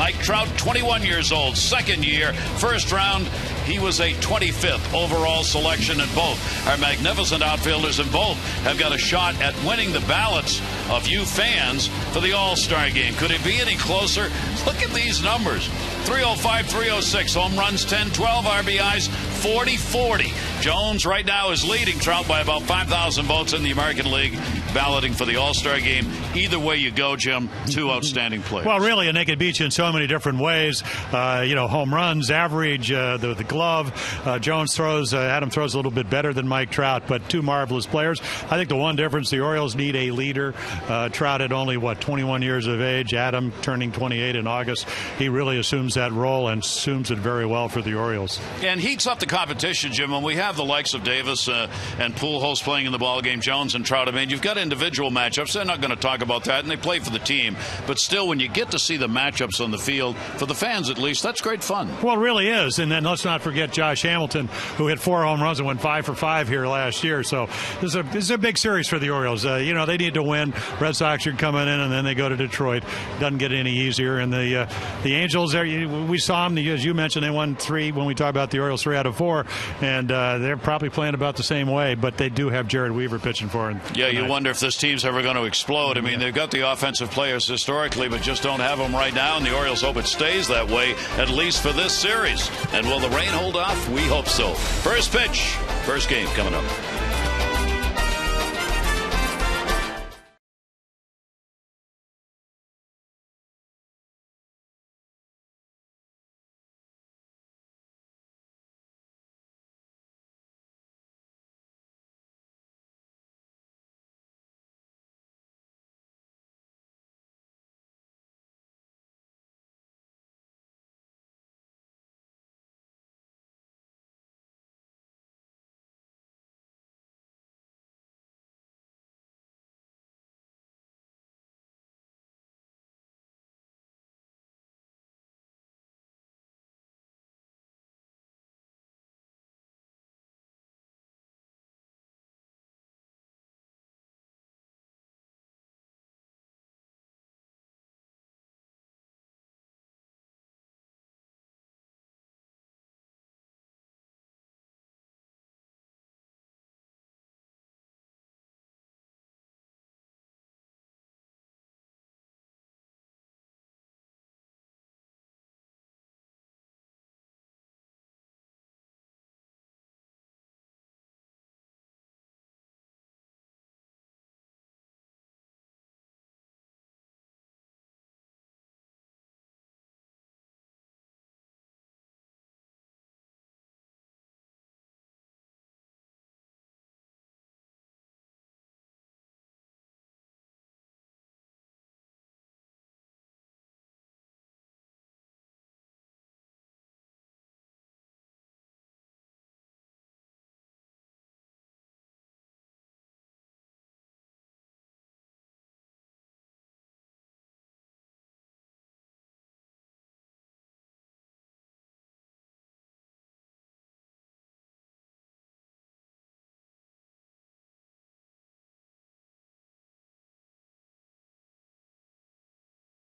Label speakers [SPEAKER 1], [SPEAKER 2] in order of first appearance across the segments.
[SPEAKER 1] Mike Trout, 21 years old, second year, first round. He was a 25th overall selection, and both are magnificent outfielders, and both have got a shot at winning the ballots of you fans for the All-Star game. Could it be any closer? Look at these numbers. 305, 306, home runs 10, 12 RBIs, 40, 40. Jones right now is leading Trout by about 5,000 votes in the American League, balloting for the All-Star game. Either way you go, Jim, two outstanding players.
[SPEAKER 2] Well, really, and they could beat you in so many different ways. Home runs, average, the glove. Adam throws a little bit better than Mike Trout, but two marvelous players. I think the one difference, the Orioles need a leader. Trout at only, 21 years of age. Adam turning 28 in August. He really assumes that role and assumes it very well for the Orioles.
[SPEAKER 1] And heats up the competition, Jim, when we have the likes of Davis and Pujols playing in the ballgame, Jones and Trout. I mean, you've got individual matchups. They're not going to talk about that, and they play for the team. But still, when you get to see the matchups on the field, for the fans at least, that's great fun.
[SPEAKER 2] Well, it really is. And then let's not forget Josh Hamilton, who hit 4 home runs and went 5 for 5 here last year. So this is a big series for the Orioles. They need to win. Red Sox are coming in, and then they go to Detroit. Doesn't get any easier. And the Angels, we saw them, as you mentioned, they won 3 when we talk about the Orioles, 3 out of 4. And they're probably playing about the same way, but they do have Jared Weaver pitching for them.
[SPEAKER 1] Yeah, you wonder if this team's ever going to explode. I mean, they've got the offensive players historically, but just don't have them right now, and the Orioles hope it stays that way, at least for this series. And will the rain hold off? We hope so. First pitch, first game coming up.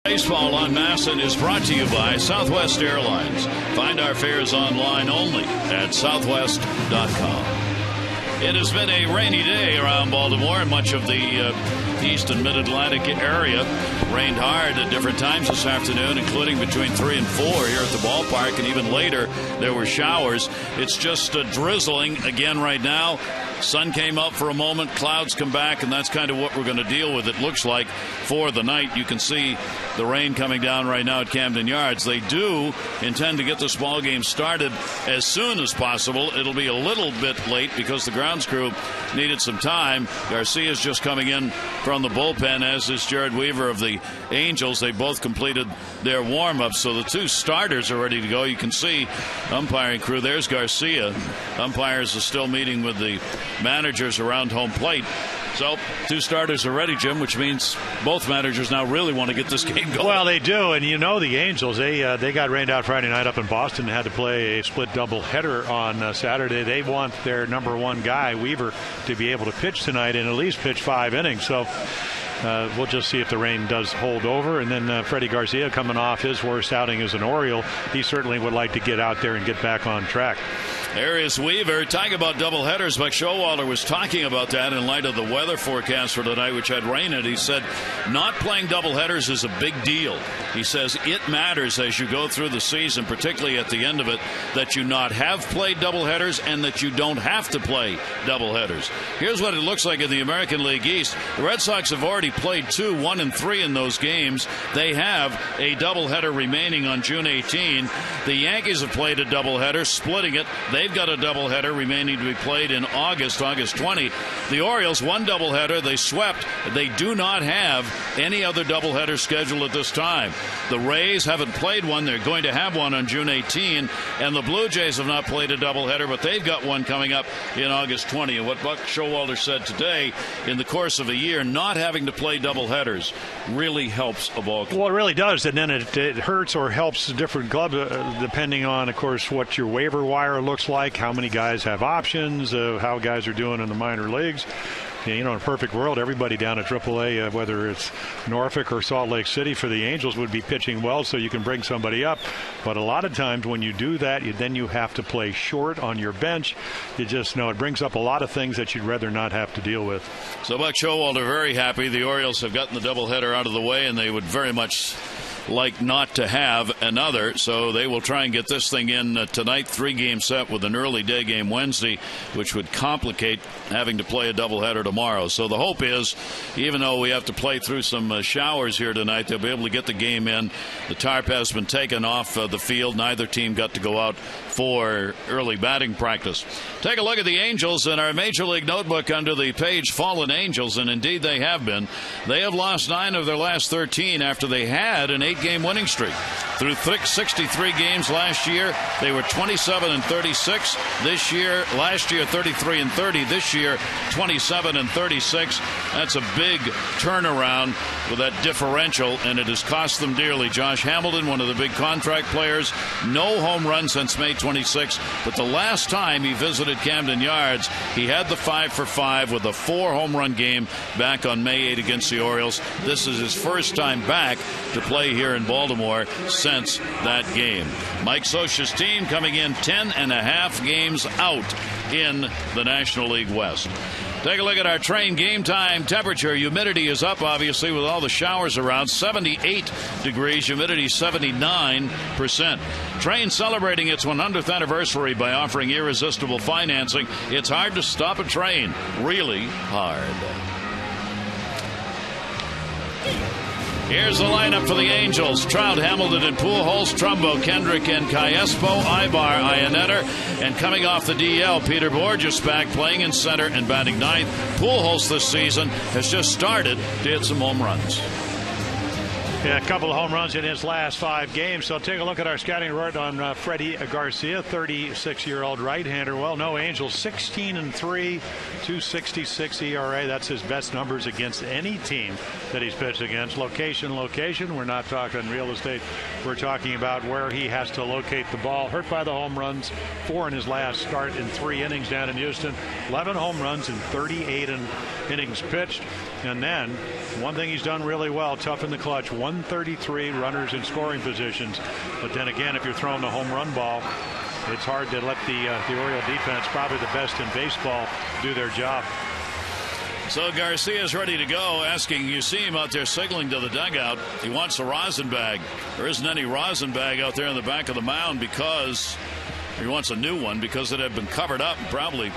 [SPEAKER 1] Baseball on Masson is brought to you by Southwest Airlines. Find our fares online only at southwest.com. It has been a rainy day around Baltimore and much of the east and mid-Atlantic area. Rained hard at different times this afternoon, including between 3 and 4 here at the ballpark, and even later there were showers. It's just drizzling again right now. Sun came up for a moment, clouds come back, and that's kind of what we're going to deal with, it looks like, for the night. You can see the rain coming down right now at Camden Yards. They do intend to get this ball game started as soon as possible. It'll be a little bit late because the grounds crew needed some time. Garcia's just coming in from the bullpen, as is Jared Weaver of the Angels. They both completed their warm-ups, so the two starters are ready to go. You can see umpiring crew. There's Garcia. Umpires are still meeting with the managers around home plate. So, two starters are ready, Jim, which means both managers now really want to get this game going.
[SPEAKER 2] Well, they do, and the Angels, they got rained out Friday night up in Boston and had to play a split doubleheader on Saturday. They want their number one guy, Weaver, to be able to pitch tonight and at least pitch 5 innings. So we'll just see if the rain does hold over. And then Freddie Garcia, coming off his worst outing as an Oriole, he certainly would like to get out there and get back on track.
[SPEAKER 1] There is Weaver talking about doubleheaders. Mike Showalter was talking about that in light of the weather forecast for tonight, which had rain in it. He said not playing doubleheaders is a big deal. He says it matters as you go through the season, particularly at the end of it, that you not have played doubleheaders and that you don't have to play doubleheaders. Here's what it looks like in the American League East. The Red Sox have already played 2, 1, and 3 in those games. They have a doubleheader remaining on June 18. The Yankees have played a doubleheader, splitting it. They've got a doubleheader remaining to be played in August 20. The Orioles, one doubleheader. They swept. They do not have any other doubleheader scheduled at this time. The Rays haven't played one. They're going to have one on June 18. And the Blue Jays have not played a doubleheader, but they've got one coming up in August 20. And what Buck Showalter said today, in the course of a year, not having to play doubleheaders really helps a ball club.
[SPEAKER 2] Well, it really does. And then it hurts or helps different clubs depending on, of course, what your waiver wire looks like, how many guys have options, how guys are doing in the minor leagues. You know, in a perfect world, everybody down at AAA, whether it's Norfolk or Salt Lake City for the Angels, would be pitching well so you can bring somebody up. But a lot of times when you do that, then you have to play short on your bench. You just know it brings up a lot of things that you'd rather not have to deal with.
[SPEAKER 1] So Buck Showalter very happy. The Orioles have gotten the doubleheader out of the way, and they would very much like not to have another, so they will try and get this thing in tonight. 3-game set with an early day game Wednesday, which would complicate having to play a doubleheader tomorrow. So the hope is, even though we have to play through some showers here tonight, they'll be able to get the game in. The tarp has been taken off the field. Neither team got to go out for early batting practice. Take a look at the Angels in our Major League Notebook under the page Fallen Angels, and indeed they have been. They have lost 9 of their last 13 after they had an 8-game winning streak. Through 63 games last year, they were 27-36. This year, last year 33-30. This year 27-36. That's a big turnaround with that differential, and it has cost them dearly. Josh Hamilton, one of the big contract players, no home run since May 26, but the last time he visited Camden Yards, he had the 5-for-5 with a 4 home run game back on May 8 against the Orioles. This is his first time back to play here in Baltimore since that game. Mike Scioscia's team coming in 10.5 games out in the National League West. Take a look at our Train game time temperature. Humidity is up, obviously, with all the showers around. 78 degrees, humidity 79%. Train celebrating its 100th anniversary by offering irresistible financing. It's hard to stop a train. Really hard. Here's the lineup for the Angels. Trout, Hamilton, and Pujols, Trumbo, Kendrick, and Cayespo, Ibar, Iannetter, and coming off the DL, Peter Borges back playing in center and batting ninth. Pujols this season has just started to hit some home runs.
[SPEAKER 2] Yeah, a couple of home runs in his last 5 games. So take a look at our scouting report on Freddie Garcia, 36-year-old right-hander. Well, no Angels, 16-3, 2.66 ERA. That's his best numbers against any team that he's pitched against. Location. We're not talking real estate. We're talking about where he has to locate the ball. Hurt by the home runs, 4 in his last start in 3 innings down in Houston. 11 home runs in 38 innings pitched. And then one thing he's done really well, tough in the clutch, 133 runners in scoring positions. But then again, if you're throwing the home run ball, it's hard to let the Oriole defense, probably the best in baseball, do their job.
[SPEAKER 1] So Garcia's ready to go, asking, you see him out there signaling to the dugout. He wants a rosin bag. There isn't any rosin bag out there in the back of the mound because he wants a new one because it had been covered up and probably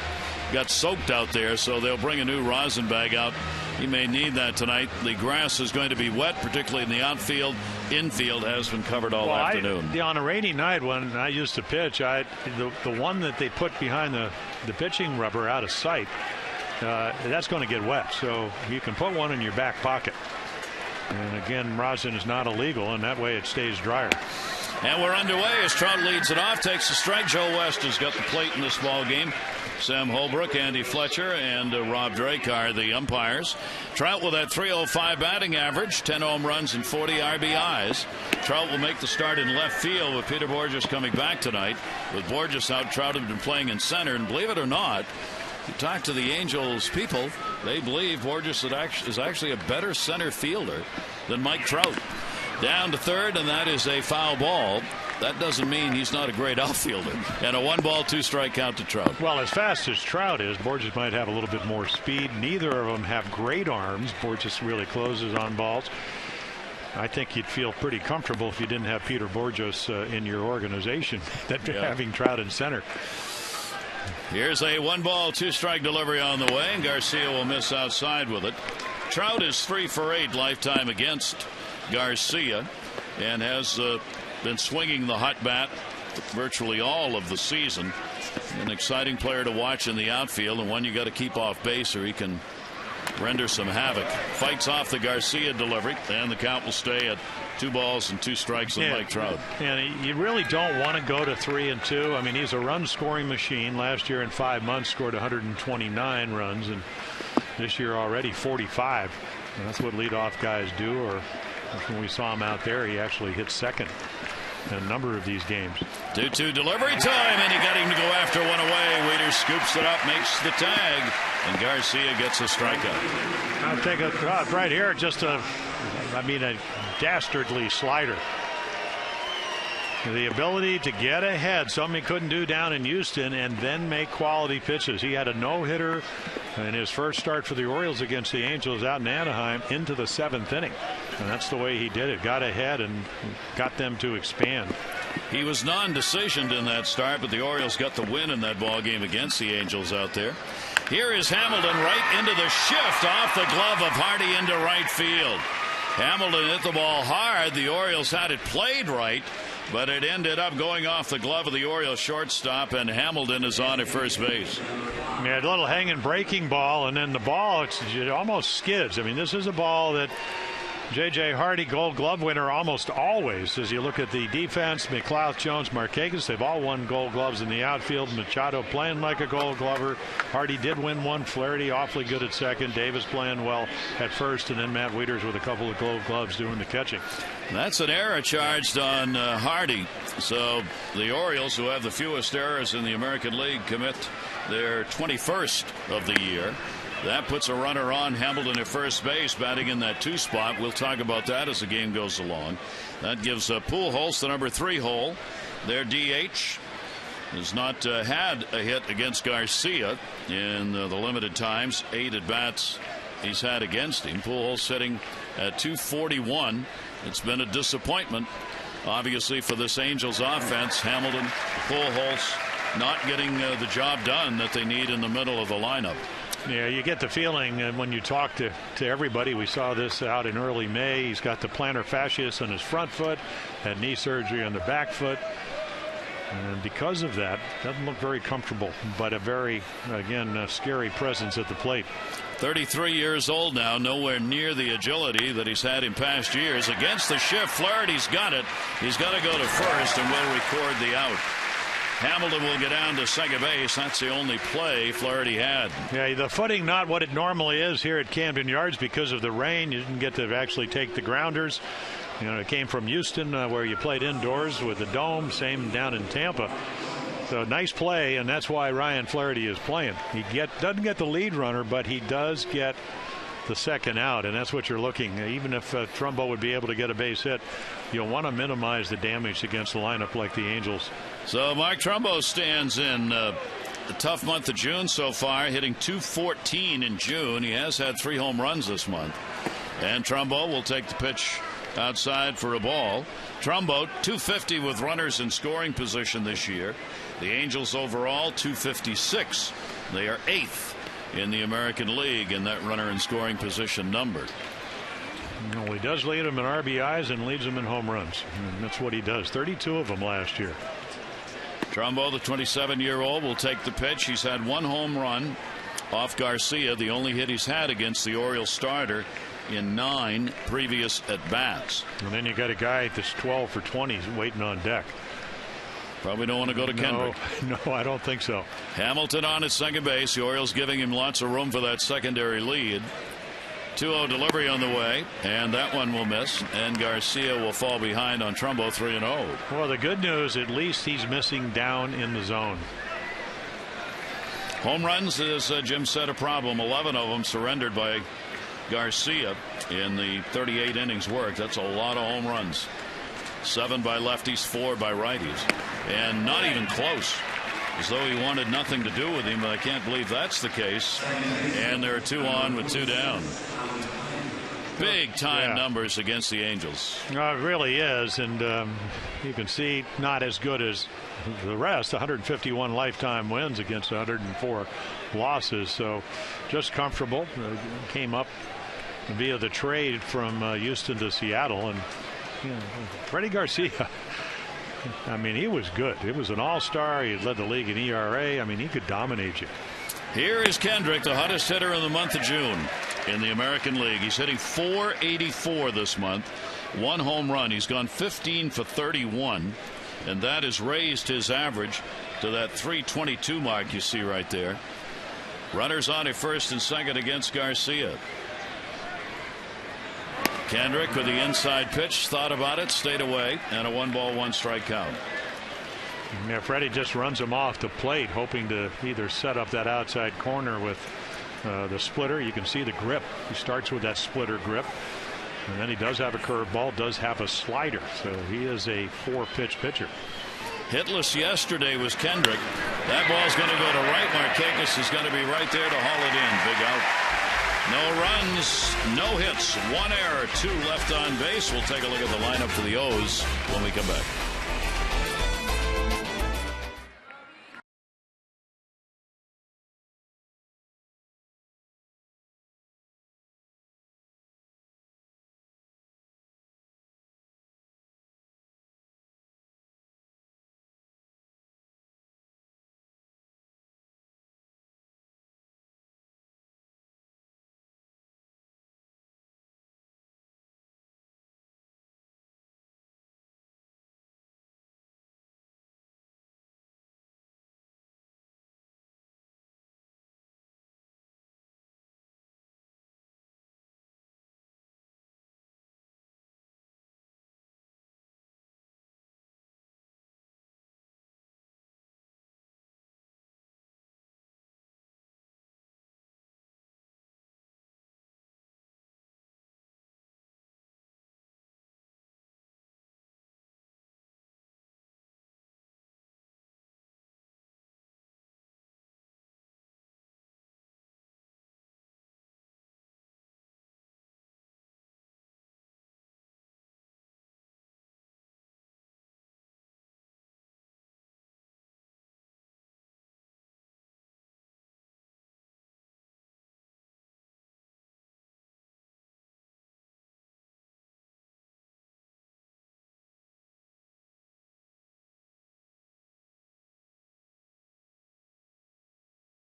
[SPEAKER 1] got soaked out there, so they'll bring a new rosin bag out. He may need that tonight. The grass is going to be wet, particularly in the outfield. Infield has been covered all afternoon.
[SPEAKER 2] On a rainy night when I used to pitch, the one that they put behind the pitching rubber out of sight, that's going to get wet. So you can put one in your back pocket. And again, rosin is not illegal, and that way it stays drier.
[SPEAKER 1] And we're underway as Trout leads it off, takes the strike. Joe West has got the plate in this ball game. Sam Holbrook, Andy Fletcher, and Rob Drake are the umpires. Trout with that .305 batting average, 10 home runs and 40 RBIs. Trout will make the start in left field with Peter Borges coming back tonight. With Borges out, Trout had been playing in center, and believe it or not, You talk to the Angels people, they believe Borges is actually a better center fielder than Mike Trout. Down to third, and that is a foul ball. That doesn't mean he's not a great outfielder. And a 1-ball, 2-strike count to Trout.
[SPEAKER 2] Well, as fast as Trout is, Borges might have a little bit more speed. Neither of them have great arms. Borges really closes on balls. I think you'd feel pretty comfortable if you didn't have Peter Borges in your organization, having Trout in center.
[SPEAKER 1] Here's a 1-ball, 2-strike delivery on the way, and Garcia will miss outside with it. Trout is 3 for 8 lifetime against Garcia, and has been swinging the hot bat virtually all of the season. An exciting player to watch in the outfield, and one you got to keep off base or he can render some havoc. Fights off the Garcia delivery, and the count will stay at 2 balls and 2 strikes on Mike Trout.
[SPEAKER 2] And you really don't want to go to 3-2. I mean, he's a run scoring machine. Last year in 5 months scored 129 runs, and this year already 45. And that's what leadoff guys do. Or when we saw him out there, he actually hit second in a number of these games.
[SPEAKER 1] 2-2 delivery time, and he got him to go after one away. Waiter scoops it up, makes the tag, and Garcia gets a strikeout.
[SPEAKER 2] I'll take a shot right here. Just a dastardly slider. The ability to get ahead, something he couldn't do down in Houston, and then make quality pitches. He had a no-hitter in his first start for the Orioles against the Angels out in Anaheim into the 7th inning. And that's the way he did it. Got ahead and got them to expand.
[SPEAKER 1] He was non-decisioned in that start, but the Orioles got the win in that ball game against the Angels out there. Here is Hamilton right into the shift off the glove of Hardy into right field. Hamilton hit the ball hard. The Orioles had it played right, but it ended up going off the glove of the Orioles shortstop, and Hamilton is on at first base.
[SPEAKER 2] Yeah, a little hanging breaking ball, and then the ball, it almost skids. I mean, this is a ball that J.J. Hardy, Gold Glove winner almost always. As you look at the defense, McLeod, Jones, Markakis, they've all won Gold Gloves in the outfield. Machado playing like a Gold Glover. Hardy did win one. Flaherty awfully good at second. Davis playing well at first, and then Matt Wieters with a couple of Gold Gloves doing the catching.
[SPEAKER 1] That's an error charged on Hardy. So the Orioles, who have the fewest errors in the American League, commit their 21st of the year. That puts a runner on Hamilton at first base, batting in that 2 spot. We'll talk about that as the game goes along. That gives Pujols the number 3 hole. Their DH has not had a hit against Garcia in the limited times. 8 at bats he's had against him. Pujols sitting at 241. It's been a disappointment, obviously, for this Angels offense. Hamilton, Pujols not getting the job done that they need in the middle of the lineup.
[SPEAKER 2] Yeah, you get the feeling when you talk to everybody. We saw this out in early May. He's got the plantar fasciitis on his front foot, had knee surgery on the back foot. And because of that, doesn't look very comfortable, but a very, again, scary presence at the plate.
[SPEAKER 1] 33 years old now, nowhere near the agility that he's had in past years. Against the shift, Flaherty's got it. He's got to go to first and will record the out. Hamilton will get down to second base. That's the only play Flaherty had.
[SPEAKER 2] Yeah, the footing not what it normally is here at Camden Yards because of the rain. You didn't get to actually take the grounders. You know, it came from Houston where you played indoors with the dome. Same down in Tampa. So nice play, and that's why Ryan Flaherty is playing. He doesn't get the lead runner, but he does get the second out, and that's what you're looking. Even if Trumbo would be able to get a base hit, you'll want to minimize the damage against the lineup like the Angels.
[SPEAKER 1] So Mark Trumbo stands in a tough month of June so far, hitting .214 in June. He has had 3 home runs this month. And Trumbo will take the pitch outside for a ball. Trumbo .250 with runners in scoring position this year. The Angels overall .256. They are 8th in the American League in that runner in scoring position number.
[SPEAKER 2] Well, he does lead them in RBIs and leads them in home runs. And that's what he does. 32 of them last year.
[SPEAKER 1] Trumbo, the 27-year-old, will take the pitch. He's had 1 home run off Garcia, the only hit he's had against the Orioles starter in 9 previous at-bats.
[SPEAKER 2] And then you got a guy that's 12 for 20 waiting on deck.
[SPEAKER 1] Probably don't want to go to Kendrick.
[SPEAKER 2] No, I don't think so.
[SPEAKER 1] Hamilton on at second base. The Orioles giving him lots of room for that secondary lead. 2-0 delivery on the way, and that one will miss, and Garcia will fall behind on Trumbo 3-0.
[SPEAKER 2] Well, the good news, at least he's missing down in the zone.
[SPEAKER 1] Home runs, as Jim said, a problem. 11 of them surrendered by Garcia in the 38 innings worked. That's a lot of home runs. 7 by lefties, 4 by righties, and not even close. As though he wanted nothing to do with him, but I can't believe that's the case. And there are 2 on with 2 down. Big time numbers against the Angels.
[SPEAKER 2] It really is, and you can see not as good as the rest. 151 lifetime wins against 104 losses, so just comfortable. Came up via the trade from Houston to Seattle, and Freddie Garcia, I mean, he was good. It was an all-star. He led the league in ERA. I mean, he could dominate you.
[SPEAKER 1] Here is Kendrick, the hottest hitter in the month of June in the American League. He's hitting .484 this month. 1 home run. He's gone 15 for 31, and that has raised his average to that .322 mark you see right there. Runners on at first and second against Garcia. Kendrick with the inside pitch, thought about it, stayed away, and a 1-ball-1-strike count.
[SPEAKER 2] Yeah, Freddie just runs him off the plate, hoping to either set up that outside corner with the splitter. You can see the grip. He starts with that splitter grip, and then he does have a curveball, does have a slider, so he is a 4-pitch pitcher.
[SPEAKER 1] Hitless yesterday was Kendrick. That ball's going to go to right. Markakis is going to be right there to haul it in. Big out. No runs, no hits, 1 error, 2 left on base. We'll take a look at the lineup for the O's when we come back.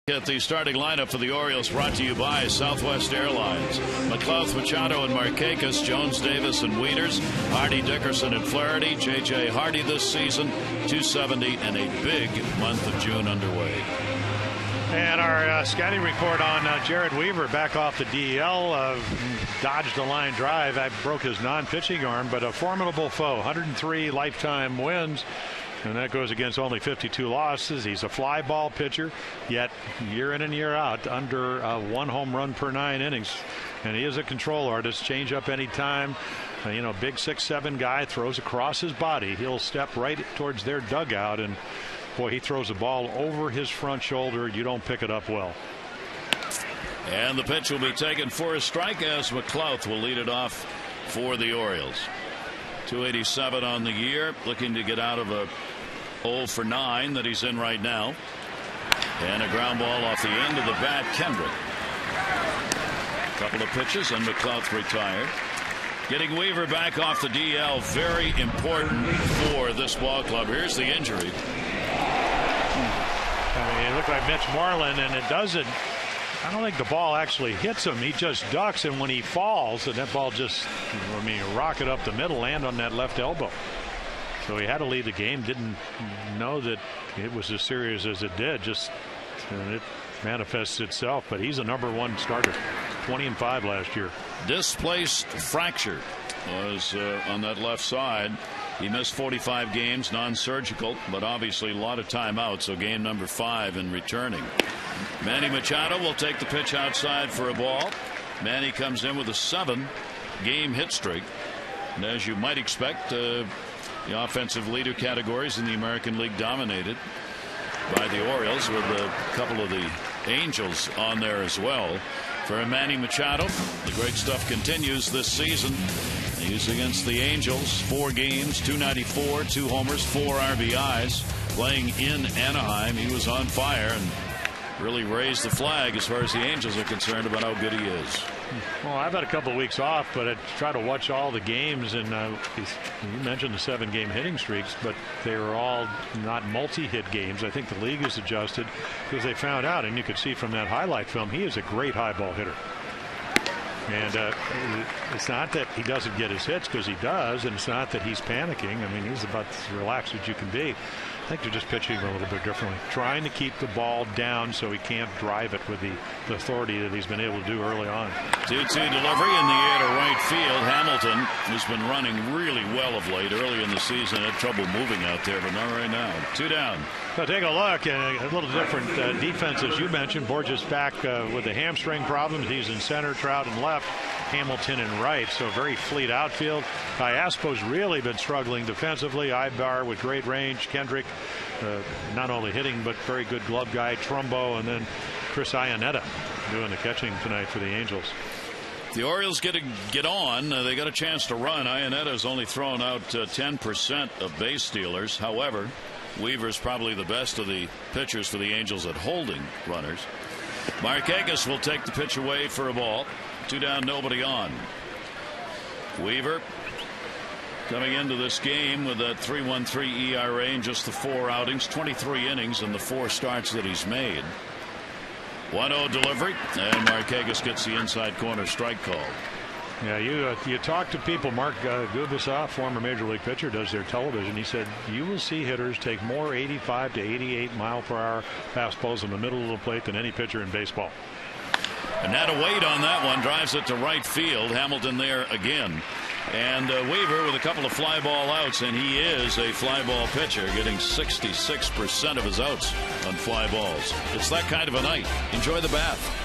[SPEAKER 1] At the starting lineup for the Orioles, brought to you by Southwest Airlines. McLeod, Machado, and Markakis, Jones, Davis, and Wieters, Hardy, Dickerson, and Flaherty. J.J. Hardy this season, .270, and a big month of June underway.
[SPEAKER 2] And our scouting report on Jared Weaver back off the DL. Dodged a line drive. I broke his non-pitching arm, but a formidable foe. 103 lifetime wins. And that goes against only 52 losses. He's a fly ball pitcher, yet year in and year out under 1 home run per 9 innings. And he is a control artist. Change up anytime. Big 6'7" guy throws across his body. He'll step right towards their dugout, and boy, he throws the ball over his front shoulder. You don't pick it up well.
[SPEAKER 1] And the pitch will be taken for a strike as McLeod will lead it off for the Orioles. 287 on the year, looking to get out of a 0 for 9 that he's in right now. And a ground ball off the end of the bat. Kendrick. A couple of pitches and McLeod retired. Getting Weaver back off the DL, very important for this ball club. Here's the injury.
[SPEAKER 2] It looked like Mitch Moreland, and it doesn't. I don't think the ball actually hits him. He just ducks, and when he falls, and that ball just, rocket up the middle, land on that left elbow. So he had to leave the game. Didn't know that it was as serious as it did. It manifests itself. But he's a #1 starter. 20-5 last year.
[SPEAKER 1] Displaced fracture was on that left side. He missed 45 games, non-surgical, but obviously a lot of timeouts, so game number 5 in returning. Manny Machado will take the pitch outside for a ball. Manny comes in with a 7-game hit streak. And as you might expect, the offensive leader categories in the American League dominated by the Orioles, with a couple of the Angels on there as well. For Manny Machado, the great stuff continues this season. He's against the Angels, 4 games, 294, 2 homers, 4 RBIs. Playing in Anaheim, he was on fire and really raised the flag as far as the Angels are concerned about how good he is.
[SPEAKER 2] Well, I've had a couple of weeks off, but I try to watch all the games, and you mentioned the 7-game hitting streaks, but they were all not multi-hit games. I think the league has adjusted because they found out, and you could see from that highlight film, he is a great high ball hitter. And it's not that he doesn't get his hits, because he does, and it's not that he's panicking. I mean, he's about as relaxed as you can be. I think they're just pitching a little bit differently, trying to keep the ball down so he can't drive it with the authority that he's been able to do early on.
[SPEAKER 1] 2-2 delivery in the air to right field. Hamilton, who's been running really well of late, early in the season, had trouble moving out there, but not right now. 2 down.
[SPEAKER 2] So take a look at a little different defense, as you mentioned. Borges back with the hamstring problems. He's in center, Trout in left, Hamilton in right. So very fleet outfield. Iaspo's really been struggling defensively. Ibar with great range. Kendrick, not only hitting but very good glove guy. Trumbo, and then Chris Iannetta doing the catching tonight for the Angels.
[SPEAKER 1] The Orioles get on. They got a chance to run. Iannetta has only thrown out 10% of base stealers. However, Weaver's probably the best of the pitchers for the Angels at holding runners. Markakis will take the pitch away for a ball. 2 down, nobody on. Weaver coming into this game with a 3.13 ERA in just the 4 outings, 23 innings in the 4 starts that he's made. 1-0 delivery, and Markakis gets the inside corner strike call.
[SPEAKER 2] Yeah, you talk to people. Mark Gubicza, former major league pitcher, does their television. He said you will see hitters take more 85 to 88 mile per hour fastballs in the middle of the plate than any pitcher in baseball.
[SPEAKER 1] And now to wait on that one, drives it to right field. Hamilton there again. And Weaver with a couple of fly ball outs, and he is a fly ball pitcher, getting 66% of his outs on fly balls. It's that kind of a night. Enjoy the bath.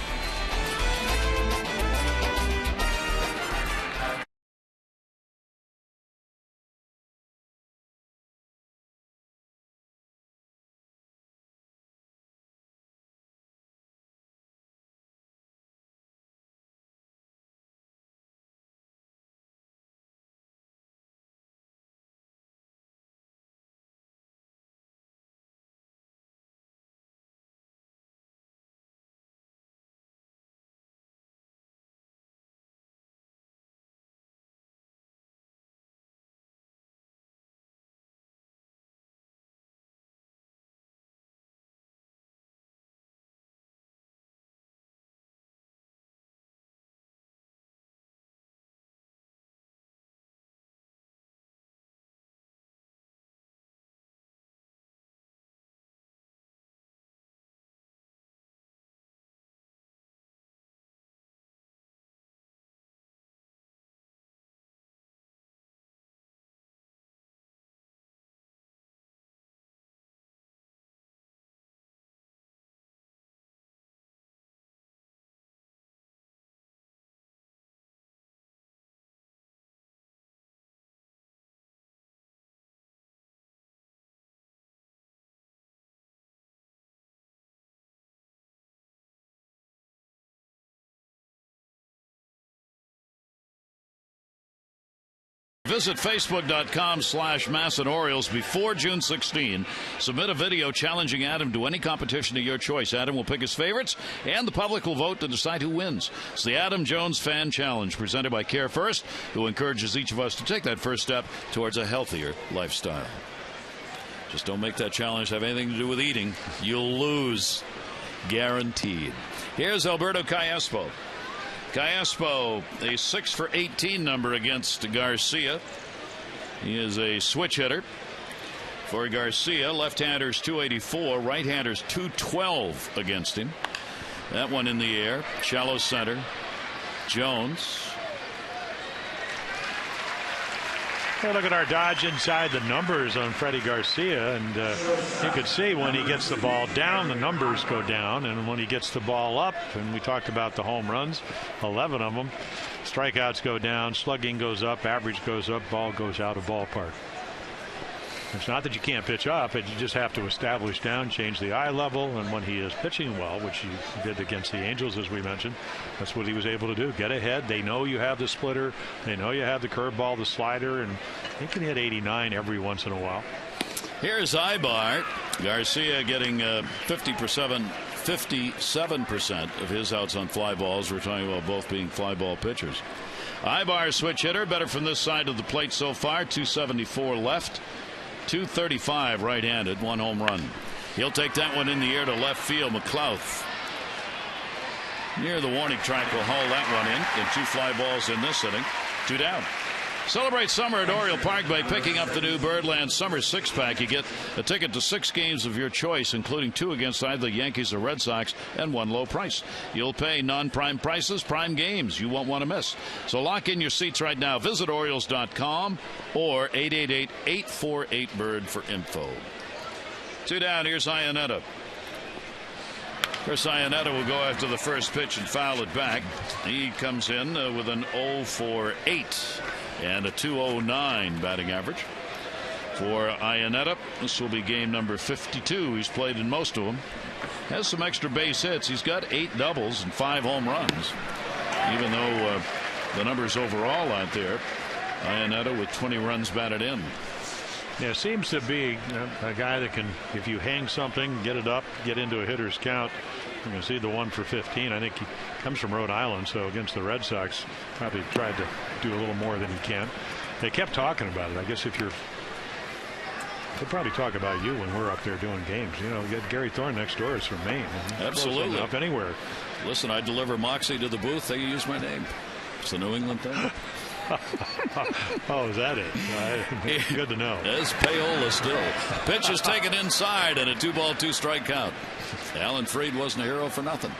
[SPEAKER 1] Visit Facebook.com/Masson Orioles before June 16. Submit a video challenging Adam to any competition of your choice. Adam will pick his favorites, and the public will vote to decide who wins. It's the Adam Jones Fan Challenge, presented by Care First, who encourages each of us to take that first step towards a healthier lifestyle. Just don't make that challenge have anything to do with eating. You'll lose. Guaranteed. Here's Alberto Callaspo. Callaspo, a 6 for 18 number against Garcia. He is a switch hitter for Garcia. Left-handers 284, right-handers 212 against him. That one in the air, shallow center. Jones.
[SPEAKER 2] Hey, look at our dodge inside the numbers on Freddie Garcia, and you could see when he gets the ball down, the numbers go down, and when he gets the ball up, and we talked about the home runs, 11 of them, strikeouts go down, slugging goes up, average goes up, ball goes out of ballpark. It's not that you can't pitch up, but you just have to establish down, change the eye level, and when he is pitching well, which he did against the Angels, as we mentioned, that's what he was able to do. Get ahead. They know you have the splitter. They know you have the curveball, the slider, and he can hit 89 every once in a while.
[SPEAKER 1] Here's Ibar. Garcia getting 57% of his outs on fly balls. We're talking about both being fly ball pitchers. Ibar, switch hitter, better from this side of the plate so far. 274 left. 235 right-handed, 1 home run. He'll take that one in the air to left field. McLouth near the warning track will haul that one in. And 2 fly balls in this inning. 2 down. Celebrate summer at Oriole Park by picking up the new Birdland Summer 6-pack. You get a ticket to 6 games of your choice, including 2 against either the Yankees or Red Sox, and 1 low price. You'll pay non-prime prices, prime games you won't want to miss. So lock in your seats right now. Visit Orioles.com or 888-848-BIRD for info. 2 down. Here's Iannetta. Chris Iannetta will go after the first pitch and foul it back. He comes in with an 0 for 8 and a 209 batting average for Iannetta. This will be game number 52. He's played in most of them. Has some extra base hits. He's got 8 doubles and 5 home runs. Even though the numbers overall aren't there. Iannetta with 20 runs batted in.
[SPEAKER 2] Yeah, seems to be a guy that can, if you hang something, get it up, get into a hitter's count. You can see the 1 for 15. I think he comes from Rhode Island, so against the Red Sox, probably tried to do a little more than he can. They kept talking about it. I guess if you're, they'll probably talk about you when we're up there doing games. You know, get Gary Thorne next door is from Maine.
[SPEAKER 1] Absolutely.
[SPEAKER 2] Up anywhere.
[SPEAKER 1] Listen, I deliver Moxie to the booth. They use my name. It's a New England thing.
[SPEAKER 2] Oh, is that it? Good to know.
[SPEAKER 1] There's Payola still. Pitch is taken inside and a 2-ball, 2-strike count. Alan Freed wasn't a hero for nothing.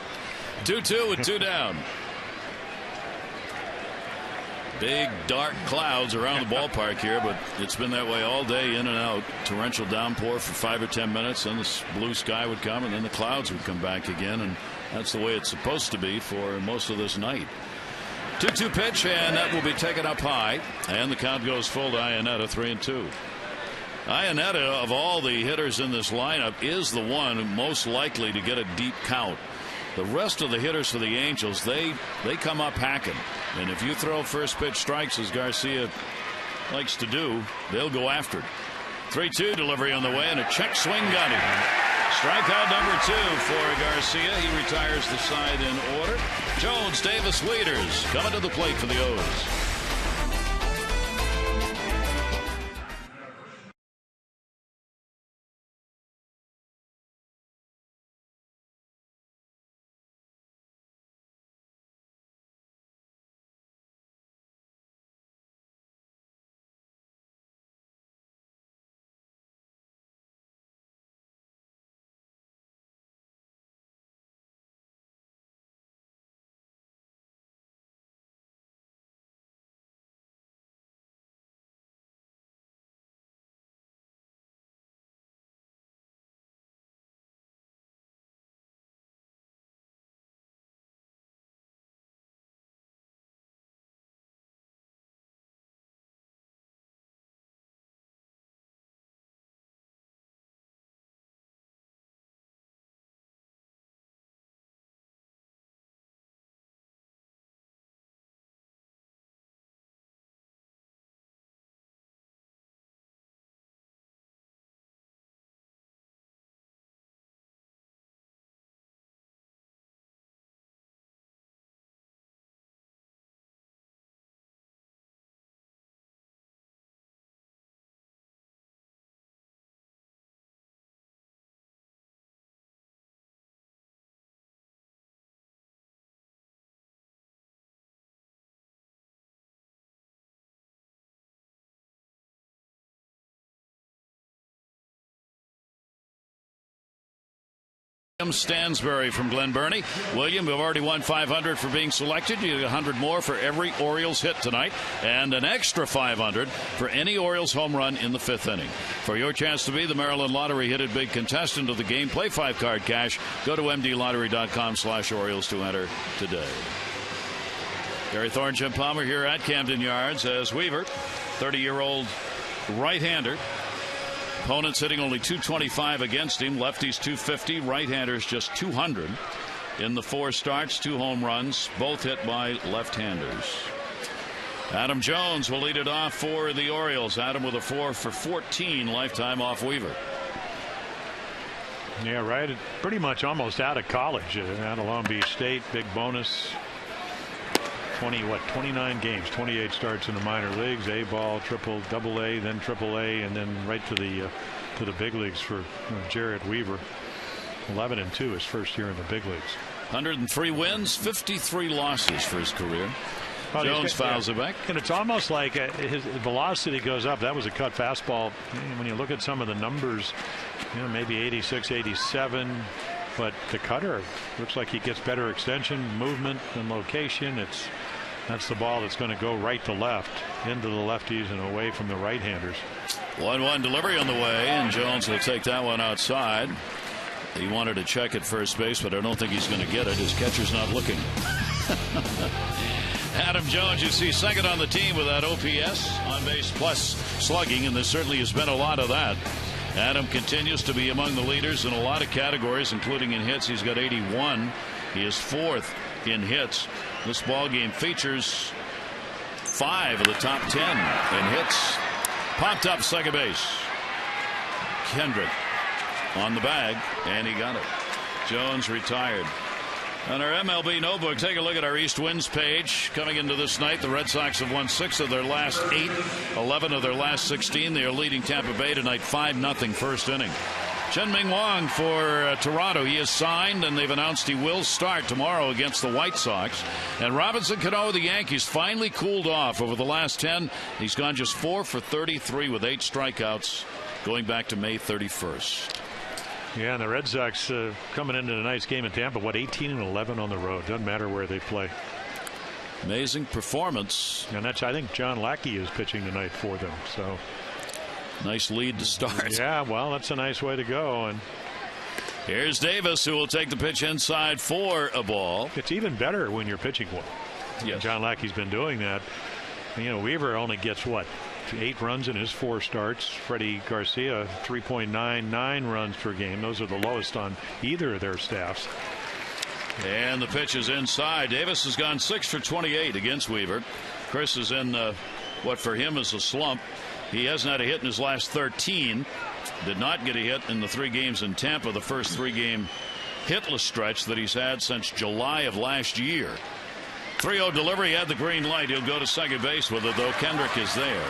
[SPEAKER 1] 2-2 with 2 down. Big dark clouds around the ballpark here, but it's been that way all day, in and out. Torrential downpour for 5 or 10 minutes, then the blue sky would come, and then the clouds would come back again, and that's the way it's supposed to be for most of this night. 2-2 pitch, and that will be taken up high, and the count goes full to Iannetta, 3-2. Iannetta, of all the hitters in this lineup, is the one most likely to get a deep count. The rest of the hitters for the Angels, they come up hacking, and if you throw first pitch strikes, as Garcia likes to do, they'll go after it. 3-2 delivery on the way, and a check swing got him. Strikeout number 2 for Garcia. He retires the side in order. Jones, Davis, Wieters coming to the plate for the O's. Stansbury from Glen Burnie. William, we've already won $500 for being selected. You get $100 more for every Orioles hit tonight, and an extra $500 for any Orioles home run in the 5th inning. For your chance to be the Maryland Lottery Hit It Big contestant of the game, play 5-card cash. Go to mdlottery.com/Orioles to enter today. Gary Thorne, Jim Palmer here at Camden Yards as Weaver, 30-year-old right-hander. Opponents hitting only .225 against him. Lefties .250. Right-handers just .200. In the 4 starts, 2 home runs, both hit by left-handers. Adam Jones will lead it off for the Orioles. Adam with a 4 for 14 lifetime off Weaver.
[SPEAKER 2] Yeah, right. Pretty much almost out of college out of Long Beach State. Big bonus. 29 games, 28 starts in the minor leagues, A ball, double A, then triple A, and then right to the big leagues for Jarrett Weaver. 11-2 his first year in the big leagues.
[SPEAKER 1] 103 wins, 53 losses for his career. Well, Jones fouls it back.
[SPEAKER 2] And it's almost like his velocity goes up. That was a cut fastball. When you look at some of the numbers, maybe 86, 87. But the cutter looks like he gets better extension, movement, and location. That's the ball that's going to go right to left, into the lefties and away from the right-handers.
[SPEAKER 1] 1-1 delivery on the way, and Jones will take that one outside. He wanted to check at first base, but I don't think he's going to get it. His catcher's not looking. Adam Jones, you see, second on the team with that OPS, on base plus slugging, and there certainly has been a lot of that. Adam continues to be among the leaders in a lot of categories, including in hits. He's got 81. He is 4th in hits. This ball game features 5 of the top 10 in hits. Popped up second base. Kendrick on the bag, and he got it. Jones retired. On our MLB notebook, take a look at our East Winds page. Coming into this night, the Red Sox have won 6 of their last 8, 11 of their last 16. They are leading Tampa Bay tonight 5-0 first inning. Chen-Ming Wang for Toronto. He is signed, and they've announced he will start tomorrow against the White Sox. And Robinson Cano of the Yankees finally cooled off over the last 10. He's gone just 4 for 33 with 8 strikeouts going back to May 31st.
[SPEAKER 2] Yeah, and the Red Sox coming into tonight's game in Tampa, 18-11 on the road. Doesn't matter where they play.
[SPEAKER 1] Amazing performance.
[SPEAKER 2] And I think John Lackey is pitching tonight for them. So
[SPEAKER 1] nice lead to start.
[SPEAKER 2] Yeah, well, that's a nice way to go. And
[SPEAKER 1] here's Davis, who will take the pitch inside for a ball.
[SPEAKER 2] It's even better when you're pitching well.
[SPEAKER 1] Yes.
[SPEAKER 2] John Lackey's been doing that. Weaver only gets 8 runs in his 4 starts. Freddie Garcia 3.99 runs per game. Those are the lowest on either of their staffs.
[SPEAKER 1] And the pitch is inside. Davis has gone 6 for 28 against Weaver. Chris is in what for him is a slump. He hasn't had a hit in his last 13. Did not get a hit in the 3 games in Tampa, the first 3-game hitless stretch that he's had since July of last year. 3-0 delivery, had the green light. He'll go to second base with it, though. Kendrick is there.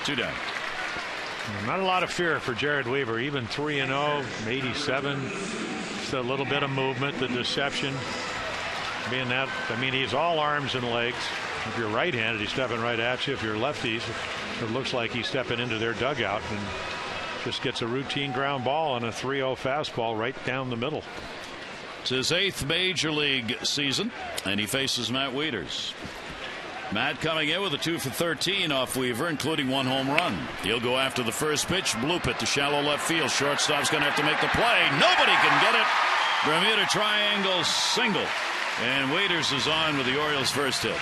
[SPEAKER 1] 2 down.
[SPEAKER 2] Not a lot of fear for Jarrett Weaver. Even 3-0, 87. Just a little bit of movement, the deception. Being that, he's all arms and legs. If you're right-handed, he's stepping right at you. If you're lefties, it looks like he's stepping into their dugout and just gets a routine ground ball on a 3-0 fastball right down the middle.
[SPEAKER 1] It's his 8th major league season, and he faces Matt Wieters. Matt coming in with a 2 for 13 off Weaver, including 1 home run. He'll go after the first pitch. Bloop it to shallow left field. Shortstop's going to have to make the play. Nobody can get it. Bermuda Triangle single. And Wieters is on with the Orioles' first hit.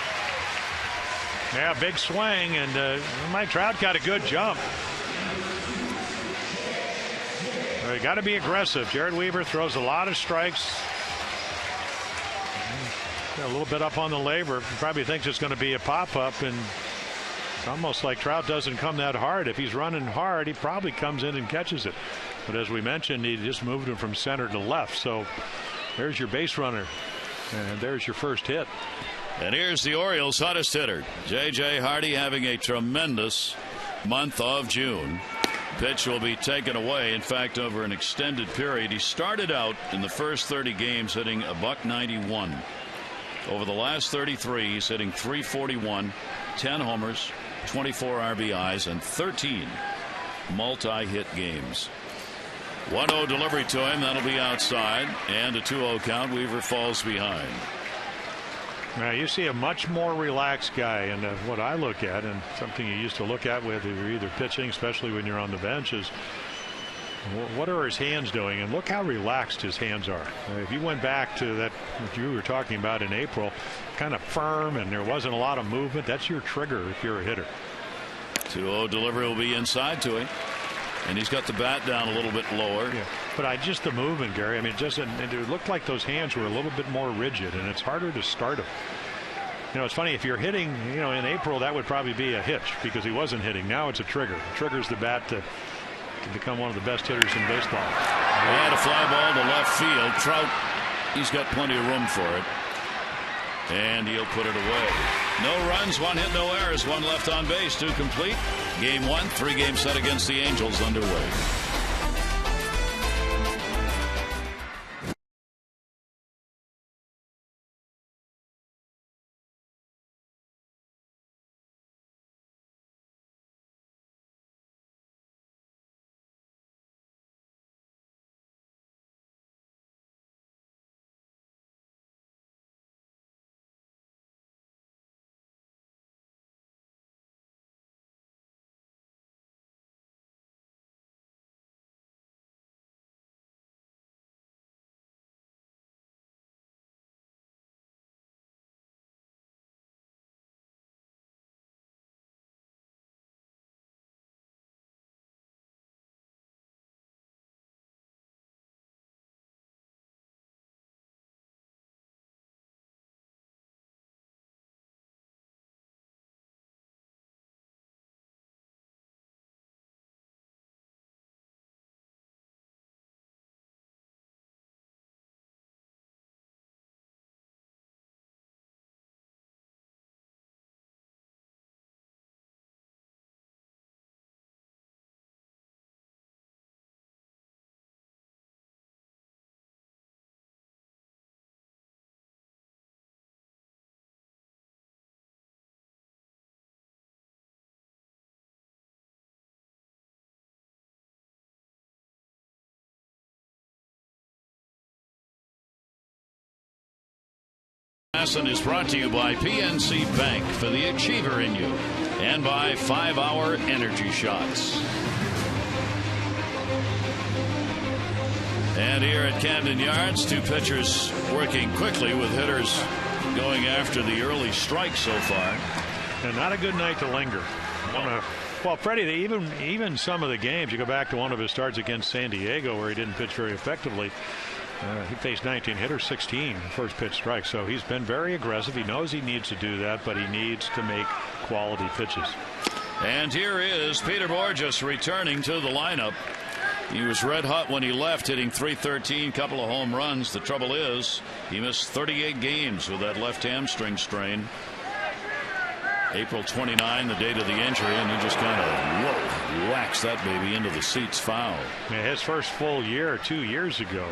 [SPEAKER 2] Yeah, big swing, and Mike Trout got a good jump. You got to be aggressive. Jarrett Weaver throws a lot of strikes. A little bit up on the labor. Probably thinks it's going to be a pop-up, and it's almost like Trout doesn't come that hard. If he's running hard, he probably comes in and catches it. But as we mentioned, he just moved him from center to left. So there's your base runner, and there's your first hit.
[SPEAKER 1] And here's the Orioles' hottest hitter, J.J. Hardy, having a tremendous month of June. Pitch will be taken away. In fact, over an extended period, he started out in the first 30 games hitting a .191. Over the last 33, he's hitting .341, 10 homers, 24 RBIs, and 13 multi-hit games. 1-0 delivery to him. That'll be outside. And a 2-0 count. Weaver falls behind.
[SPEAKER 2] Now you see a much more relaxed guy, and what I look at, and something you used to look at whether you're either pitching, especially when you're on the bench, is what are his hands doing, and look how relaxed his hands are. If you went back to that what you were talking about in April, kind of firm and there wasn't a lot of movement, that's your trigger if you're a hitter.
[SPEAKER 1] 2-0 delivery will be inside to him. And he's got the bat down a little bit lower.
[SPEAKER 2] Yeah, but just the movement, Gary. I mean, it looked like those hands were a little bit more rigid, and it's harder to start them. It's funny, if you're hitting, in April, that would probably be a hitch because he wasn't hitting. Now it's a trigger. It triggers the bat to become one of the best hitters in baseball.
[SPEAKER 1] And a fly ball to left field. Trout, he's got plenty of room for it. And he'll put it away. No runs, 1 hit, no errors, 1 left on base, 2 complete. Game 1, 3-game set against the Angels underway. Lesson is brought to you by PNC Bank for the achiever in you and by 5-Hour Energy Shots. And here at Camden Yards, 2 pitchers working quickly with hitters going after the early strike so far.
[SPEAKER 2] And not a good night to linger. Well, Freddie, even some of the games, you go back to one of his starts against San Diego where he didn't pitch very effectively. He faced 19 hitters, 16 first pitch strikes. So he's been very aggressive. He knows he needs to do that, but he needs to make quality pitches.
[SPEAKER 1] And here is Peter Borges returning to the lineup. He was red hot when he left, hitting .313, couple of home runs. The trouble is he missed 38 games with that left hamstring strain. April 29, the date of the injury, and he just kind of whacks that baby into the seats foul.
[SPEAKER 2] Yeah, his first full year 2 years ago.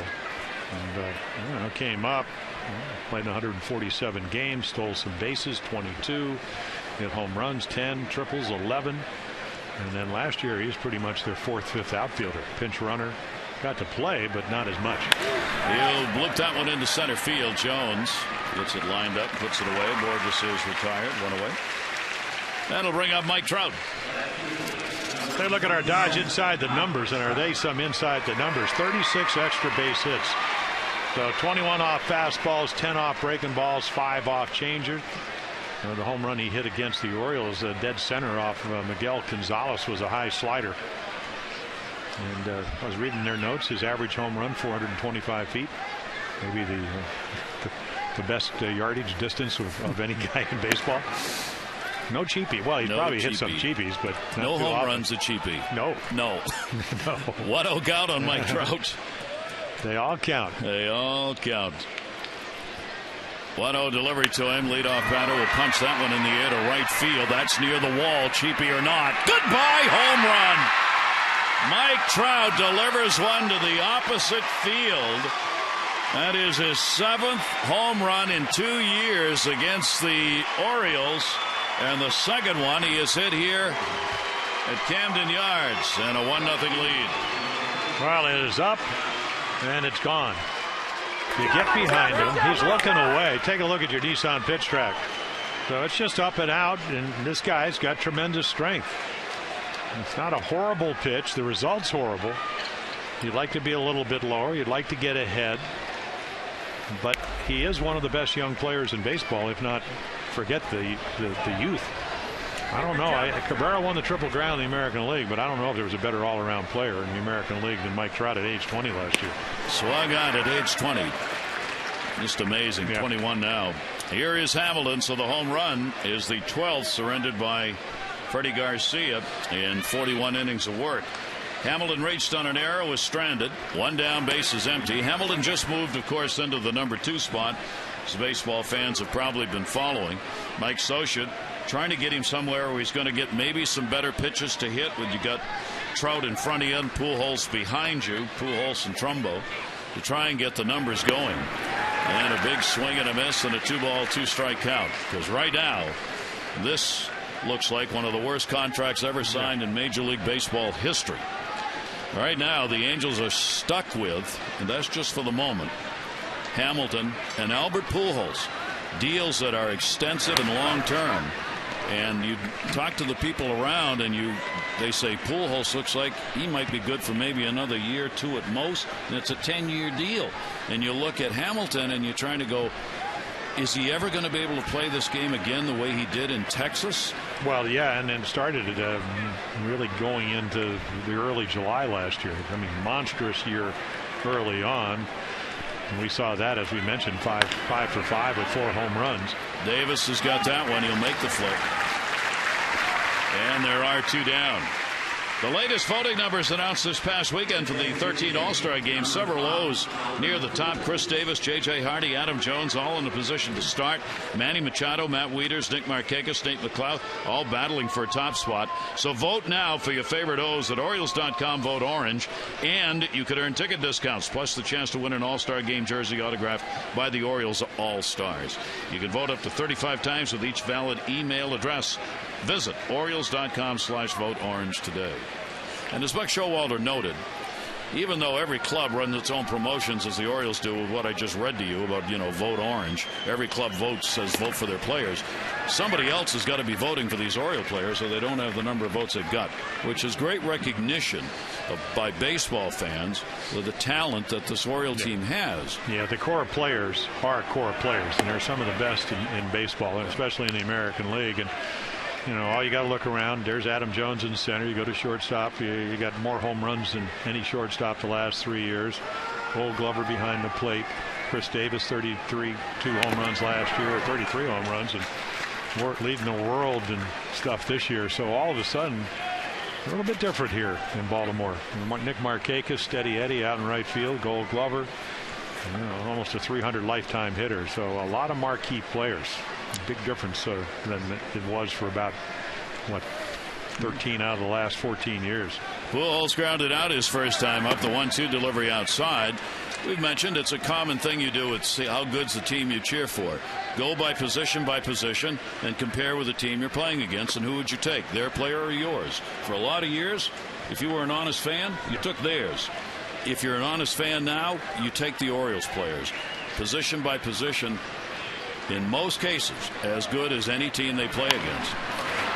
[SPEAKER 2] And came up, played 147 games, stole some bases, 22, hit home runs, 10, triples, 11. And then last year he was pretty much their 4th, 5th outfielder, pinch runner. Got to play, but not as much.
[SPEAKER 1] He'll loop that one into center field. Jones gets it lined up, puts it away. Borges is retired, 1 away. That'll bring up Mike Trout.
[SPEAKER 2] They look at our Dodge inside the numbers, and are they some inside the numbers? 36 extra base hits. So 21 off fastballs, 10 off breaking balls, 5 off changers. The home run he hit against the Orioles, dead center off Miguel Gonzalez, was a high slider. And I was reading their notes. His average home run, 425 feet. Maybe the best yardage distance of any guy in baseball. No cheapie. Well, he probably hit some cheapies, but not
[SPEAKER 1] no
[SPEAKER 2] too
[SPEAKER 1] home
[SPEAKER 2] often.
[SPEAKER 1] runs a cheapie.
[SPEAKER 2] No.
[SPEAKER 1] No. 1-0 count on Mike Trout.
[SPEAKER 2] They all count.
[SPEAKER 1] They all count. 1-0 delivery to him. Leadoff batter will punch that one in the air to right field. That's near the wall, cheapie or not. Goodbye, home run. Mike Trout delivers one to the opposite field. That is his 7th home run in 2 years against the Orioles. And the second one he has hit here at Camden Yards, and a 1-0 lead.
[SPEAKER 2] Well, it is up, and it's gone. You get behind him. He's looking away. Take a look at your Nissan pitch track. So it's just up and out, and this guy's got tremendous strength. It's not a horrible pitch. The result's horrible. You'd like to be a little bit lower. You'd like to get ahead. But he is one of the best young players in baseball, if not forget the youth. I don't know. Cabrera won the Triple Crown in the American League, but I don't know if there was a better all-around player in the American League than Mike Trout at age 20 last year.
[SPEAKER 1] Swung on at age 20. Just amazing. Yeah. 21 now. Here is Hamilton. So the home run is the 12th surrendered by Freddie Garcia in 41 innings of work. Hamilton reached on an error, was stranded. One down, base is empty. Hamilton just moved, of course, into the number 2 spot, as baseball fans have probably been following. Mike Scioscia trying to get him somewhere where he's going to get maybe some better pitches to hit when you got Trout in front of you and Pujols behind you, Pujols and Trumbo, to try and get the numbers going. And a big swing and a miss and a 2-ball, 2-strike count. Because right now, this looks like one of the worst contracts ever signed in Major League Baseball history. Right now, the Angels are stuck with, and that's just for the moment, Hamilton and Albert Pujols. Deals that are extensive and long-term. And you talk to the people around, and they say Pujols looks like he might be good for maybe another year or two at most, and it's a 10-year deal. And you look at Hamilton, and you're trying to go, is he ever going to be able to play this game again the way he did in Texas?
[SPEAKER 2] Well, yeah, and then started really going into the early July last year. I mean, monstrous year early on. And we saw that, as we mentioned, 5 for 5 with 4 home runs.
[SPEAKER 1] Davis has got that one. He'll make the flip. And there are 2 down. The latest voting numbers announced this past weekend for the 13 All-Star Games. Several O's near the top. Chris Davis, J.J. Hardy, Adam Jones, all in a position to start. Manny Machado, Matt Wieters, Nick Markakis, Nate McLeod, all battling for a top spot. So vote now for your favorite O's at Orioles.com. Vote orange. And you could earn ticket discounts, plus the chance to win an All-Star Game jersey autographed by the Orioles All-Stars. You can vote up to 35 times with each valid email address. Visit Orioles.com/vote orange today. And as Buck Showalter noted, even though every club runs its own promotions, as the Orioles do with what I just read to you about, vote orange, every club says vote for their players. Somebody else has got to be voting for these Oriole players, so they don't have the number of votes they've got, which is great recognition by baseball fans of the talent that this Oriole team has. Yeah, the core players are core players, and they're some of the best in baseball, especially in the American League. And all you got to look around. There's Adam Jones in center. You go to shortstop. You got more home runs than any shortstop the last 3 years. Gold Glover behind the plate. Chris Davis, 33, 2 home runs last year, or 33 home runs, and leading the world and stuff this year. So all of a sudden, a little bit different here in Baltimore. Nick Markakis, Steady Eddie out in right field. Gold Glover, almost a 300 lifetime hitter. So a lot of marquee players. Big difference than it was for about 13 out of the last 14 years. Pujols grounded out his first time up. The 1-2 delivery outside. We've mentioned it's a common thing you do. It's how good's the team you cheer for. Go by position and compare with the team you're playing against, and who would you take, their player or yours? For a lot of years, if you were an honest fan, you took theirs. If you're an honest fan now, you take the Orioles players. Position by position, in most cases, as good as any team they play against.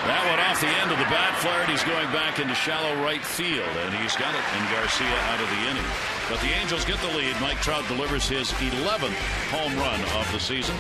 [SPEAKER 1] That one off the end of the bat, Flaherty's going back into shallow right field, and he's got it, and Garcia out of the inning. But the Angels get the lead. Mike Trout delivers his 11th home run of the season.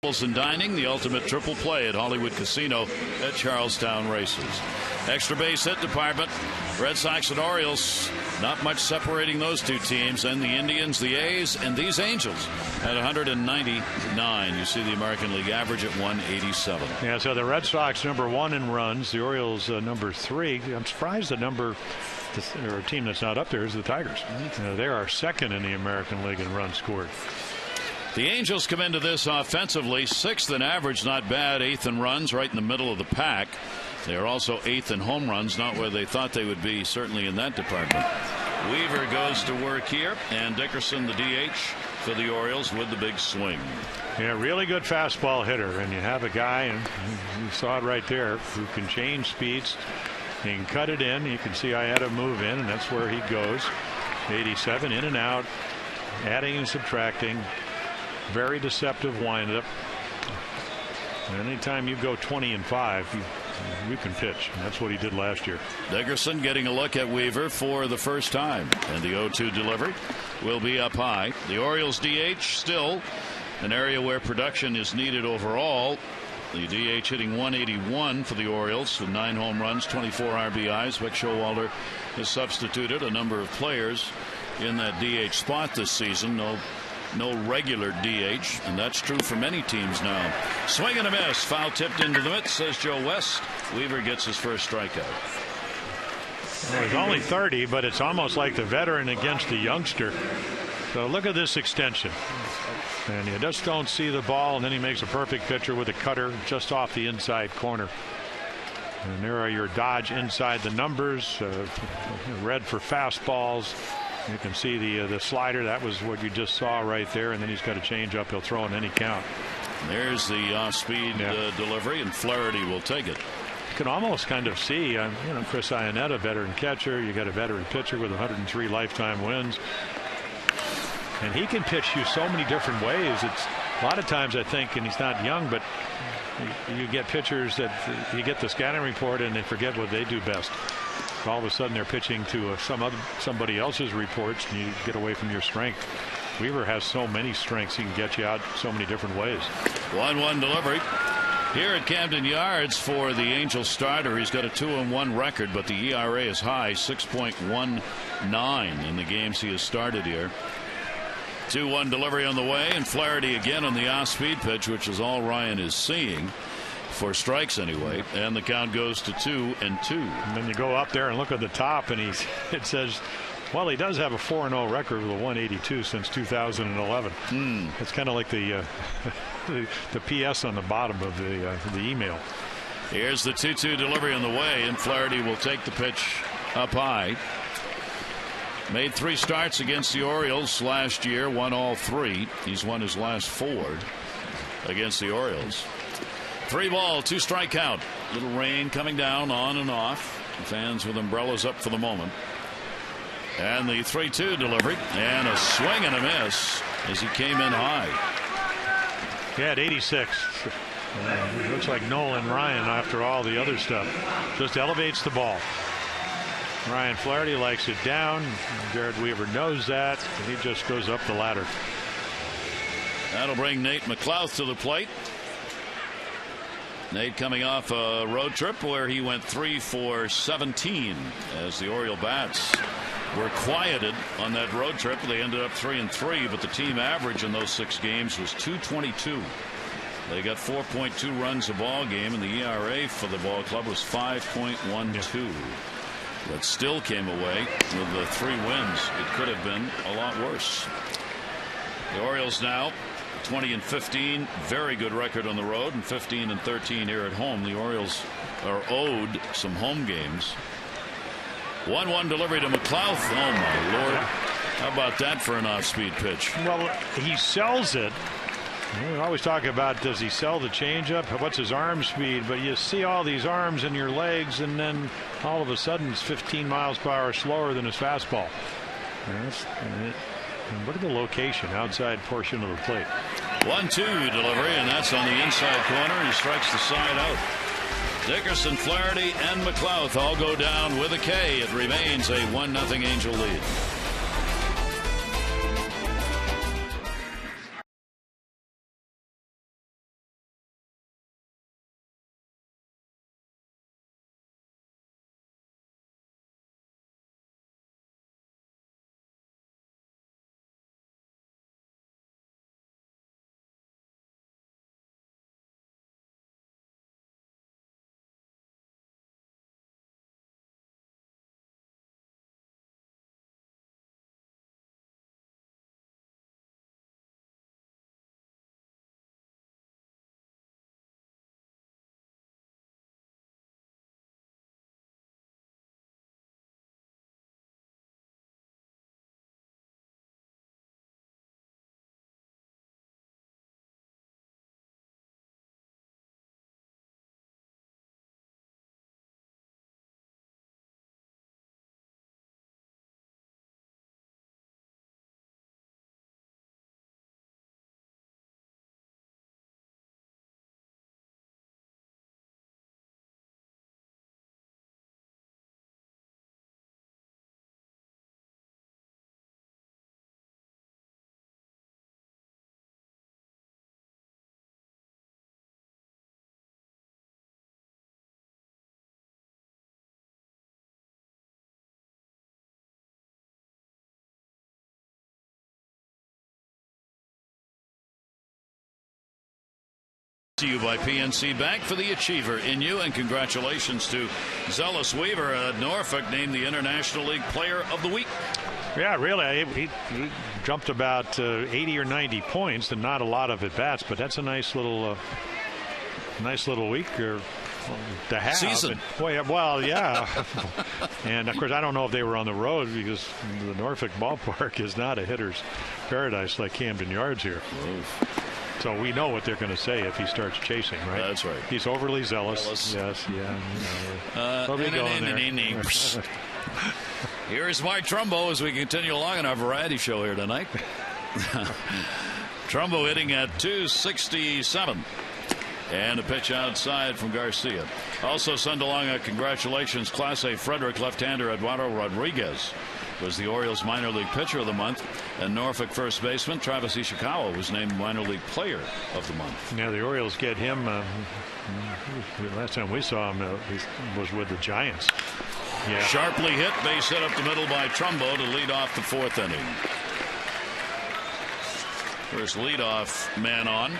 [SPEAKER 1] And dining, the ultimate triple play at Hollywood Casino at Charlestown Races. Extra base hit department, Red Sox and Orioles, not much separating those two teams, and the Indians, the A's, and these Angels at 199. You see the American League average at 187.
[SPEAKER 2] Yeah, so the Red Sox #1 in runs, the Orioles #3. I'm surprised the or a team that's not up there is the Tigers. They are second in the American League in runs scored.
[SPEAKER 1] The Angels come into this offensively, 6th in average, not bad, 8th in runs, right in the middle of the pack. They are also 8th in home runs, not where they thought they would be, certainly in that department. Weaver goes to work here, and Dickerson, the DH for the Orioles, with the big swing.
[SPEAKER 2] Yeah, really good fastball hitter, and you have a guy, and you saw it right there, who can change speeds. He can cut it in. You can see I had to move in, and that's where he goes. 87 in and out, adding and subtracting. Very deceptive windup. Anytime you go 20-5, you can pitch. And that's what he did last year.
[SPEAKER 1] Dickerson getting a look at Weaver for the first time. And the 0-2 delivery will be up high. The Orioles DH still an area where production is needed overall. The DH hitting 181 for the Orioles with 9 home runs, 24 RBIs. Vic Showalter has substituted a number of players in that DH spot this season. No regular DH, and that's true for many teams now. Swing and a miss. Foul tipped into the mitt, says Joe West. Weaver gets his first strikeout.
[SPEAKER 2] Well, he's only 30, but it's almost like the veteran against the youngster. So look at this extension. And you just don't see the ball, and then he makes a perfect picture with a cutter just off the inside corner. And there are your Dodge inside the numbers. Red for fastballs. You can see the slider. That was what you just saw right there. And then he's got a changeup he'll throw in any count.
[SPEAKER 1] There's the off-speed delivery, and Flaherty will take it.
[SPEAKER 2] You can almost kind of see, Chris Iannetta, veteran catcher. You got a veteran pitcher with 103 lifetime wins. And he can pitch you so many different ways. It's a lot of times I think, and he's not young, but you get pitchers that you get the scouting report and they forget what they do best. All of a sudden they're pitching to somebody else's reports, and you get away from your strength. Weaver has so many strengths. He can get you out so many different ways.
[SPEAKER 1] 1-1 delivery here at Camden Yards for the Angels starter. He's got a 2-1 record, but the ERA is high, 6.19 in the games he has started here. 2-1 delivery on the way, and Flaherty again on the off-speed pitch, which is all Ryan is seeing. For strikes anyway, and the count goes to 2-2.
[SPEAKER 2] And then you go up there and look at the top, and it says, well, he does have a 4-0 record with a 182 since 2011. It's kind of like the PS on the bottom of the email.
[SPEAKER 1] Here's the 2-2 delivery on the way, and Flaherty will take the pitch up high. Made 3 starts against the Orioles last year, won all 3. He's won his last 4 against the Orioles. 3-2 strike count. Little rain coming down on and off. Fans with umbrellas up for the moment. And the 3-2 delivery, and a swing and a miss as he came in high.
[SPEAKER 2] Yeah, at 86. Looks like Nolan Ryan after all the other stuff. Just elevates the ball. Ryan Flaherty likes it down. Jared Weaver knows that. And he just goes up the ladder.
[SPEAKER 1] That'll bring Nate McLouth to the plate. Nate coming off a road trip where he went 3 for 17 as the Oriole bats were quieted on that road trip. They ended up 3-3, but the team average in those 6 games was 222. They got 4.2 runs a ball game, and the ERA for the ball club was 5.12. But still came away with the 3 wins. It could have been a lot worse. The Orioles now 20-15, very good record on the road, and 15-13 here at home. The Orioles are owed some home games. 1-1 delivery to McLouth. Oh my Lord! How about that for an off-speed pitch?
[SPEAKER 2] Well, he sells it. We always talk about, does he sell the changeup? What's his arm speed? But you see all these arms in your legs, and then all of a sudden it's 15 miles per hour slower than his fastball. Look at the location, outside portion of the plate.
[SPEAKER 1] 1-2 delivery, and that's on the inside corner, and he strikes the side out. Dickerson, Flaherty, and McLouth all go down with a K. It remains a 1-0 Angel lead. to you by PNC Bank for the achiever in you, and congratulations to Zealous Weaver at Norfolk, named the International League Player of the Week.
[SPEAKER 2] Yeah, really. He jumped about 80 or 90 points, and not a lot of at bats, but that's a nice little week to have.
[SPEAKER 1] Season.
[SPEAKER 2] Well, yeah. And of course, I don't know if they were on the road, because the Norfolk ballpark is not a hitter's paradise like Camden Yards here.
[SPEAKER 1] Oof.
[SPEAKER 2] So we know what they're going to say if he starts chasing, right?
[SPEAKER 1] That's right.
[SPEAKER 2] He's overly zealous. Yes, yeah. We'll be going there.
[SPEAKER 1] Here's Mark Trumbo as we continue along in our variety show here tonight. Trumbo hitting at 267. And a pitch outside from Garcia. Also send along a congratulations, Class A Frederick left-hander Eduardo Rodriguez was the Orioles minor league pitcher of the month, and Norfolk first baseman Travis Ishikawa was named minor league player of the month.
[SPEAKER 2] Yeah, the Orioles get him. Last time we saw him he was with the Giants. Yeah.
[SPEAKER 1] Sharply hit, base hit up the middle by Trumbo to lead off the fourth inning. First leadoff man on.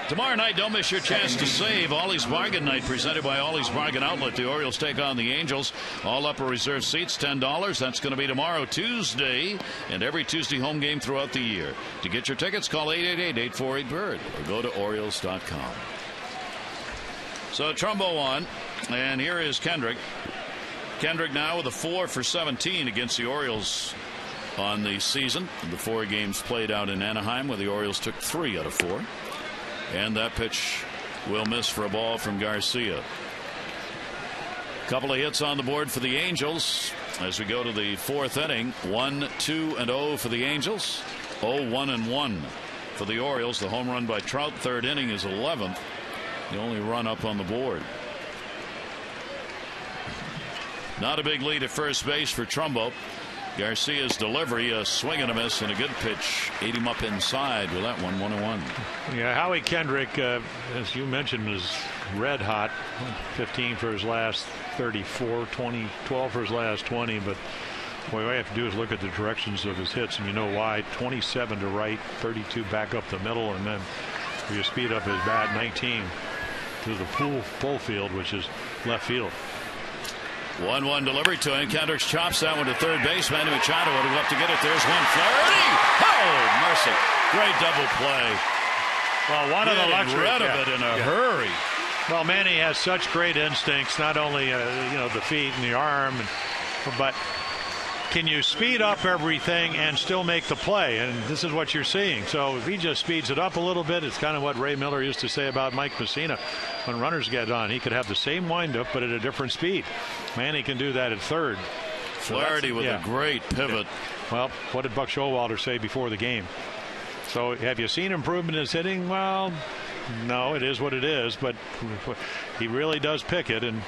[SPEAKER 1] Tomorrow night, don't miss your chance to save. Ollie's Bargain Night presented by Ollie's Bargain Outlet. The Orioles take on the Angels. All upper reserve seats, $10. That's going to be tomorrow, Tuesday, and every Tuesday home game throughout the year. To get your tickets, call 888-848-BIRD or go to Orioles.com. So Trumbo on, and here is Kendrick. Kendrick now with a 4 for 17 against the Orioles on the season. The 4 games played out in Anaheim, where the Orioles took 3 out of 4. And that pitch will miss for a ball from Garcia. Couple of hits on the board for the Angels as we go to the fourth inning. 1-2-0 for the Angels. 0-1-1 for the Orioles. The home run by Trout, third inning, is 11th. The only run up on the board. Not a big lead at first base for Trumbo. Garcia's delivery, a swing and a miss, and a good pitch. Ate him up inside with that one, 1-1.
[SPEAKER 2] Yeah, Howie Kendrick, as you mentioned, was red hot. 15 for his last 34, 12 for his last 20. But what we have to do is look at the directions of his hits, and you know why. 27 to right, 32 back up the middle, and then if you speed up his bat, 19 to the pull field, which is left field.
[SPEAKER 1] 1-1 delivery to him. Kendricks chops that one to third base. Manny Machado would have left to get it. There's one flurry. Oh, mercy. Great double play.
[SPEAKER 2] Well, one of the luxury.
[SPEAKER 1] Rid of it in a hurry.
[SPEAKER 2] Well, Manny has such great instincts, not only the feet and the arm, but can you speed up everything and still make the play? And this is what you're seeing. So if he just speeds it up a little bit, it's kind of what Ray Miller used to say about Mike Messina. When runners get on, he could have the same windup, but at a different speed. Manny can do that at third.
[SPEAKER 1] Flaherty with a great pivot.
[SPEAKER 2] Well, what did Buck Showalter say before the game? So have you seen improvement in his hitting? Well, no, it is what it is, but he really does pick it. And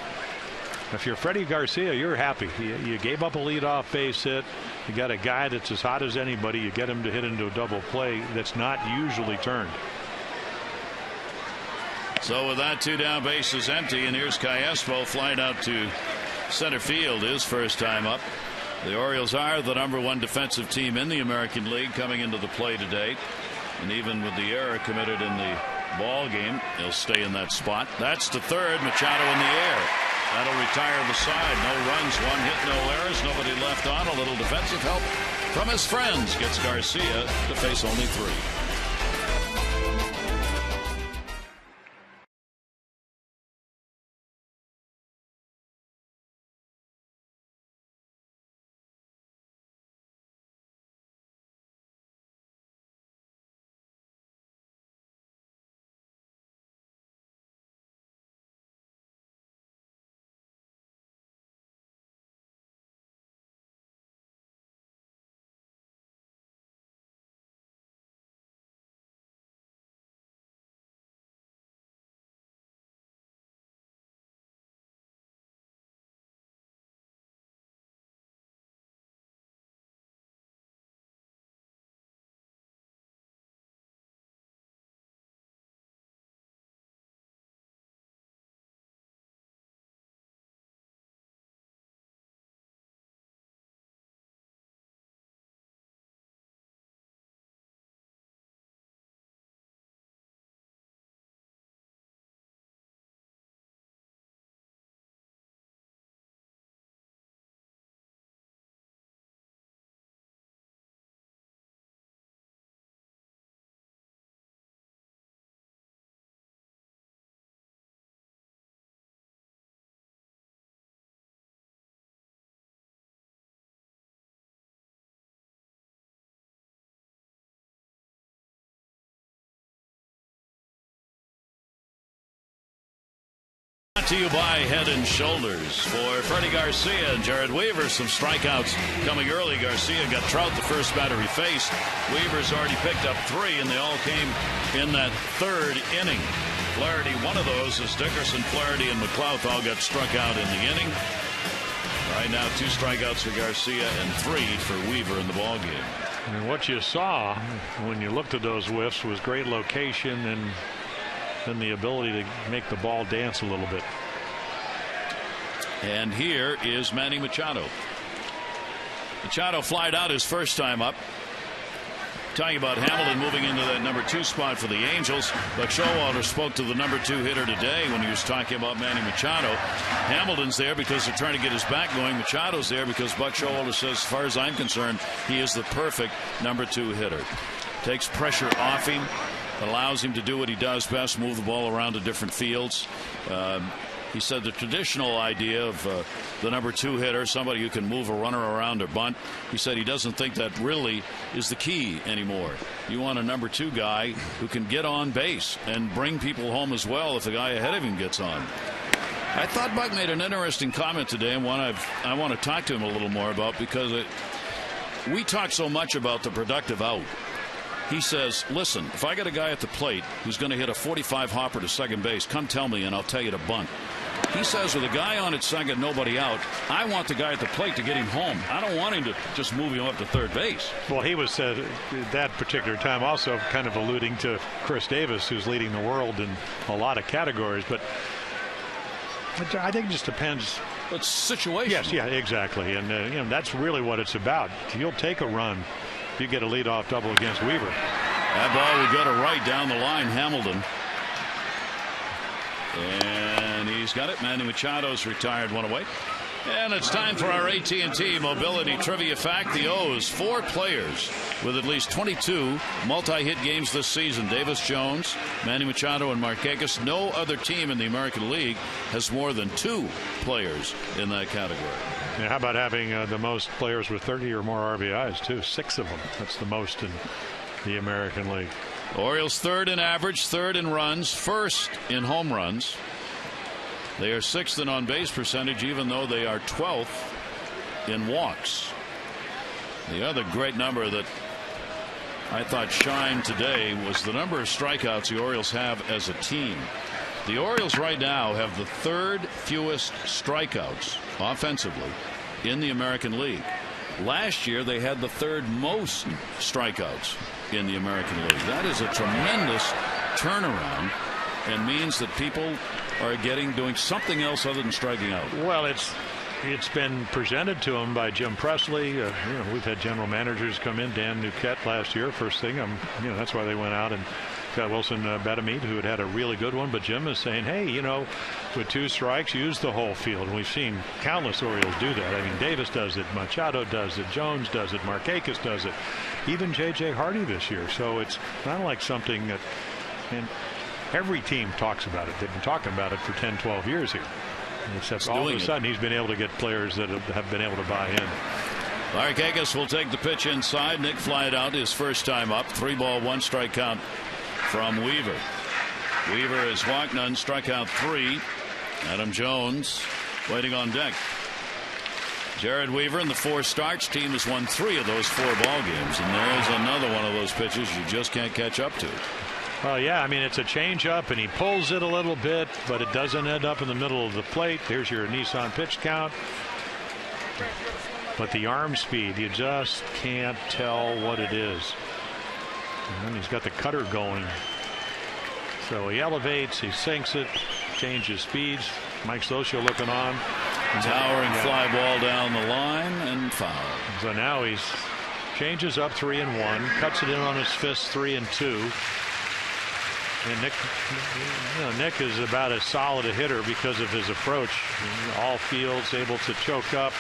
[SPEAKER 2] if you're Freddie Garcia, you're happy. You gave up a leadoff base hit. You got a guy that's as hot as anybody. You get him to hit into a double play that's not usually turned.
[SPEAKER 1] So with that, 2 down, bases empty, and here's Callaspo flying out to center field, his first time up. The Orioles are the #1 defensive team in the American League coming into the play today, and even with the error committed in the ball game, they'll stay in that spot. That's to third. Machado in the air. That'll retire the side. No runs, 1 hit, no errors, nobody left on. A little defensive help from his friends gets Garcia to face only 3. Brought to you by Head and Shoulders. For Freddie Garcia and Jared Weaver, some strikeouts coming early. Garcia got Trout the first batter he faced. Weaver's already picked up 3, and they all came in that third inning. Flaherty, one of those, is Dickerson, Flaherty, and McLouth all got struck out in the inning. Right now, 2 strikeouts for Garcia and 3 for Weaver in the ballgame.
[SPEAKER 2] And what you saw when you looked at those whiffs was great location and then the ability to make the ball dance a little bit.
[SPEAKER 1] And here is Manny Machado. Machado flied out his first time up. Talking about Hamilton moving into that number 2 spot for the Angels. Buck Showalter spoke to the number 2 hitter today when he was talking about Manny Machado. Hamilton's there because they're trying to get his back going. Machado's there because Buck Showalter says, as far as I'm concerned, he is the perfect number 2 hitter. Takes pressure off him, allows him to do what he does best, move the ball around to different fields. He said the traditional idea of the number 2 hitter, somebody who can move a runner around or bunt, he said he doesn't think that really is the key anymore. You want a number 2 guy who can get on base and bring people home as well if the guy ahead of him gets on. I thought Buck made an interesting comment today, and one I want to talk to him a little more about, because we talk so much about the productive out. He says, listen, if I got a guy at the plate who's going to hit a 45 hopper to second base, come tell me and I'll tell you to bunt. He says, with a guy on at second, nobody out, I want the guy at the plate to get him home. I don't want him to just move him up to third base.
[SPEAKER 2] Well, he was that particular time also kind of alluding to Chris Davis, who's leading the world in a lot of categories. But I think it just depends.
[SPEAKER 1] It's situation.
[SPEAKER 2] Yes, yeah, exactly. And that's really what it's about. You'll take a run if you get a leadoff double against Weaver.
[SPEAKER 1] That ball would go to right down the line, Hamilton. And he's got it. Manny Machado's retired, one away. And it's time for our AT&T Mobility Trivia Fact. The O's 4 players with at least 22 multi-hit games this season. Davis Jones, Manny Machado, and Markakis. No other team in the American League has more than 2 players in that category.
[SPEAKER 2] Yeah, how about having the most players with 30 or more RBIs, too? 6 of them. That's the most in the American League.
[SPEAKER 1] Orioles 3rd in average, 3rd in runs, 1st in home runs. They are 6th in on-base percentage, even though they are 12th in walks. The other great number that I thought shined today was the number of strikeouts the Orioles have as a team. The Orioles right now have the 3rd fewest strikeouts offensively in the American League. Last year they had the 3rd most strikeouts in the American League. That is a tremendous turnaround and means that people are doing something else other than striking out.
[SPEAKER 2] Well, it's been presented to them by Jim Presley. We've had general managers come in. Dan Nuquette last year, first thing. That's why they went out and got Wilson Betamete, who had a really good one. But Jim is saying, hey, with 2 strikes, use the whole field. And we've seen countless Orioles do that. I mean, Davis does it, Machado does it, Jones does it, Markakis does it, even J.J. Hardy this year. So it's not like something that, and every team talks about it. They've been talking about it for 10, 12 years here. Except all of a sudden he's been able to get players that have been able to buy in.
[SPEAKER 1] Markakis will take the pitch inside. Nick flied out his first time up. 3-ball, 1-strike count from Weaver. Weaver has walked none, struck out 3. Adam Jones waiting on deck. Jared Weaver in the 4 starts. Team has won 3 of those 4 ball games, and there's another one of those pitches you just can't catch up to.
[SPEAKER 2] Well, yeah, I mean, it's a changeup, and he pulls it a little bit, but it doesn't end up in the middle of the plate. There's your Nissan pitch count. But the arm speed, you just can't tell what it is. And he's got the cutter going. So he elevates, he sinks it, changes speeds. Mike Socio looking on.
[SPEAKER 1] Towering fly ball down the line and foul.
[SPEAKER 2] So now he's changes up 3-1, cuts it in on his fist 3-2. And Nick is about as solid a hitter because of his approach. All fields, able to choke up,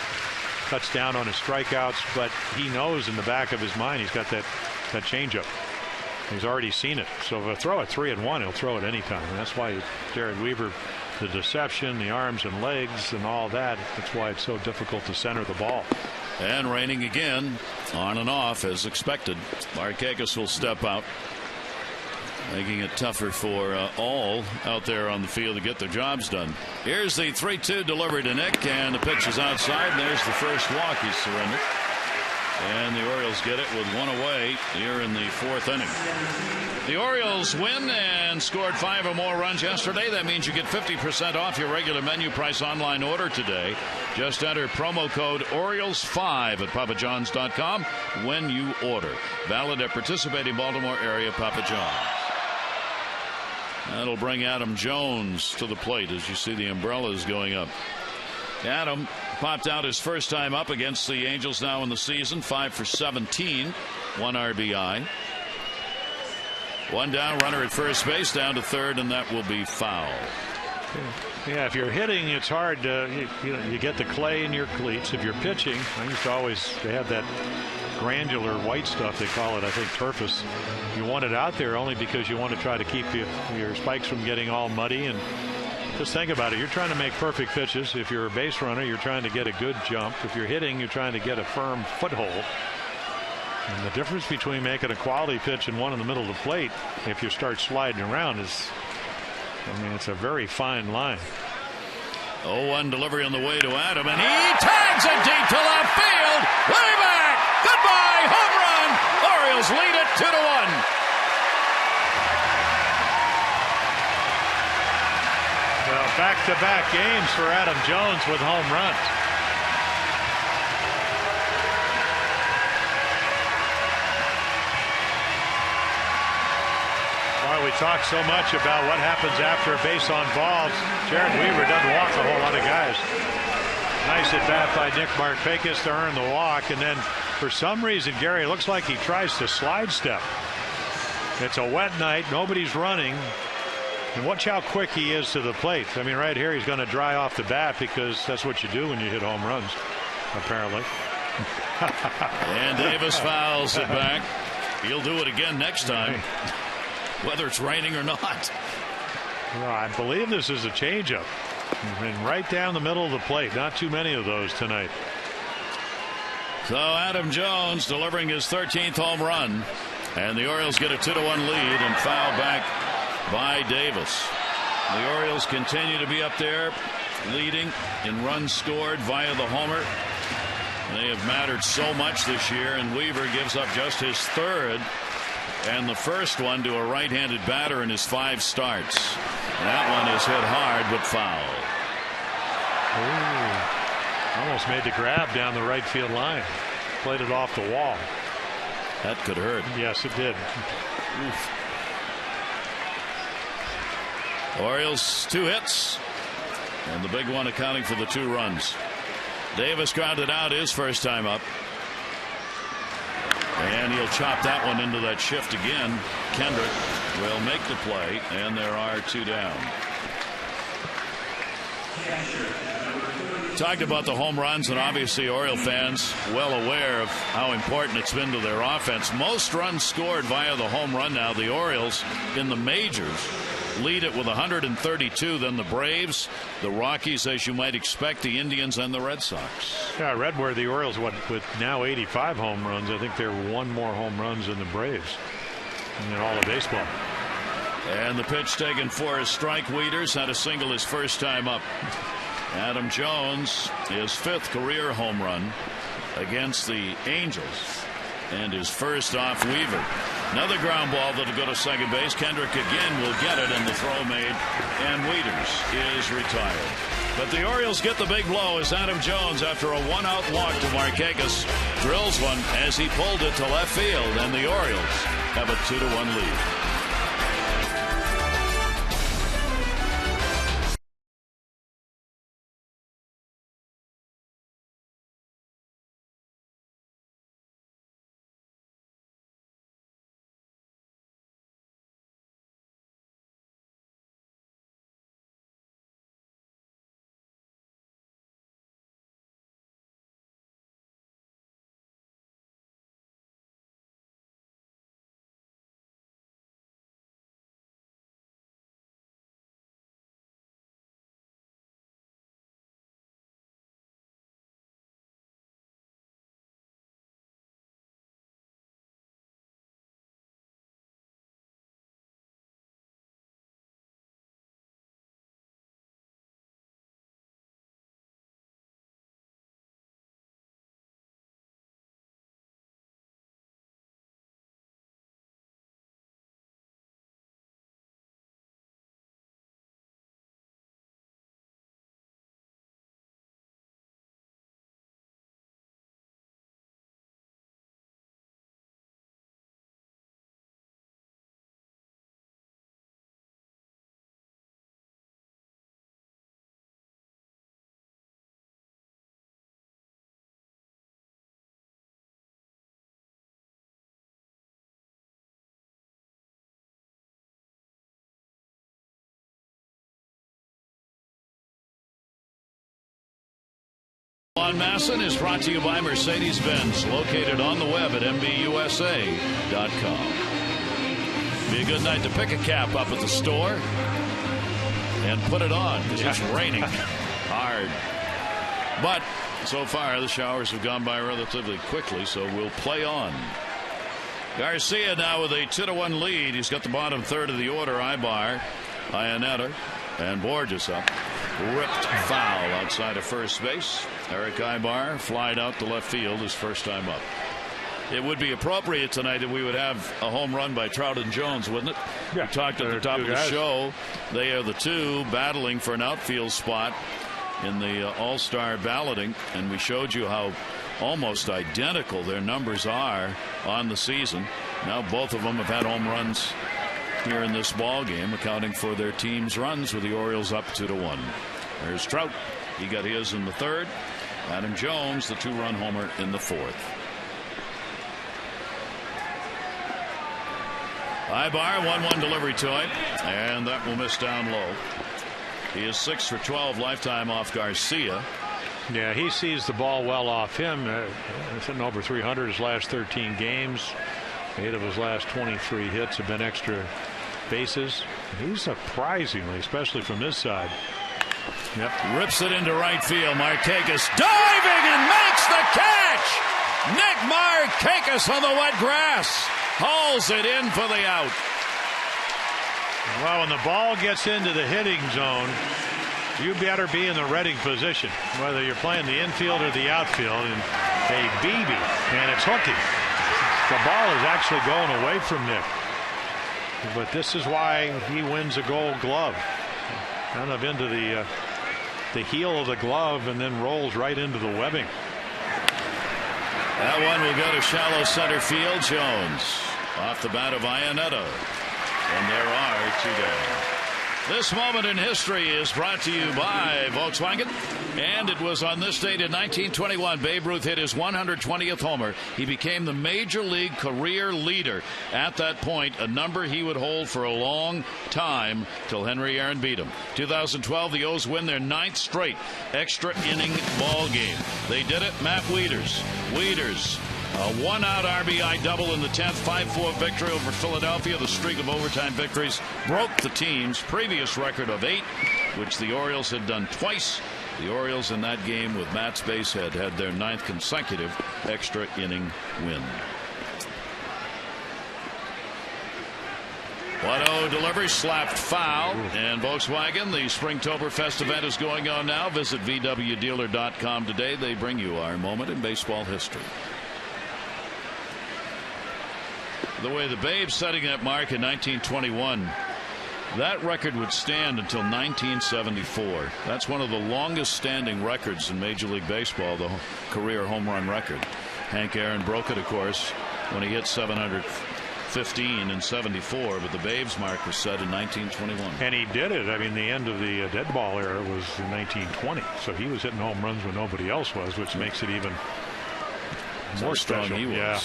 [SPEAKER 2] cuts down on his strikeouts, but he knows in the back of his mind he's got that changeup. He's already seen it. So if I throw it 3-1, he'll throw it anytime. And that's why Jared Weaver, the deception, the arms and legs and all that, that's why it's so difficult to center the ball.
[SPEAKER 1] And raining again, on and off as expected. Markakis will step out. making it tougher for all out there on the field to get their jobs done. Here's the 3-2 delivery to Nick, and the pitch is outside, and there's the first walk he surrendered. And the Orioles get it with one away here in the fourth inning. The Orioles win and scored 5 or more runs yesterday. That means you get 50% off your regular menu price online order today. Just enter promo code Orioles5 at papajohns.com when you order. Valid at participating Baltimore area Papa John's. That'll bring Adam Jones to the plate as you see the umbrellas going up. Adam popped out his first time up against the Angels now in the season. 5 for 17, 1 RBI. One down, runner at first base, down to third, and that will be foul.
[SPEAKER 2] Yeah, if you're hitting, it's hard. You get the clay in your cleats. If you're pitching, I used to always have that granular white stuff, they call it, I think, turfus. You want it out there only because you want to try to keep your spikes from getting all muddy. And just think about it. You're trying to make perfect pitches. If you're a base runner, you're trying to get a good jump. If you're hitting, you're trying to get a firm foothold. And the difference between making a quality pitch and one in the middle of the plate, if you start sliding around, it's a very fine line.
[SPEAKER 1] 0-1 delivery on the way to Adam, and he tags it deep to left field. Way back. Goodbye. Home run. Orioles lead it 2-1.
[SPEAKER 2] Back-to-back games for Adam Jones with home runs. Why we talk so much about what happens after a base on balls. Jared Weaver doesn't walk a whole lot of guys. Nice at bat by Nick Markakis to earn the walk, and then for some reason Gary looks like he tries to slide step. It's a wet night, nobody's running. And watch how quick he is to the plate. I mean, right here he's going to dry off the bat because that's what you do when you hit home runs, apparently.
[SPEAKER 1] And Davis fouls it back. He'll do it again next time, whether it's raining or not.
[SPEAKER 2] Well, I believe this is a changeup. And right down the middle of the plate. Not too many of those tonight.
[SPEAKER 1] So Adam Jones delivering his 13th home run. And the Orioles get a 2-1 lead and foul back by Davis. The Orioles continue to be up there leading in runs scored via the homer. They have mattered so much this year, and Weaver gives up just his third and the first one to a right-handed batter in his 5 starts. And that one is hit hard but foul.
[SPEAKER 2] Ooh, almost made the grab down the right field line. Played it off the wall.
[SPEAKER 1] That could hurt.
[SPEAKER 2] Yes, it did.
[SPEAKER 1] Oof. Orioles 2 hits, and the big one accounting for the 2 runs. Davis grounded out his first time up, and he'll chop that one into that shift again. Kendrick will make the play, and there are 2 down. Talked about the home runs, and obviously Oriole fans well aware of how important it's been to their offense. Most runs scored via the home run now. The Orioles in the majors lead it with 132, then the Braves, the Rockies, as you might expect, the Indians, and the Red Sox.
[SPEAKER 2] Yeah, I read where the Orioles, with now 85 home runs, I think they're 1 more home runs than the Braves in all of baseball.
[SPEAKER 1] And the pitch taken for a strike. Wieters had a single his first time up. Adam Jones, his 5th career home run against the Angels, and his first off Weaver. Another ground ball that'll go to second base. Kendrick again will get it, and the throw made, and Wieters is retired. But the Orioles get the big blow as Adam Jones, after a 1-out walk to Markakis, drills one as he pulled it to left field, and the Orioles have a 2-1 lead. On Masson is brought to you by Mercedes-Benz, located on the web at MBUSA.com. Be a good night to pick a cap up at the store and put it on because it's raining hard. But so far, the showers have gone by relatively quickly, so we'll play on. Garcia now with a 2-1 lead. He's got the bottom third of the order. Ibar, Iannetta, and Borges up. Ripped foul outside of first base. Eric Ibar flied out to left field his first time up. It would be appropriate tonight if we would have a home run by Trout and Jones, wouldn't it?
[SPEAKER 2] Yeah,
[SPEAKER 1] we talked at the top of the show. They are the two battling for an outfield spot in the All-Star balloting, and we showed you how almost identical their numbers are on the season. Now both of them have had home runs here in this ball game, accounting for their team's runs with the Orioles up 2-1. There's Trout. He got his in the third. Adam Jones, the 2-run homer in the fourth. Ibar, 1-1 delivery to him, and that will miss down low. He is 6 for 12 lifetime off Garcia.
[SPEAKER 3] Yeah, he sees the ball well off him. Hitting over 300 his last 13 games. 8 of his last 23 hits have been extra bases. He's surprisingly, especially from this side.
[SPEAKER 1] Yep. Rips it into right field. Markakis diving and makes the catch. Nick Markakis on the wet grass. Hauls it in for the out.
[SPEAKER 3] Well, when the ball gets into the hitting zone, you better be in the Reading position, whether you're playing the infield or the outfield. And a BB, and it's hooking. The ball is actually going away from Nick. But this is why he wins a Gold Glove. Kind of into the heel of the glove and then rolls right into the webbing.
[SPEAKER 1] That one will go to shallow center field. Jones off the bat of Iannetta. And there are 2 down. This moment in history is brought to you by Volkswagen. And it was on this date in 1921 Babe Ruth hit his 120th homer. He became the major league career leader at that point, a number he would hold for a long time till Henry Aaron beat him. 2012, the O's win their 9th straight extra inning ball game. They did it. Matt Wieters. A 1-out RBI double in the 10th, 5-4 victory over Philadelphia. The streak of overtime victories broke the team's previous record of 8, which the Orioles had done twice. The Orioles in that game with Matt Spacehead had their 9th consecutive extra inning win. 1-0 delivery, slapped foul, and Volkswagen, the Springtoberfest event is going on now. Visit VWDealer.com today. They bring you our moment in baseball history. The way the Babes setting that mark in 1921, that record would stand until 1974. That's one of the longest standing records in Major League Baseball, the career home run record. Hank Aaron broke it, of course, when he hit 715 in 74, but the Babes mark was set in 1921.
[SPEAKER 3] And he did it. I mean, the end of the dead ball era was in 1920, so he was hitting home runs when nobody else was, which makes it even more
[SPEAKER 1] strong
[SPEAKER 3] special.
[SPEAKER 1] He was.
[SPEAKER 3] Yeah.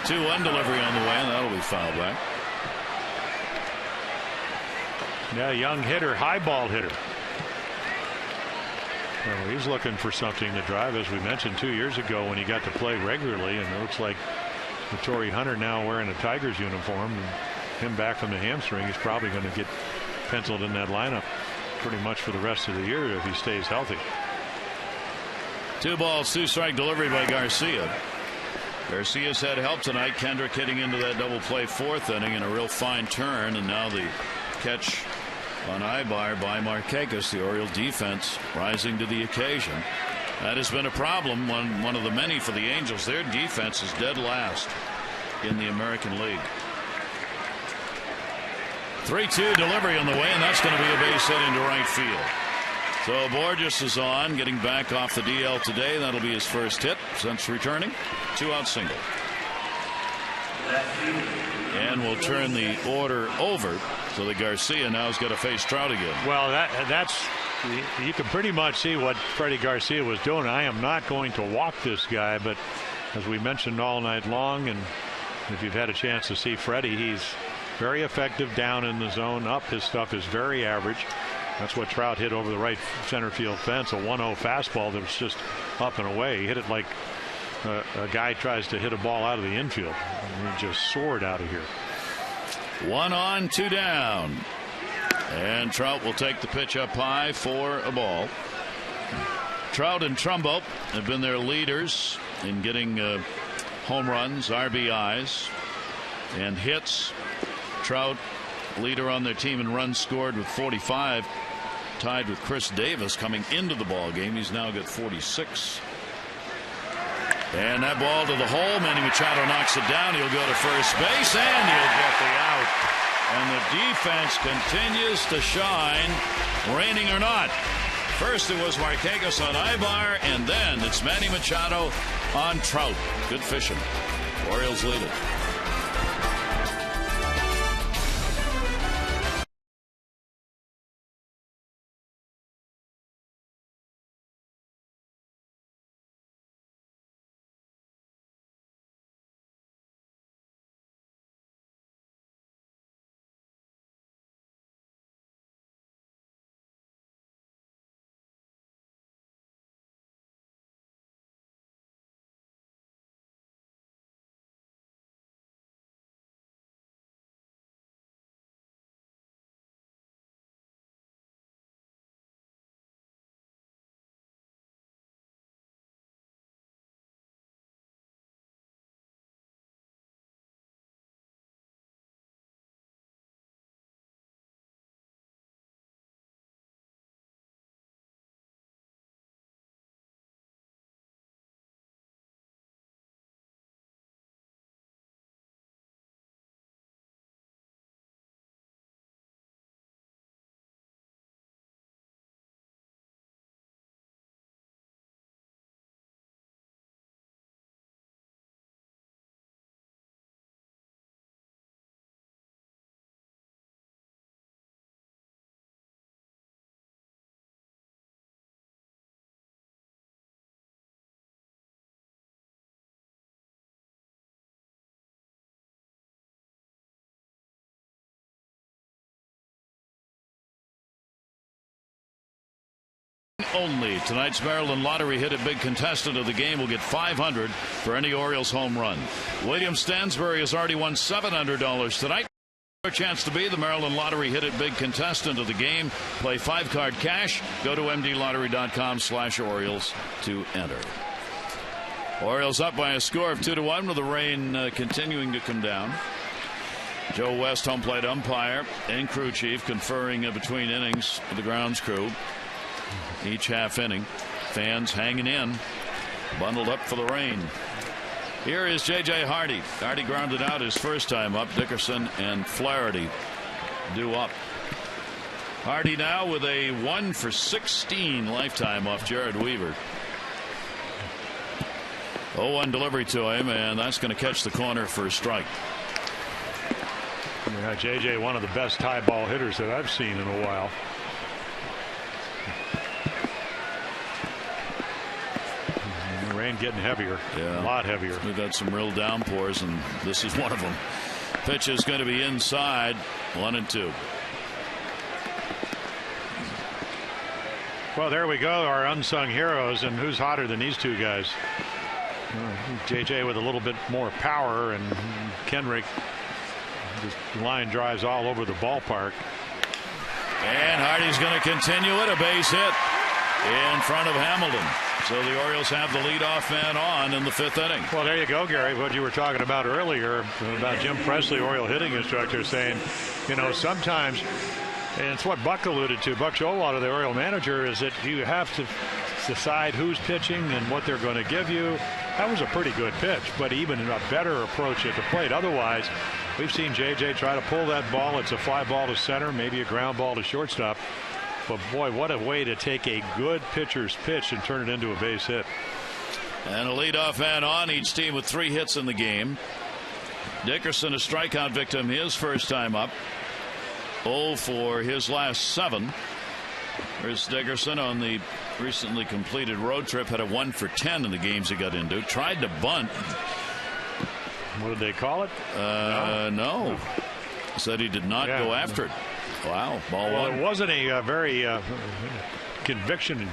[SPEAKER 1] 2-1 delivery on the way, and that'll be fouled back.
[SPEAKER 3] Yeah, young hitter, high ball hitter. Well, he's looking for something to drive, as we mentioned 2 years ago when he got to play regularly, and it looks like Torrey Hunter now wearing a Tigers uniform, and him back from the hamstring, he's probably going to get penciled in that lineup pretty much for the rest of the year if he stays healthy.
[SPEAKER 1] 2 balls, 2 strike delivery by Garcia. Garcia's had help tonight. Kendrick hitting into that double play 4th inning in a real fine turn, and now the catch on Ibar by Markakis. The Oriole defense rising to the occasion. That has been a problem, one of the many for the Angels. Their defense is dead last in the American League. 3-2 delivery on the way, and that's going to be a base hit into right field. So Borges is on, getting back off the DL today. That'll be his first hit since returning. 2-out single. And we'll turn the order over so that Garcia now has got to face Trout again.
[SPEAKER 3] Well, that's you can pretty much see what Freddie Garcia was doing. I am not going to walk this guy, but as we mentioned all night long, and if you've had a chance to see Freddie, he's very effective down in the zone. Up, his stuff is very average. That's what Trout hit over the right center field fence, a 1-0 fastball that was just up and away. He hit it like a guy tries to hit a ball out of the infield. And he just soared out of here.
[SPEAKER 1] 1 on, 2 down. And Trout will take the pitch up high for a ball. Trout and Trumbo have been their leaders in getting home runs, RBIs, and hits. Trout, leader on their team in runs scored with 45, tied with Chris Davis coming into the ball game. He's now got 46. And that ball to the hole. Manny Machado knocks it down. He'll go to first base, and he'll get the out. And the defense continues to shine, raining or not. First it was Marquez on Ibar, and then it's Manny Machado on Trout. Good fishing. Orioles lead it. Only tonight's Maryland Lottery hit a big contestant of the game will get $500 for any Orioles home run. William Stansbury has already won $700 tonight. A chance to be the Maryland Lottery hit it big contestant of the game. Play 5-card cash. Go to mdlottery.com/Orioles to enter. Orioles up by a score of 2-1 with the rain continuing to come down. Joe West, home plate umpire and crew chief, conferring between innings with the grounds crew. Each half inning. Fans hanging in, bundled up for the rain. Here is J.J. Hardy. Hardy grounded out his first time up. Dickerson and Flaherty due up. Hardy now with a 1 for 16 lifetime off Jared Weaver. 0-1 delivery to him, and that's going to catch the corner for a strike.
[SPEAKER 3] Yeah, J.J. one of the best tie ball hitters that I've seen in a while. Rain getting heavier, a lot heavier.
[SPEAKER 1] We've got some real downpours, and this is one of them. Pitch is going to be inside, 1-2.
[SPEAKER 3] Well, there we go, our unsung heroes, and who's hotter than these two guys? JJ with a little bit more power, and Kenrick just line drives all over the ballpark.
[SPEAKER 1] And Hardy's going to continue it, a base hit in front of Hamilton. So the Orioles have the leadoff man on in the 5th inning.
[SPEAKER 3] Well, there you go, Gary. What you were talking about earlier about Jim Presley, Oriole hitting instructor, saying, you know, sometimes, and it's what Buck alluded to, Buck Showalter, the Oriole manager, is that you have to decide who's pitching and what they're going to give you. That was a pretty good pitch, but even a better approach at the plate. Otherwise, we've seen JJ try to pull that ball. It's a fly ball to center, maybe a ground ball to shortstop. But boy, what a way to take a good pitcher's pitch and turn it into a base hit.
[SPEAKER 1] And a leadoff man on, each team with 3 hits in the game. Dickerson, a strikeout victim, his first time up. 0 for his last 7. Here's Dickerson on the recently completed road trip. Had a 1 for 10 in the games he got into. Tried to bunt.
[SPEAKER 3] What did they call it?
[SPEAKER 1] No. Said he did not go after it. Wow, ball
[SPEAKER 3] well,
[SPEAKER 1] one.
[SPEAKER 3] It wasn't a very conviction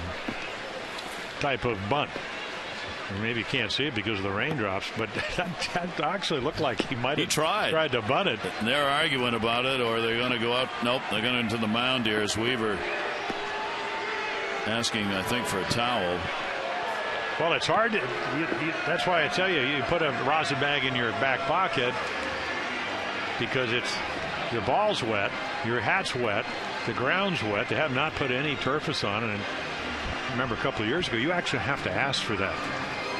[SPEAKER 3] type of bunt. Or maybe you can't see it because of the raindrops, but that actually looked like he might have tried to bunt it.
[SPEAKER 1] And they're arguing about it, or they're going to go out. Nope, they're going into the mound here as Weaver asking, I think, for a towel.
[SPEAKER 3] Well, it's hard. That's why I tell you, you put a rosin bag in your back pocket because the ball's wet, your hat's wet, the ground's wet. They have not put any turfus on it. And remember, a couple of years ago, you actually have to ask for that.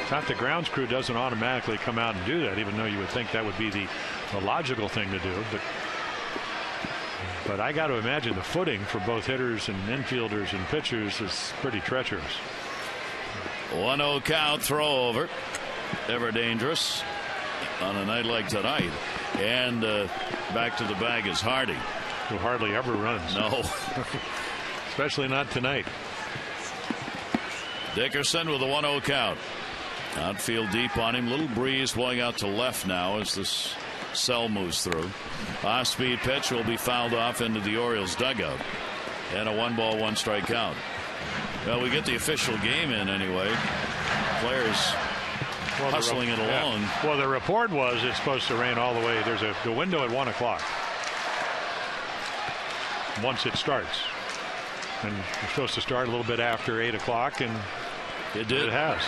[SPEAKER 3] It's not the grounds crew doesn't automatically come out and do that, even though you would think that would be the logical thing to do. But I got to imagine the footing for both hitters and infielders and pitchers is pretty treacherous.
[SPEAKER 1] 1-0 count, throw over. Ever dangerous on a night like tonight. And back to the bag is Hardy.
[SPEAKER 3] Who hardly ever runs.
[SPEAKER 1] No.
[SPEAKER 3] Especially not tonight.
[SPEAKER 1] Dickerson with a 1-0 count. Outfield deep on him. Little breeze blowing out to left now as this cell moves through. Off-speed pitch will be fouled off into the Orioles dugout. And a 1-1 count. Well, we get the official game in anyway. Players hustling it along.
[SPEAKER 3] Yeah. Well, the report was it's supposed to rain all the way. There's the window at 1 o'clock. Once it starts. And it's supposed to start a little bit after 8 o'clock, and
[SPEAKER 1] it did.
[SPEAKER 3] It has.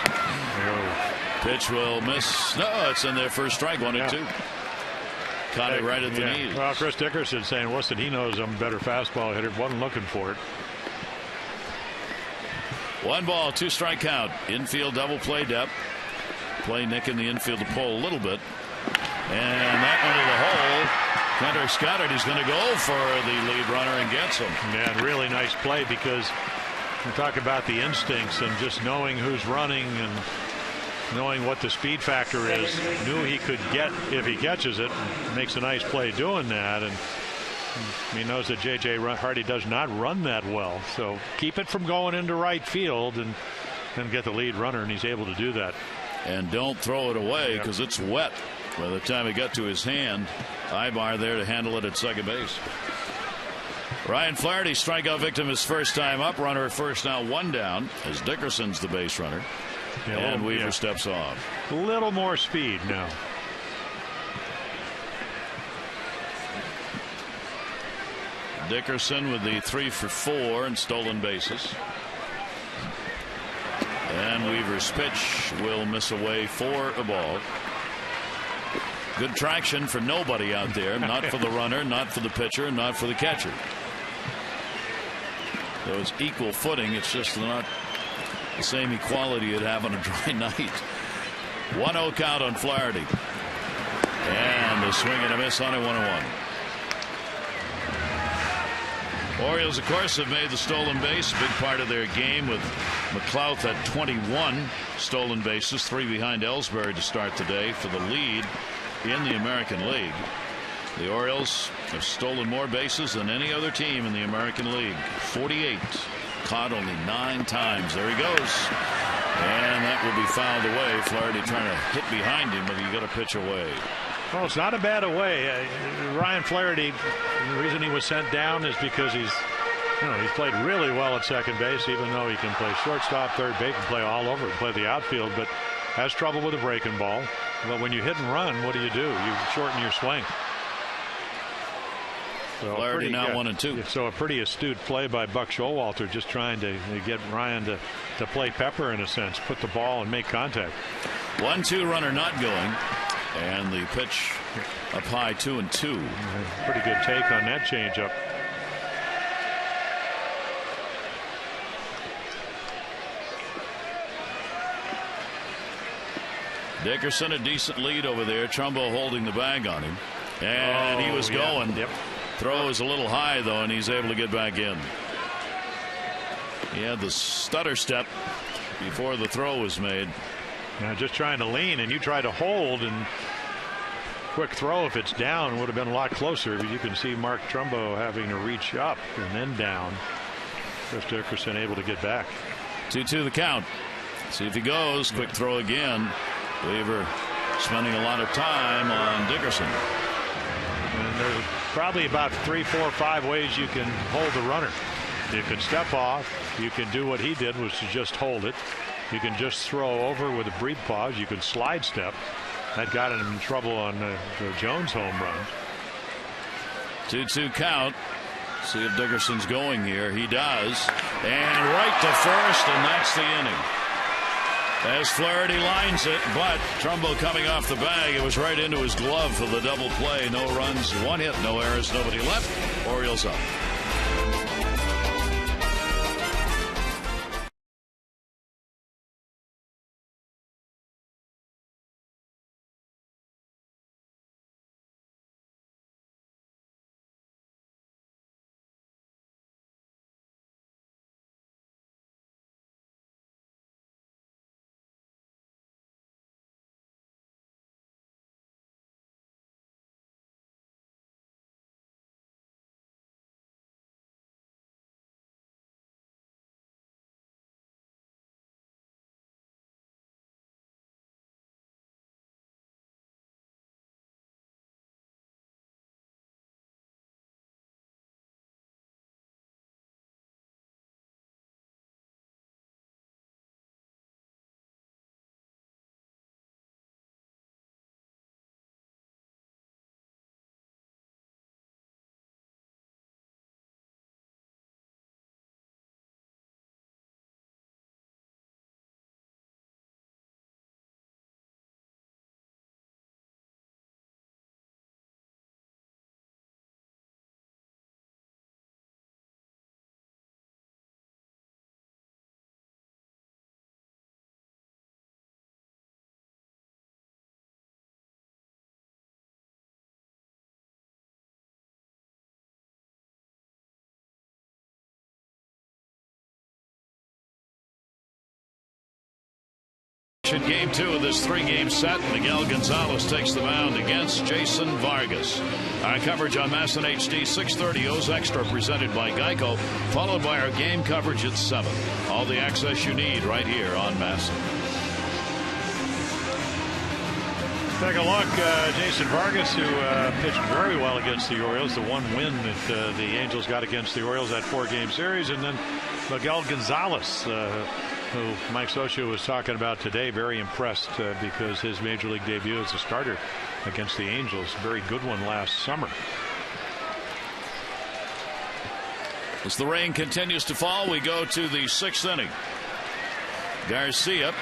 [SPEAKER 1] Pitch will miss. No, it's in their first strike. 1-2. Caught it right at the knees.
[SPEAKER 3] Well, Chris Dickerson saying, listen, he knows I'm a better fastball hitter. Wasn't looking for it.
[SPEAKER 1] 1 ball, 2 strike count. Infield double play depth. Play Nick in the infield to pull a little bit. And that one to the hole. Kendrick Scott, he's going to go for the lead runner and gets him.
[SPEAKER 3] Man, really nice play because we talk about the instincts and just knowing who's running and knowing what the speed factor is. Knew he could get if he catches it. Makes a nice play doing that. And he knows that J.J. Hardy does not run that well. So keep it from going into right field and get the lead runner, and he's able to do that.
[SPEAKER 1] And don't throw it away because it's wet. By the time it got to his hand, Ibar there to handle it at second base. Ryan Flaherty, strikeout victim his first time up. Runner at first, now 1 down as Dickerson's the base runner. And Weaver steps off.
[SPEAKER 3] A little more speed now.
[SPEAKER 1] Dickerson with the 3 for 4 and stolen bases. And Weaver's pitch will miss away for a ball. Good traction for nobody out there. Not for the runner, not for the pitcher, not for the catcher. So it's equal footing. It's just not the same equality you'd have on a dry night. 1-0 count on Flaherty. And a swing and a miss on it. 1-1. Orioles, of course, have made the stolen base a big part of their game with McLouth at 21 stolen bases, 3 behind Ellsbury to start the day for the lead in the American League. The Orioles have stolen more bases than any other team in the American League. 48. Caught only 9 times. There he goes. And that will be fouled away. Flaherty trying to hit behind him, but you got to pitch away.
[SPEAKER 3] Well, it's not a bad away. Ryan Flaherty, the reason he was sent down is because he's played really well at second base, even though he can play shortstop, third base, and play all over, play the outfield, but has trouble with a breaking ball. Well, when you hit and run, what do? You shorten your swing. So
[SPEAKER 1] Flaherty now 1-2.
[SPEAKER 3] So a pretty astute play by Buck Showalter, just trying to get Ryan to play Pepper in a sense, put the ball and make contact.
[SPEAKER 1] 1-2 runner not going. And the pitch up high, 2-2.
[SPEAKER 3] Pretty good take on that changeup.
[SPEAKER 1] Dickerson a decent lead over there. Trumbo holding the bag on him. And he was going.
[SPEAKER 3] Yep.
[SPEAKER 1] Throw is a little high, though, and he's able to get back in. He had the stutter step before the throw was made.
[SPEAKER 3] Now just trying to lean, and you try to hold, and quick throw if it's down would have been a lot closer. But you can see Mark Trumbo having to reach up and then down. Chris Dickerson able to get back.
[SPEAKER 1] 2-2 the count. See if he goes. Quick throw again. Weaver spending a lot of time on Dickerson.
[SPEAKER 3] And there's probably about 3, 4, 5 ways you can hold the runner. You can step off. You can do what he did, was to just hold it. You can just throw over with a brief pause. You can slide step. That got him in trouble on the Jones home run.
[SPEAKER 1] 2-2 count. See if Dickerson's going here. He does. And right to first, and that's the inning. As Flaherty lines it, but Trumbo coming off the bag. It was right into his glove for the double play. No runs, 1 hit, no errors, nobody left. Orioles up. Game 2 of this 3-game set. Miguel Gonzalez takes the mound against Jason Vargas. Our coverage on MASN HD 6:30 O's Extra presented by Geico, followed by our game coverage at 7. All the access you need right here on MASN.
[SPEAKER 3] Take a look. Jason Vargas, who pitched very well against the Orioles. The one win that the Angels got against the Orioles, that 4-game series. And then Miguel Gonzalez, who Mike Scioscia was talking about today, very impressed because his major league debut as a starter against the Angels, very good one last summer.
[SPEAKER 1] As the rain continues to fall, we go to the 6th inning. Garcia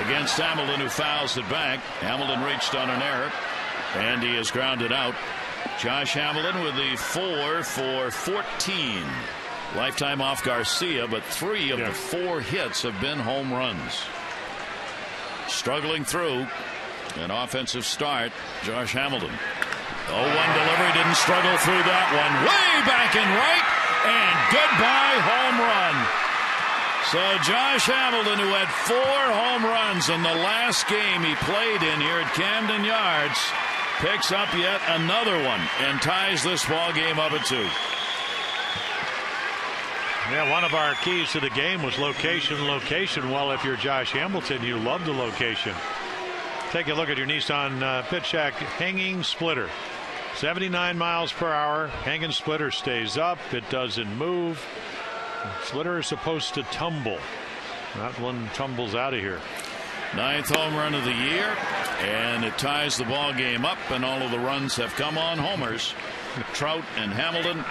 [SPEAKER 1] against Hamilton, who fouls it back. Hamilton reached on an error, and he is grounded out. Josh Hamilton with the 4 for 14. Lifetime off Garcia, but 3 of the 4 hits have been home runs. Struggling through an offensive start, Josh Hamilton. 0-1 delivery, didn't struggle through that one. Way back in right, and goodbye home run. So Josh Hamilton, who had 4 home runs in the last game he played in here at Camden Yards, picks up yet another one and ties this ball game up at 2.
[SPEAKER 3] Yeah, one of our keys to the game was location, location. Well, if you're Josh Hamilton, you love the location. Take a look at your Nissan Pit Shack hanging splitter. 79 miles per hour. Hanging splitter stays up. It doesn't move. Splitter is supposed to tumble. That one tumbles out of here.
[SPEAKER 1] 9th home run of the year, and it ties the ball game up, and all of the runs have come on homers. Trout and Hamilton.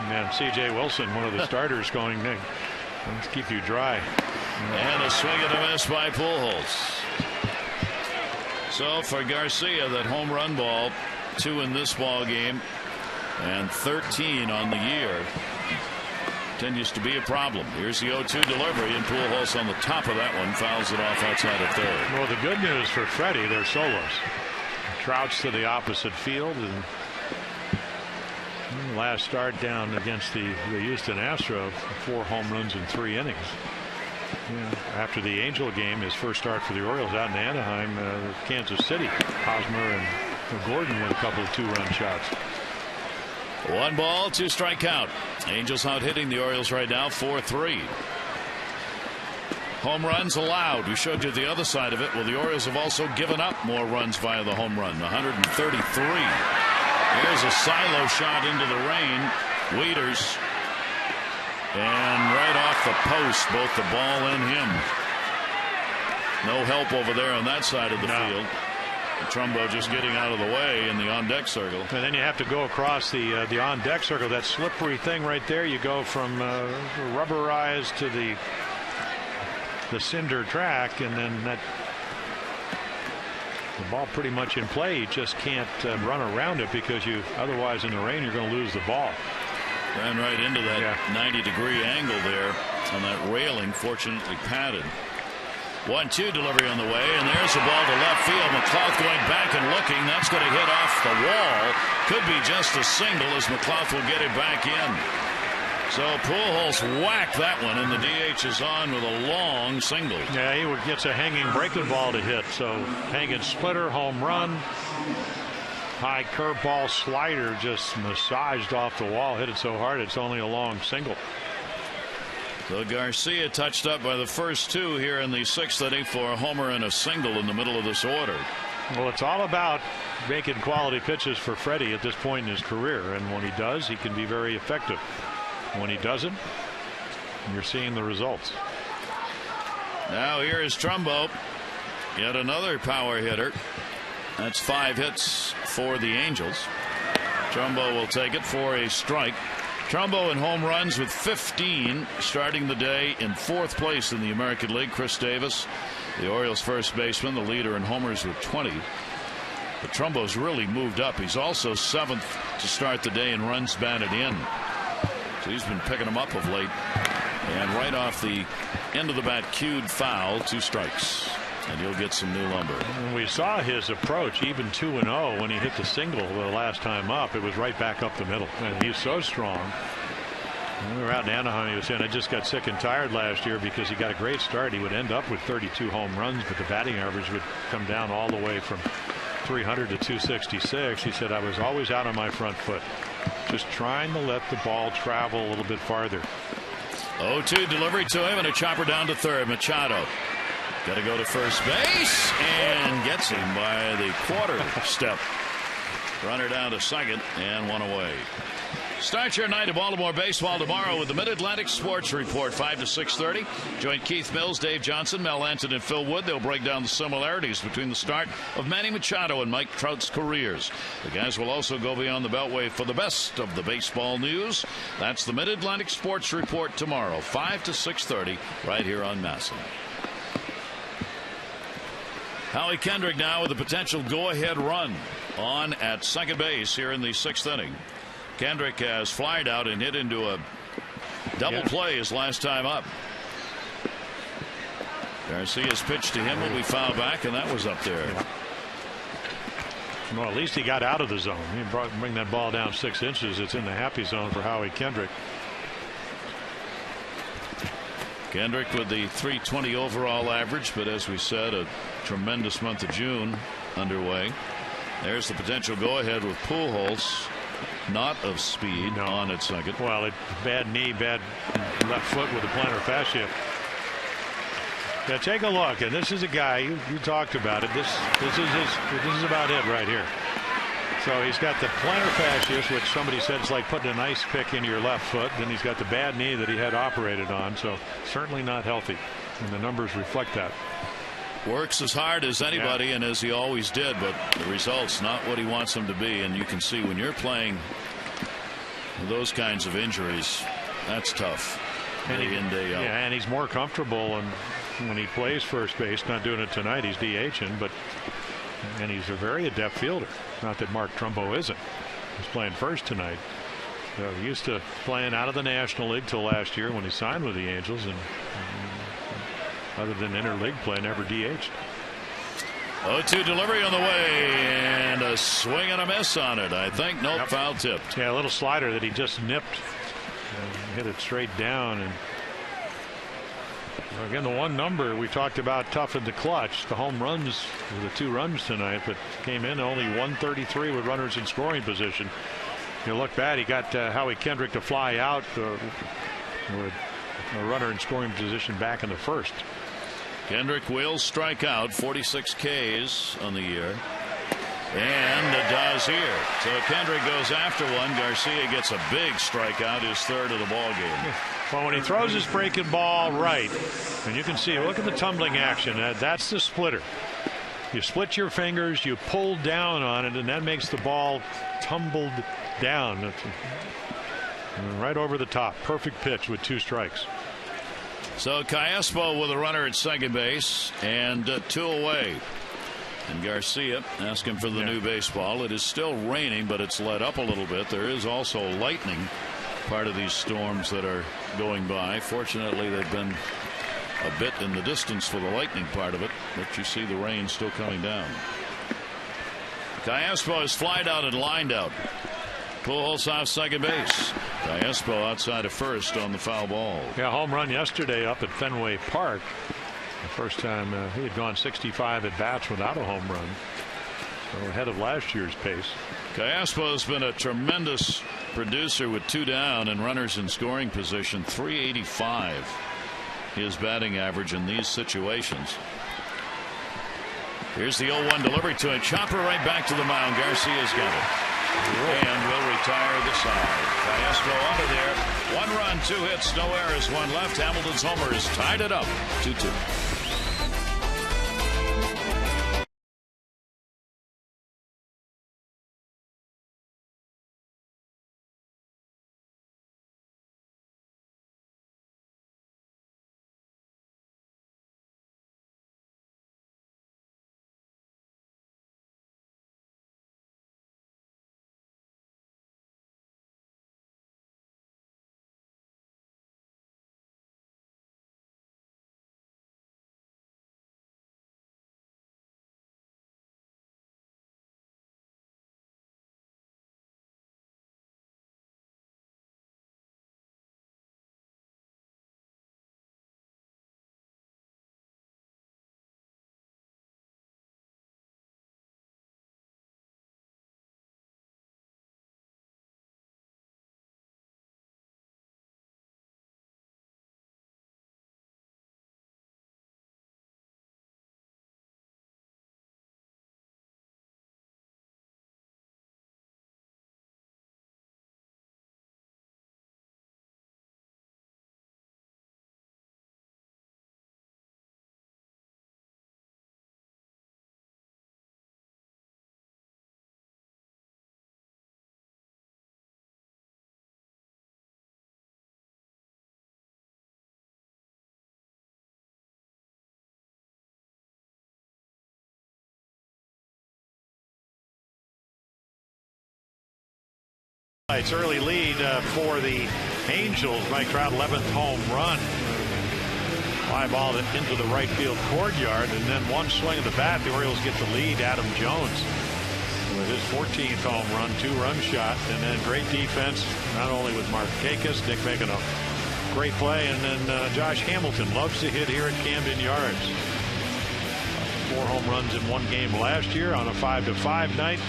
[SPEAKER 3] And C.J. Wilson, one of the starters, going, let's keep you dry.
[SPEAKER 1] And a swing and a miss by Pujols. So for Garcia, that home run ball, 2 in this ball game, and 13 on the year, continues to be a problem. Here's the 0-2 delivery, and Pujols on the top of that one fouls it off outside of third.
[SPEAKER 3] Well, the good news for Freddie, they're solos. Trout's to the opposite field, and last start down against the Houston Astros, 4 home runs in 3 innings. After the Angel game, his first start for the Orioles out in Anaheim, Kansas City, Hosmer and Gordon with a couple of 2-run shots.
[SPEAKER 1] 1 ball, 2 strike count. Angels out hitting the Orioles right now, 4-3. Home runs allowed. We showed you the other side of it. Well, the Orioles have also given up more runs via the home run, 133. Here's a silo shot into the rain. Wieters. And right off the post, both the ball and him. No help over there on that side of the field. Trumbo just getting out of the way in the on-deck circle.
[SPEAKER 3] And then you have to go across the on-deck circle, that slippery thing right there. You go from rubberized to the cinder track, and then the ball pretty much in play. You just can't run around it because otherwise in the rain you're going to lose the ball.
[SPEAKER 1] Ran right into that 90-degree angle there on that railing, fortunately padded. 1-2 delivery on the way, and there's the ball to left field. McLouth going back and looking. That's going to hit off the wall. Could be just a single as McLouth will get it back in. So Pujols whacked that one, and the DH is on with a long single.
[SPEAKER 3] Yeah, he gets a hanging breaking ball to hit. So hanging splitter, home run. High curveball slider just massaged off the wall. Hit it so hard it's only a long single.
[SPEAKER 1] So Garcia touched up by the first two here in the sixth inning for a homer and a single in the middle of this order.
[SPEAKER 3] Well, it's all about making quality pitches for Freddie at this point in his career, and when he does, he can be very effective. When he doesn't, you're seeing the results.
[SPEAKER 1] Now here is Trumbo, yet another power hitter. That's 5 hits for the Angels. Trumbo will take it for a strike. Trumbo in home runs with 15, starting the day in 4th place in the American League. Chris Davis, the Orioles' first baseman, the leader in homers with 20. But Trumbo's really moved up. He's also 7th to start the day in runs batted in. So he's been picking them up of late. And right off the end of the bat, cued foul, 2 strikes. And he'll get some new lumber.
[SPEAKER 3] We saw his approach, even 2-0, when he hit the single the last time up. It was right back up the middle. And he's so strong. When we were out in Anaheim, he was saying, I just got sick and tired last year because he got a great start. He would end up with 32 home runs, but the batting average would come down all the way from 300 to 266. He said, I was always out on my front foot, just trying to let the ball travel a little bit farther.
[SPEAKER 1] 0-2 delivery to him, and a chopper down to third. Machado got to go to first base and gets him by the quarter step. Runner down to second and one away. Start your night of Baltimore baseball tomorrow with the Mid-Atlantic Sports Report, 5 to 6:30. Join Keith Mills, Dave Johnson, Mel Anton, and Phil Wood. They'll break down the similarities between the start of Manny Machado and Mike Trout's careers. The guys will also go beyond the Beltway for the best of the baseball news. That's the Mid-Atlantic Sports Report tomorrow, 5 to 6:30, right here on MASN. Howie Kendrick now with a potential go-ahead run on at second base here in the 6th inning. Kendrick has flied out and hit into a double play his last time up. Garcia's pitch to him will be fouled back, and that was up there.
[SPEAKER 3] Well, at least he got out of the zone. He bring that ball down 6 inches. It's in the happy zone for Howie Kendrick.
[SPEAKER 1] Kendrick with the .320 overall average, but as we said, a tremendous month of June underway. There's the potential go-ahead with Pujols. Not of speed on at second.
[SPEAKER 3] Well, bad knee, bad left foot with the plantar fascia. Yeah, take a look, and this is a guy you talked about it. This is about it right here. So he's got the plantar fasciitis, which somebody said is like putting an ice pick into your left foot. Then he's got the bad knee that he had operated on. So certainly not healthy, and the numbers reflect that.
[SPEAKER 1] Works as hard as anybody, and as he always did, but the results not what he wants them to be. And you can see when you're playing with those kinds of injuries, that's tough. Day in, day out.
[SPEAKER 3] Yeah, and he's more comfortable, and when he plays first base, not doing it tonight, he's DHing, and he's a very adept fielder. Not that Mark Trumbo isn't. He's playing first tonight. So he used to playing out of the National League till last year when he signed with the Angels, and other than interleague play, never DH'd.
[SPEAKER 1] 0-2 delivery on the way, and a swing and a miss on it. I think foul tipped.
[SPEAKER 3] Yeah, a little slider that he just nipped and hit it straight down. And again, the one number we talked about tough in the clutch, the home runs were the 2 runs tonight, but came in only 133 with runners in scoring position. You look bad. He got Howie Kendrick to fly out with a runner in scoring position back in the first.
[SPEAKER 1] Kendrick will strike out, 46 Ks on the year. And does here. So Kendrick goes after one. Garcia gets a big strikeout, his third of the ball game.
[SPEAKER 3] Well, when he throws his breaking ball right, and you can see, look at the tumbling action. That's the splitter. You split your fingers, you pull down on it, and that makes the ball tumbled down. Right over the top. Perfect pitch with 2 strikes.
[SPEAKER 1] So Callaspo with a runner at second base and 2 away. And Garcia asking for the new baseball. It is still raining, but it's let up a little bit. There is also lightning, part of these storms that are going by. Fortunately, they've been a bit in the distance for the lightning part of it, but you see the rain still coming down. Callaspo is flied out and lined out. Pujols off second base. Callaspo outside of first on the foul ball.
[SPEAKER 3] Yeah, home run yesterday up at Fenway Park. The first time he had gone 65 at bats without a home run. So ahead of last year's pace.
[SPEAKER 1] Callaspo has been a tremendous producer with 2 down and runners in scoring position. .385 his batting average in these situations. Here's the 0-1 delivery to a chopper right back to the mound. Garcia's got it. And will retire the side. Callaspo out of there. 1 run, 2 hits, no errors, 1 left. Hamilton's homer has tied it up 2-2.
[SPEAKER 3] It's early lead for the Angels. Mike Trout 11th home run. Fly ball into the right field courtyard, and then one swing of the bat, the Orioles get the lead. Adam Jones with his 14th home run, 2-run shot, and then great defense not only with Markakis, Nick making a great play, and then Josh Hamilton loves to hit here at Camden Yards. 4 home runs in 1 game last year on a 5-5 night.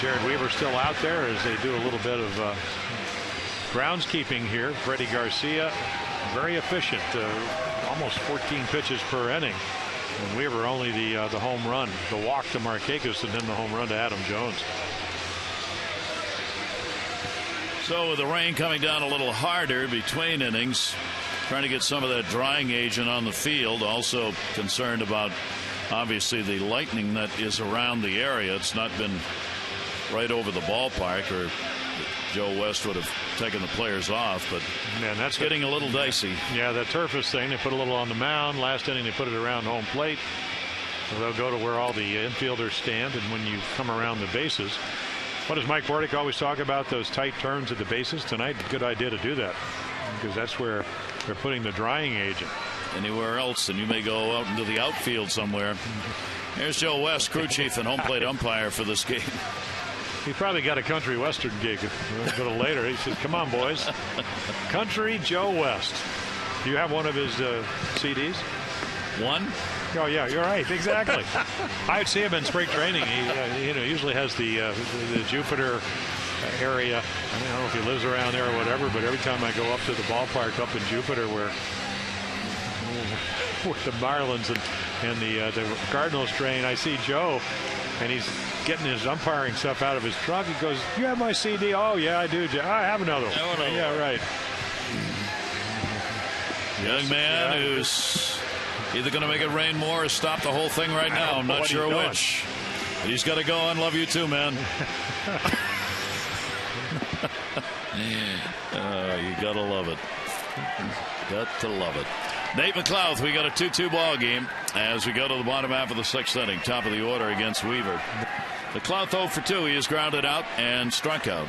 [SPEAKER 3] Jared Weaver still out there as they do a little bit of groundskeeping here. Freddie Garcia very efficient, almost 14 pitches per inning. And Weaver only the home run, the walk to Markakis, and then the home run to Adam Jones.
[SPEAKER 1] So with the rain coming down a little harder between innings, trying to get some of that drying agent on the field. Also concerned about obviously the lightning that is around the area. It's not been right over the ballpark, or Joe West would have taken the players off, but man, that's getting a little dicey.
[SPEAKER 3] Yeah, the turf is thing. They put a little on the mound. Last inning they put it around home plate. So they'll go to where all the infielders stand, and when you come around the bases, what does Mike Bordick always talk about? Those tight turns at the bases. Tonight, good idea to do that, because that's where they're putting the drying agent.
[SPEAKER 1] Anywhere else, and you may go out into the outfield somewhere. Here's Joe West, crew chief and home plate umpire for this game.
[SPEAKER 3] He probably got a country western gig a little later. He says, "Come on, boys, country Joe West." Do you have one of his CDs?
[SPEAKER 1] One?
[SPEAKER 3] Oh yeah, you're right. Exactly. I'd see him in spring training. He usually has the Jupiter area. I don't know if he lives around there or whatever, but every time I go up to the ballpark up in Jupiter where the Marlins and the Cardinals train, I see Joe, and he's getting his umpiring stuff out of his trunk. He goes, "You have my CD?" "Oh, yeah, I do. I have another one." Yeah, right.
[SPEAKER 1] Young man who's either going to make it rain more or stop the whole thing right now. I'm not sure which. But he's got to go and love you too, man. You got to love it. Got to love it. Nate McLouth, we got a 2-2 ball game as we go to the bottom half of the 6th inning. Top of the order against Weaver. McLouth 0 for 2. He is grounded out and struck out.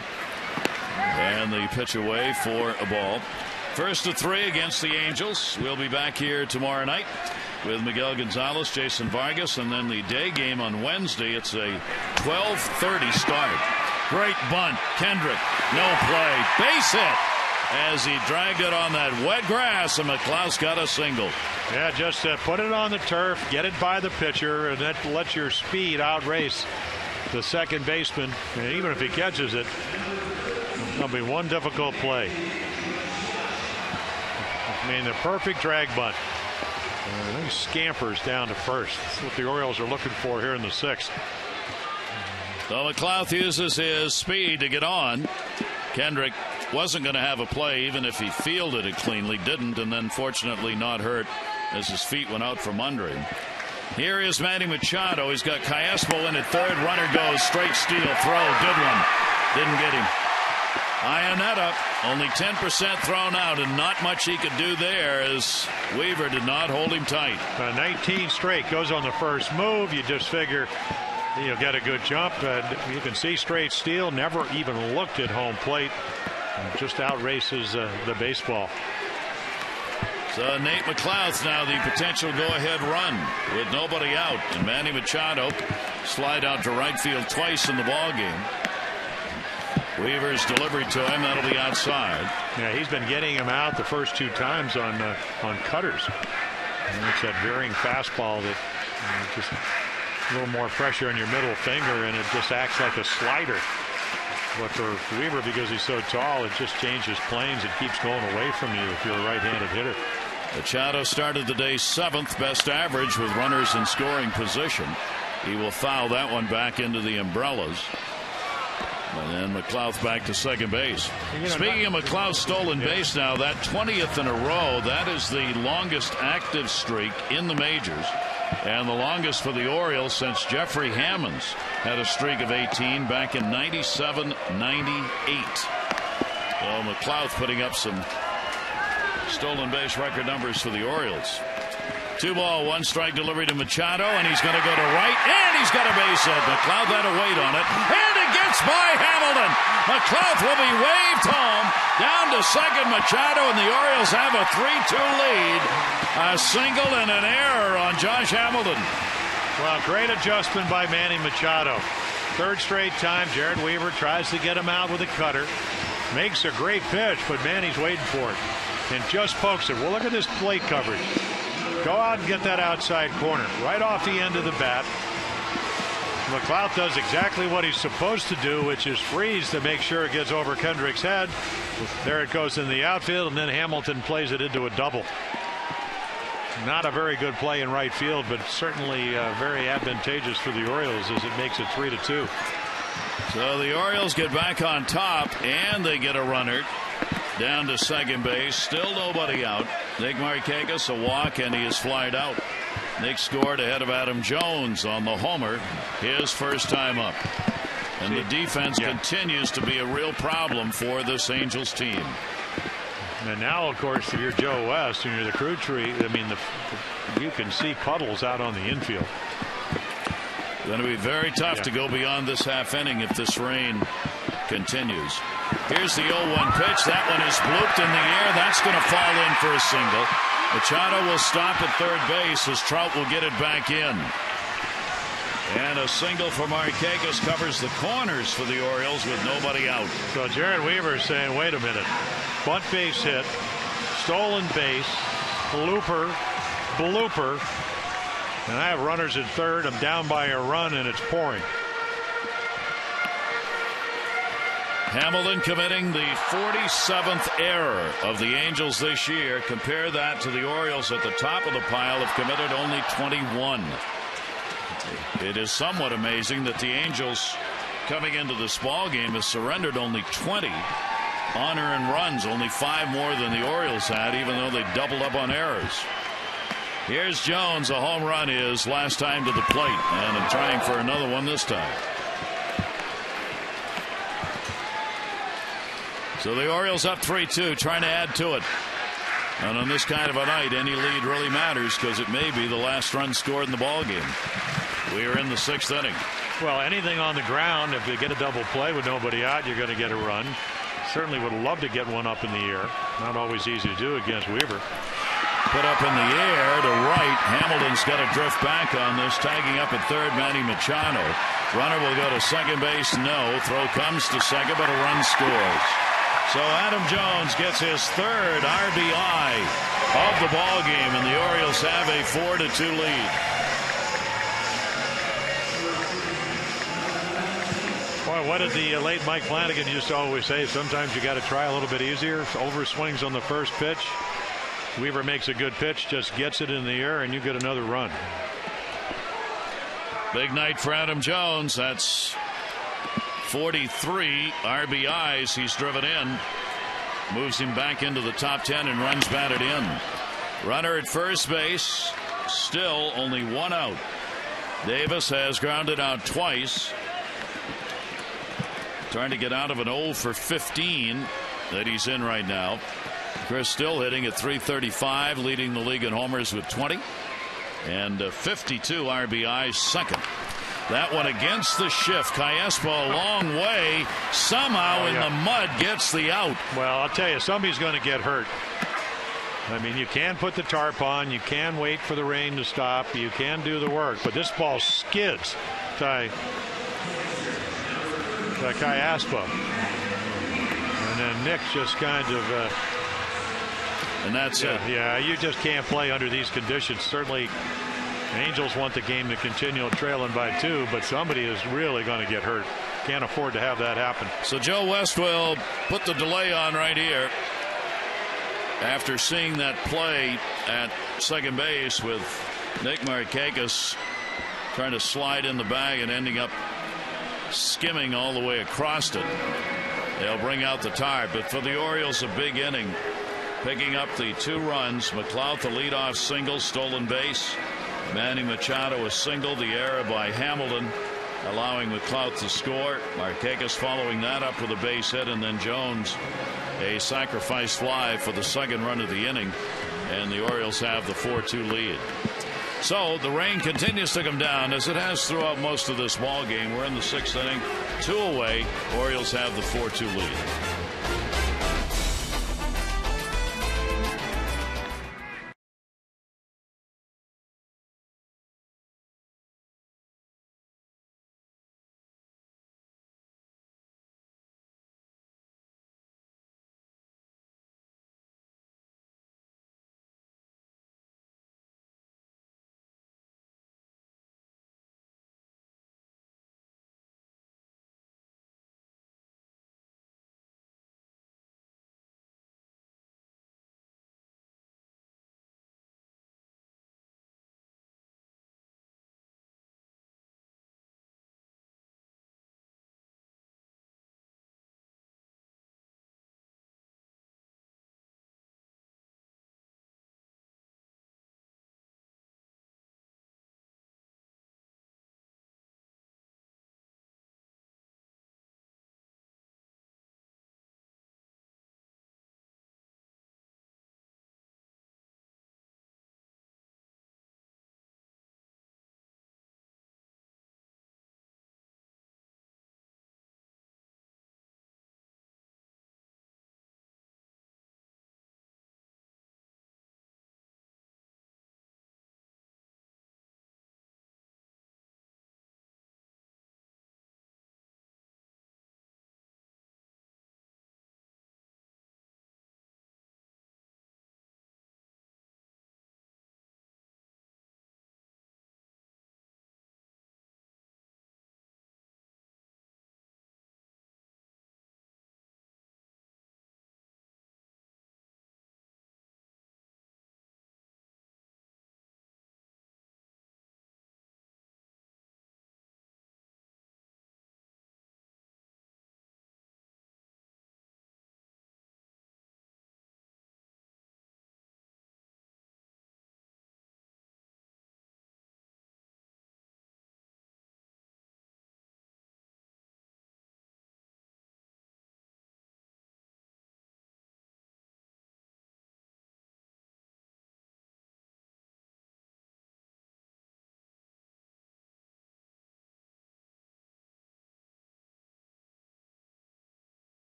[SPEAKER 1] And the pitch away for a ball. 1st of 3 against the Angels. We'll be back here tomorrow night with Miguel Gonzalez, Jason Vargas, and then the day game on Wednesday. It's a 12:30 start. Great bunt. Kendrick, no play. Base hit as he dragged it on that wet grass, and McLouth got a single.
[SPEAKER 3] Yeah, just put it on the turf, get it by the pitcher, and then let your speed outrace the second baseman. And even if he catches it, there'll be one difficult play. I mean, the perfect drag bunt. He scampers down to first. That's what the Orioles are looking for here in the 6th.
[SPEAKER 1] So McLouth uses his speed to get on. Kendrick wasn't going to have a play even if he fielded it cleanly. Didn't, and then fortunately not hurt as his feet went out from under him. Here is Manny Machado. He's got Callaspo in at third. Runner goes straight steal throw. Good one. Didn't get him. Ionetta only 10% thrown out, and not much he could do there as Weaver did not hold him tight.
[SPEAKER 3] 19 straight goes on the first move. You just figure he'll get a good jump. You can see straight steal. Never even looked at home plate. Just outraces the baseball.
[SPEAKER 1] So Nate McLouth now the potential go-ahead run with nobody out, and Manny Machado slide out to right field twice in the ball game. Weaver's delivery to him, that'll be outside.
[SPEAKER 3] Yeah, he's been getting him out the first 2 times on cutters. And it's that veering fastball that just a little more pressure on your middle finger, and it just acts like a slider. But for Weaver, because he's so tall, it just changes planes. It keeps going away from you if you're a right-handed hitter.
[SPEAKER 1] Machado started the day 7th best average with runners in scoring position. He will foul that one back into the umbrellas. And then McLouth back to second base. Speaking of McLouth's stolen base now, that 20th in a row, that is the longest active streak in the majors. And the longest for the Orioles since Jeffrey Hammonds had a streak of 18 back in 97-98. So McLouth putting up some stolen base record numbers for the Orioles. 2 ball, 1 strike delivery to Machado, and he's going to go to right, and he's got a base hit. McLouth had to wait on it, and it gets by Hamilton. McLouth will be waved home. Down to second, Machado, and the Orioles have a 3-2 lead. A single and an error on Josh Hamilton.
[SPEAKER 3] Well, great adjustment by Manny Machado. 3rd straight time, Jared Weaver tries to get him out with a cutter. Makes a great pitch, but Manny's waiting for it. And just pokes it. Well, look at this plate coverage. Go out and get that outside corner right off the end of the bat. McLouth does exactly what he's supposed to do, which is freeze to make sure it gets over Kendrick's head. There it goes in the outfield, and then Hamilton plays it into a double. Not a very good play in right field, but certainly very advantageous for the Orioles as it makes it 3-2.
[SPEAKER 1] So the Orioles get back on top, and they get a runner down to second base. Still nobody out. Nick Markakis a walk, and he is flied out. Nick scored ahead of Adam Jones on the homer, his first time up. And the defense continues to be a real problem for this Angels team.
[SPEAKER 3] And now, of course, if you're Joe West and you're the crew tree, I mean, you can see puddles out on the infield.
[SPEAKER 1] Going to be very tough to go beyond this half inning if this rain continues. Here's the 0-1 pitch. That one is blooped in the air. That's going to fall in for a single. Machado will stop at third base as Trout will get it back in. And a single for Markakis covers the corners for the Orioles with nobody out.
[SPEAKER 3] So Jared Weaver is saying, wait a minute. Bunt base hit, stolen base, blooper, and I have runners at third. I'm down by a run, and it's pouring.
[SPEAKER 1] Hamilton committing the 47th error of the Angels this year. Compare that to the Orioles at the top of the pile have committed only 21. It is somewhat amazing that the Angels, coming into this ball game, has surrendered only 20 on-earned runs, only 5 more than the Orioles had, even though they doubled up on errors. Here's Jones. A home run his last time to the plate, and I'm trying for another one this time. So the Orioles up 3-2, trying to add to it. And on this kind of a night, any lead really matters because it may be the last run scored in the ball game. We are in the 6th inning.
[SPEAKER 3] Well, anything on the ground, if you get a double play with nobody out, you're going to get a run. Certainly would love to get one up in the air. Not always easy to do against Weaver.
[SPEAKER 1] Put up in the air to right. Hamilton's got to drift back on this. Tagging up at third, Manny Machado. Runner will go to second base. No. Throw comes to second, but a run scores. So Adam Jones gets his 3rd RBI of the ball game, and the Orioles have a 4-2 lead.
[SPEAKER 3] Boy, what did the late Mike Flanagan used to always say? Sometimes you got to try a little bit easier. Over swings on the first pitch. Weaver makes a good pitch, just gets it in the air, and you get another run.
[SPEAKER 1] Big night for Adam Jones. That's 43 RBIs he's driven in. Moves him back into the top 10 and runs batted in. Runner at first base. Still only 1 out. Davis has grounded out twice. Trying to get out of an 0 for 15 that he's in right now. Chris still hitting at .335, leading the league in homers with 20 and 52 RBIs, second. That one against the shift. Callaspo a long way, somehow in the mud gets the out.
[SPEAKER 3] Well, I'll tell you, somebody's going to get hurt. I mean, you can put the tarp on, you can wait for the rain to stop, you can do the work, but this ball skids to Callaspo. And then Nick just kind of
[SPEAKER 1] and that's it.
[SPEAKER 3] Yeah, you just can't play under these conditions. Certainly Angels want the game to continue trailing by 2, but somebody is really going to get hurt. Can't afford to have that happen.
[SPEAKER 1] So Joe West will put the delay on right here after seeing that play at second base with Nick Markakis trying to slide in the bag and ending up skimming all the way across it. They'll bring out the tarp, but for the Orioles, a big inning. Picking up the 2 runs. McLeod the leadoff single, stolen base. Manny Machado a single, the error by Hamilton, allowing McLeod to score. Markakis following that up with a base hit, and then Jones a sacrifice fly for the second run of the inning, and the Orioles have the 4-2 lead. So the rain continues to come down as it has throughout most of this ball game. We're in the 6th inning, 2 away. Orioles have the 4-2 lead.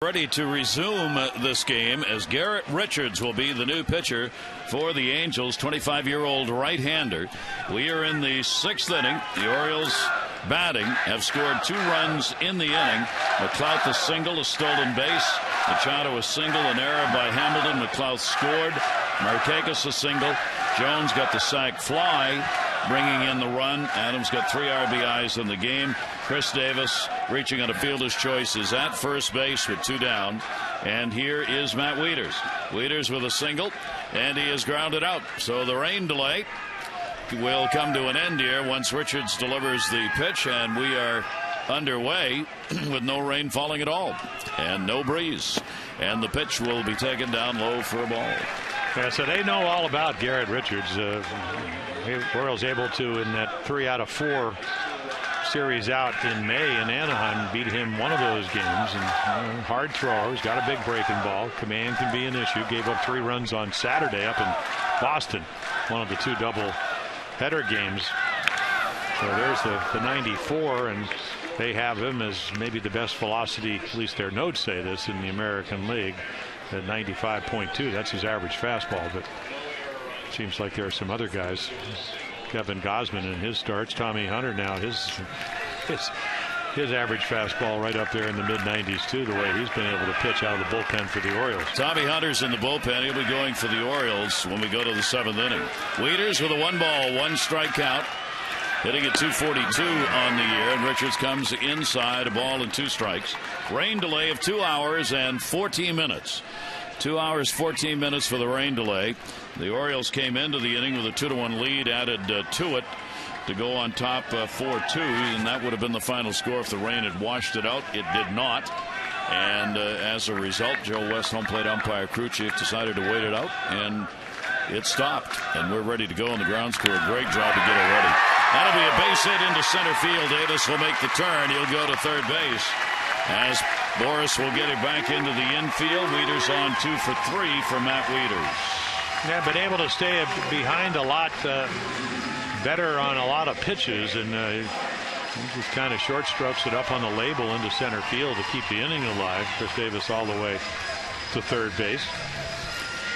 [SPEAKER 1] Ready to resume this game as Garrett Richards will be the new pitcher for the Angels, 25-year-old right-hander. We are in the 6th inning. The Orioles batting have scored 2 runs in the inning. McLouth a single, a stolen base. Machado a single, an error by Hamilton. McLouth scored. Markakis a single. Jones got the sac fly, bringing in the run. Adams got 3 RBIs in the game. Chris Davis, reaching on a fielder's choice, is at first base with 2 down. And here is Matt Wieters. Wieters with a single, and he is grounded out. So the rain delay will come to an end here once Richards delivers the pitch, and we are underway with no rain falling at all and no breeze. And the pitch will be taken down low for a ball.
[SPEAKER 3] Yeah, so they know all about Garrett Richards. Orioles able to, in that 3 out of 4 series out in May in Anaheim, beat him one of those games. And hard thrower. He's got a big breaking ball. Command can be an issue. Gave up 3 runs on Saturday up in Boston, one of the 2 double header games. So there's the 94, and they have him as maybe the best velocity, at least their notes say this, in the American League at 95.2. That's his average fastball, but it seems like there are some other guys. Kevin Gausman in his starts. Tommy Hunter now, his average fastball right up there in the mid-90s too, the way he's been able to pitch out of the bullpen for the Orioles.
[SPEAKER 1] Tommy Hunter's in the bullpen. He'll be going for the Orioles when we go to the 7th inning. Wieters with a 1-ball, 1-strike count, hitting at 242 on the year, and Richards comes inside, a ball and 2 strikes. Rain delay of 2 hours and 14 minutes. 2 hours, 14 minutes for the rain delay. The Orioles came into the inning with a 2-1 lead added to it to go on top 4-2, and that would have been the final score if the rain had washed it out. It did not. And as a result, Joe West, home plate umpire, crew chief, decided to wait it out, and it stopped. And we're ready to go, and the grounds crew, a great job to get it ready. That'll be a base hit into center field. Davis will make the turn. He'll go to third base as Boris will get it back into the infield. Wieters on 2 for 3 for Matt Wieters.
[SPEAKER 3] Yeah, been able to stay behind a lot better on a lot of pitches, and he just kind of short strokes it up on the label into center field to keep the inning alive. Chris Davis all the way to third base.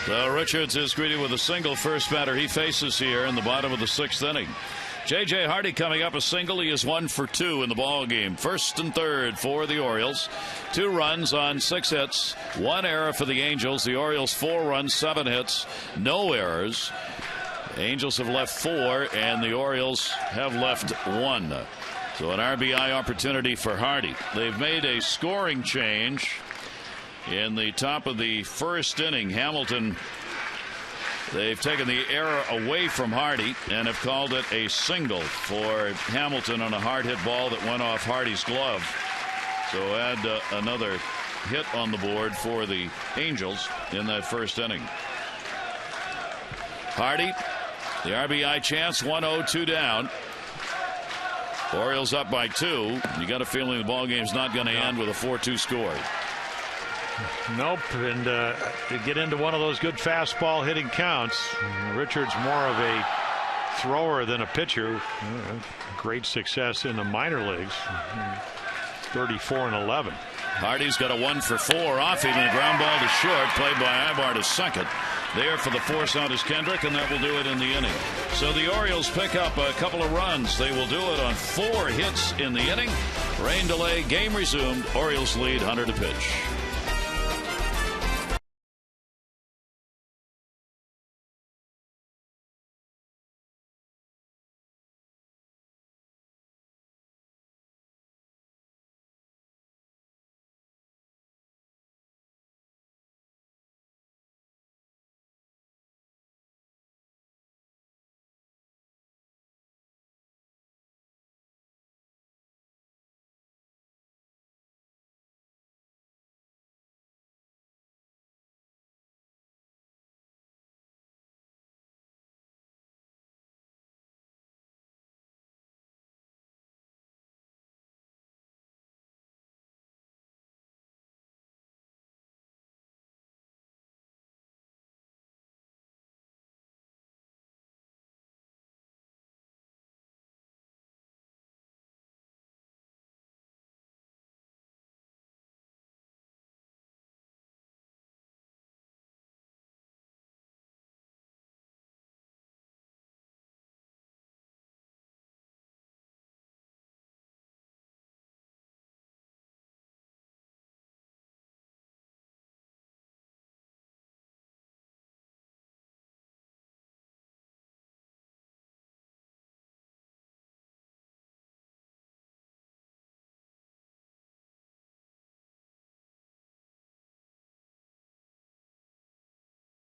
[SPEAKER 1] Richards is greeted with a single. First batter he faces here in the bottom of the 6th inning. J.J. Hardy coming up a single. He is 1 for 2 in the ball game. First and third for the Orioles. 2 runs on 6 hits. 1 error for the Angels. The Orioles 4 runs, 7 hits, no errors. The Angels have left 4 and the Orioles have left 1. So an RBI opportunity for Hardy. They've made a scoring change in the top of the 1st inning. Hamilton, they've taken the error away from Hardy and have called it a single for Hamilton on a hard hit ball that went off Hardy's glove. So add another hit on the board for the Angels in that 1st inning. Hardy, the RBI chance, 1-0, 2 down. Orioles up by 2. You got a feeling the ball game's not going to end with a 4-2 score.
[SPEAKER 3] Nope, and to get into one of those good fastball hitting counts. Richards more of a thrower than a pitcher. Great success in the minor leagues. 34-11.
[SPEAKER 1] Hardy's got a 1 for 4 off him, and a ground ball to short, played by Ibar to second. There for the force out is Kendrick, and that will do it in the inning. So the Orioles pick up a couple of runs. They will do it on 4 hits in the inning. Rain delay, game resumed. Orioles lead, Hunter to pitch.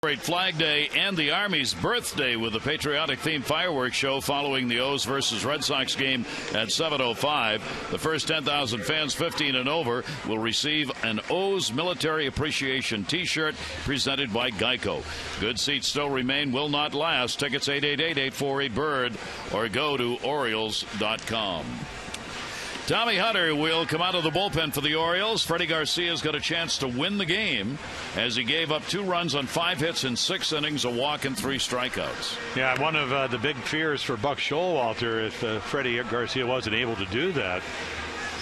[SPEAKER 1] Flag Day and the Army's birthday with a patriotic-themed fireworks show following the O's versus Red Sox game at 7:05. The first 10,000 fans 15 and over will receive an O's Military Appreciation T-shirt presented by Geico. Good seats still remain, will not last. Tickets 888-848-BIRD or go to Orioles.com. Tommy Hunter will come out of the bullpen for the Orioles. Freddie Garcia's got a chance to win the game as he gave up 2 runs on 5 hits in 6 innings, a walk and 3 strikeouts.
[SPEAKER 3] Yeah, one of the big fears for Buck Showalter if Freddie Garcia wasn't able to do that.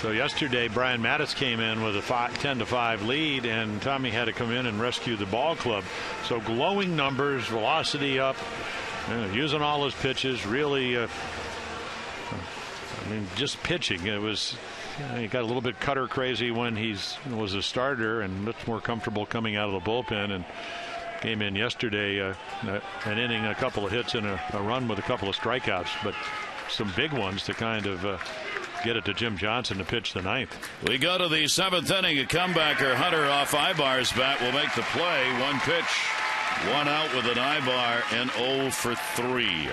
[SPEAKER 3] So yesterday, Brian Mattis came in with a 10-5 lead, and Tommy had to come in and rescue the ball club. So glowing numbers, velocity up, using all his pitches, really. Just pitching. It was, he got a little bit cutter crazy when he was a starter and much more comfortable coming out of the bullpen, and came in yesterday an inning, a couple of hits and a run with a couple of strikeouts, but some big ones to kind of get it to Jim Johnson to pitch the 9th.
[SPEAKER 1] We go to the 7th inning. A comebacker, Hunter off Ibar's bat, will make the play. 1 pitch, 1 out with an Ibar, and 0 for 3.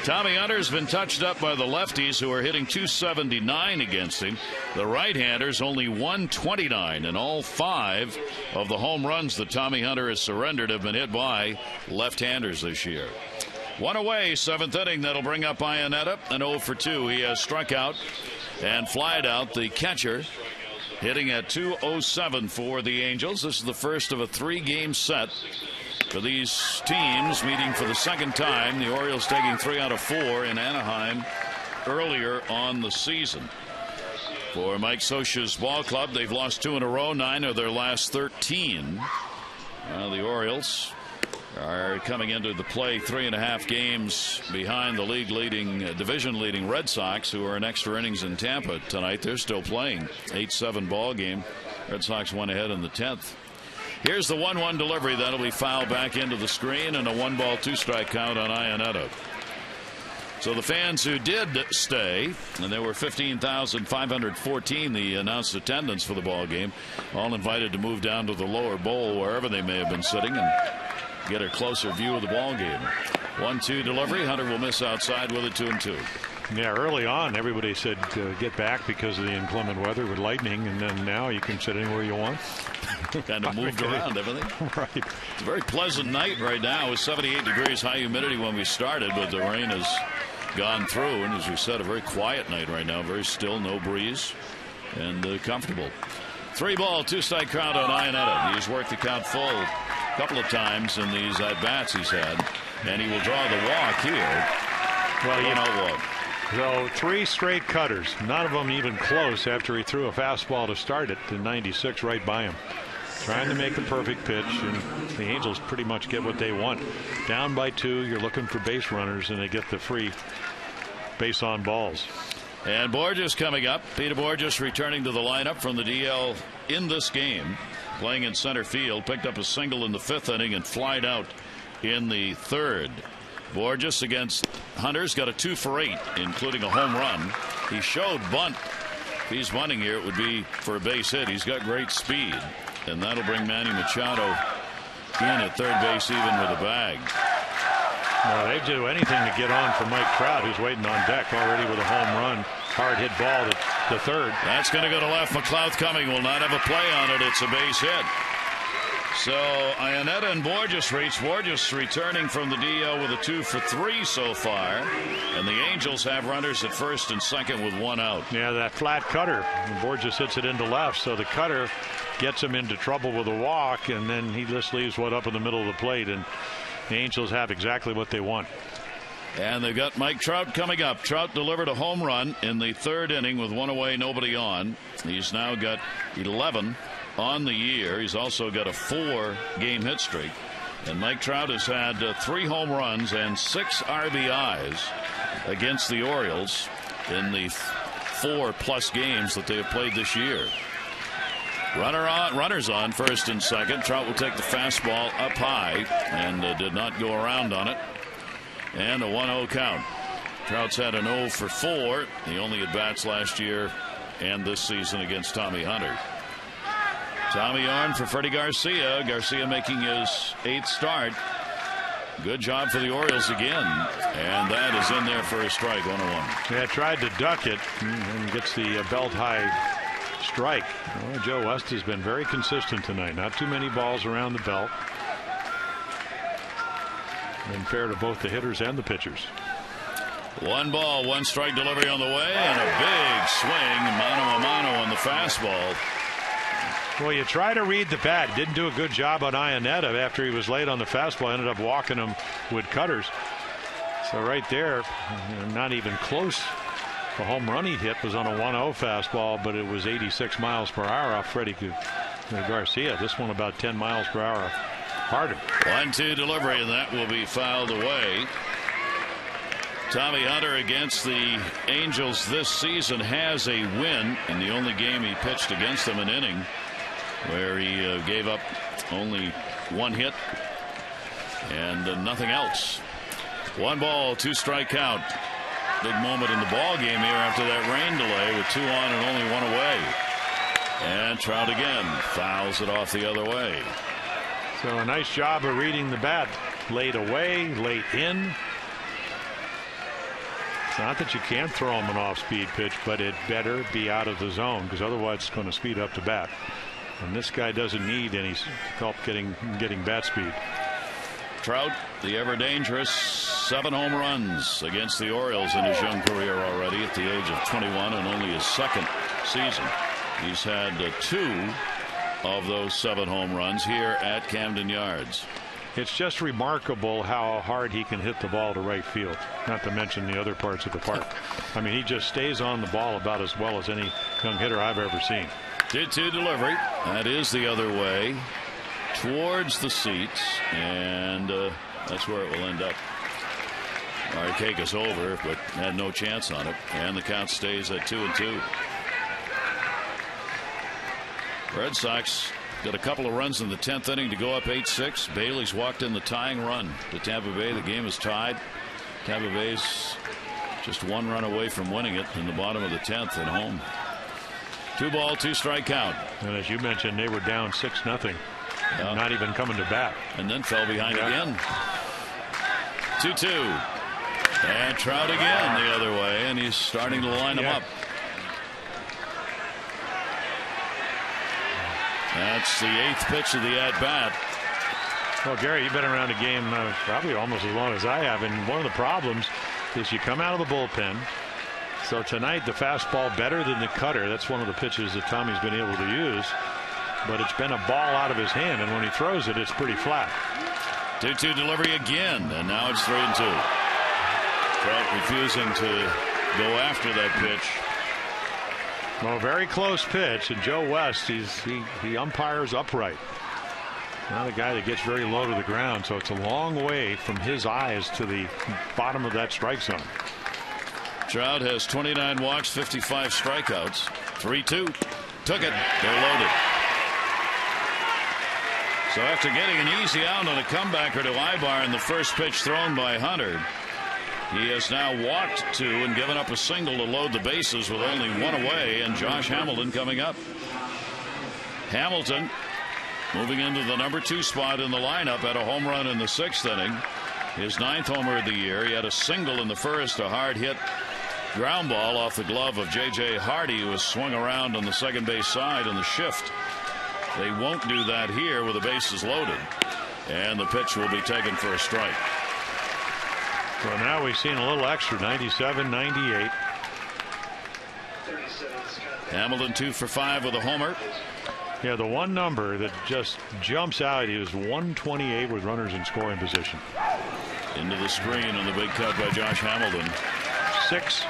[SPEAKER 1] Tommy Hunter's been touched up by the lefties, who are hitting .279 against him. The right-handers only .129, and all 5 of the home runs that Tommy Hunter has surrendered have been hit by left-handers this year. 1 away, 7th inning. That'll bring up Iannetta, and 0 for 2. He has struck out and flied out the catcher, hitting at .207 for the Angels. This is the first of a 3-game set for these teams meeting for the second time. The Orioles taking 3 out of 4 in Anaheim earlier on the season. For Mike Scioscia's ball club, they've lost 2 in a row, 9 of their last 13. The Orioles are coming into the play 3.5 games behind the division leading Red Sox, who are in extra innings in Tampa tonight. They're still playing. 8-7 ball game. Red Sox went ahead in the 10th. Here's the 1-1 delivery. That'll be fouled back into the screen, and a 1-ball 2-strike count on Iannetta. So the fans who did stay, and there were 15,514 the announced attendance for the ball game, all invited to move down to the lower bowl wherever they may have been sitting and get a closer view of the ball game. 1-2 delivery. Hunter will miss outside with a 2-2.
[SPEAKER 3] Yeah, early on everybody said get back because of the inclement weather with lightning, and then now you can sit anywhere you want.
[SPEAKER 1] Kind of moved around everything.
[SPEAKER 3] Right.
[SPEAKER 1] It's a very pleasant night right now with 78 degrees high humidity when we started, but the rain has gone through, and as we said, a very quiet night right now. Very still, no breeze, and comfortable. 3-ball 2-strike count on Iannetta. He's worked the count full a couple of times in these at-bats he's had, and he will draw the walk here. Well, you know what?
[SPEAKER 3] So 3 straight cutters, none of them even close after he threw a fastball to start it to 96 right by him. Trying to make the perfect pitch, and the Angels pretty much get what they want. Down by 2, you're looking for base runners, and they get the free base on balls.
[SPEAKER 1] And Borges coming up. Peter Borges returning to the lineup from the DL in this game, playing in center field. Picked up a single in the 5th inning and flied out in the 3rd. Borges against Hunter's got a 2 for 8, including a home run. He showed bunt. If he's bunting here, it would be for a base hit. He's got great speed, and that'll bring Manny Machado in at third base even with a bag.
[SPEAKER 3] Well, they'd do anything to get on for Mike Trout, who's waiting on deck already with a home run. Hard hit ball to third.
[SPEAKER 1] That's going to go to left. McLeod coming will not have a play on it. It's a base hit. So Iannetta and Borges reach. Borges returning from the DL with a 2 for 3 so far, and the Angels have runners at first and second with 1 out.
[SPEAKER 3] Yeah, that flat cutter. Borges hits it into left, so the cutter gets him into trouble with a walk, and then he just leaves one up in the middle of the plate, and the Angels have exactly what they want.
[SPEAKER 1] And they've got Mike Trout coming up. Trout delivered a home run in the 3rd inning with 1 away, nobody on. He's now got 11 on the year. He's also got a 4-game hit streak. And Mike Trout has had 3 home runs and 6 RBIs against the Orioles in the 4+ games that they have played this year. Runners on first and second. Trout will take the fastball up high and did not go around on it. And a 1-0 count. Trout's had an 0 for 4. He only at bats last year and this season against Tommy Hunter. Tommy Arn for Freddie Garcia. Garcia making his 8th start. Good job for the Orioles again. And that is in there for a strike, 1-1.
[SPEAKER 3] Yeah, tried to duck it and gets the belt high strike. Well, Joe West has been very consistent tonight. Not too many balls around the belt. And fair to both the hitters and the pitchers.
[SPEAKER 1] 1 ball, 1 strike delivery on the way, and a big swing, mano a mano on the fastball.
[SPEAKER 3] Well, you try to read the bat. Didn't do a good job on Ionetta after he was late on the fastball. Ended up walking him with cutters. So right there, not even close. The home run he hit was on a 1-0 fastball, but it was 86 miles per hour off Freddie Garcia. This one about 10 miles per hour harder.
[SPEAKER 1] 1-2 delivery, and that will be fouled away. Tommy Hunter against the Angels this season has a win in the only game he pitched against them, an inning where he gave up only 1 hit and nothing else. 1 ball, 2 strike count. Big moment in the ball game here after that rain delay with 2 on and only 1 away. And Trout again fouls it off the other way.
[SPEAKER 3] So a nice job of reading the bat. Late away, late in. It's not that you can't throw him an off-speed pitch, but it better be out of the zone, because otherwise it's going to speed up the bat. And this guy doesn't need any help getting bat speed.
[SPEAKER 1] Trout, the ever dangerous, 7 home runs against the Orioles in his young career already at the age of 21 and only his 2nd season. He's had 2 of those 7 home runs here at Camden Yards.
[SPEAKER 3] It's just remarkable how hard he can hit the ball to right field, not to mention the other parts of the park. I mean, he just stays on the ball about as well as any young hitter I've ever seen.
[SPEAKER 1] 2-2 delivery. That is the other way towards the seats, and that's where it will end up. Marquez over, but had no chance on it, and the count stays at 2-2. Red Sox got a couple of runs in the 10th inning to go up 8-6. Bailey's walked in the tying run to Tampa Bay. The game is tied. Tampa Bay's just 1 run away from winning it in the bottom of the 10th at home. 2 ball, 2 strike count.
[SPEAKER 3] And as you mentioned, they were down 6-0. Not even coming to bat.
[SPEAKER 1] And then fell behind again. 2-2. And Trout again the other way, and he's starting to line them up. That's the 8th pitch of the at-bat.
[SPEAKER 3] Well, Gary, you've been around the game probably almost as long as I have, and one of the problems is you come out of the bullpen. So tonight the fastball better than the cutter. That's one of the pitches that Tommy's been able to use. But it's been a ball out of his hand, and when he throws it, it's pretty flat.
[SPEAKER 1] 2-2 delivery again, and now it's 3-2. Trout refusing to go after that pitch.
[SPEAKER 3] Well, very close pitch, and Joe West, he umpires upright. Not a guy that gets very low to the ground, so it's a long way from his eyes to the bottom of that strike zone.
[SPEAKER 1] Trout has 29 walks, 55 strikeouts. 3-2. Took it. They're loaded. So after getting an easy out on a comebacker to Ibar in the first pitch thrown by Hunter, he has now walked 2 and given up a single to load the bases with only 1 away, and Josh Hamilton coming up. Hamilton moving into the number 2 spot in the lineup, had a home run in the 6th inning. His 9th homer of the year. He had a single in the first, a hard hit ground ball off the glove of J.J. Hardy, who was swung around on the second base side in the shift. They won't do that here with the bases loaded, and the pitch will be taken for a strike.
[SPEAKER 3] Well, now we've seen a little extra, 97, 98.
[SPEAKER 1] Hamilton 2 for 5 with a homer.
[SPEAKER 3] Yeah, the one number that just jumps out is 128 with runners in scoring position.
[SPEAKER 1] Into the screen on the big cut by Josh Hamilton.
[SPEAKER 3] 6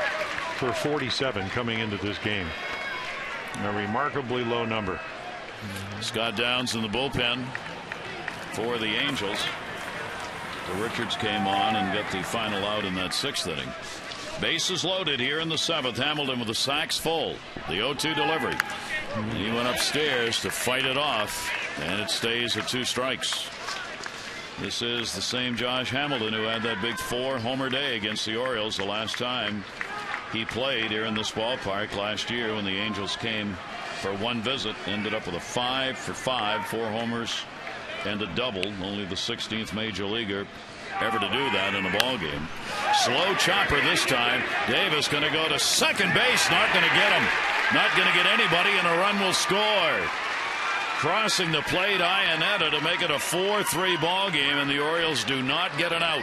[SPEAKER 3] for 47 coming into this game. A remarkably low number.
[SPEAKER 1] Scott Downs in the bullpen for the Angels. So Richards came on and got the final out in that 6th inning. Bases loaded here in the 7th. Hamilton with the sacks full. The 0-2 delivery. He went upstairs to fight it off, and it stays at 2 strikes. This is the same Josh Hamilton who had that big 4-homer day against the Orioles the last time he played here in this ballpark last year when the Angels came for one visit. Ended up with a 5 for 5, 4 homers and a double. Only the 16th major leaguer ever to do that in a ball game. Slow chopper this time. Davis going to go to second base. Not going to get him. Not going to get anybody, and a run will score. Crossing the plate, Iannetta to make it a 4-3 ball game, and the Orioles do not get an out.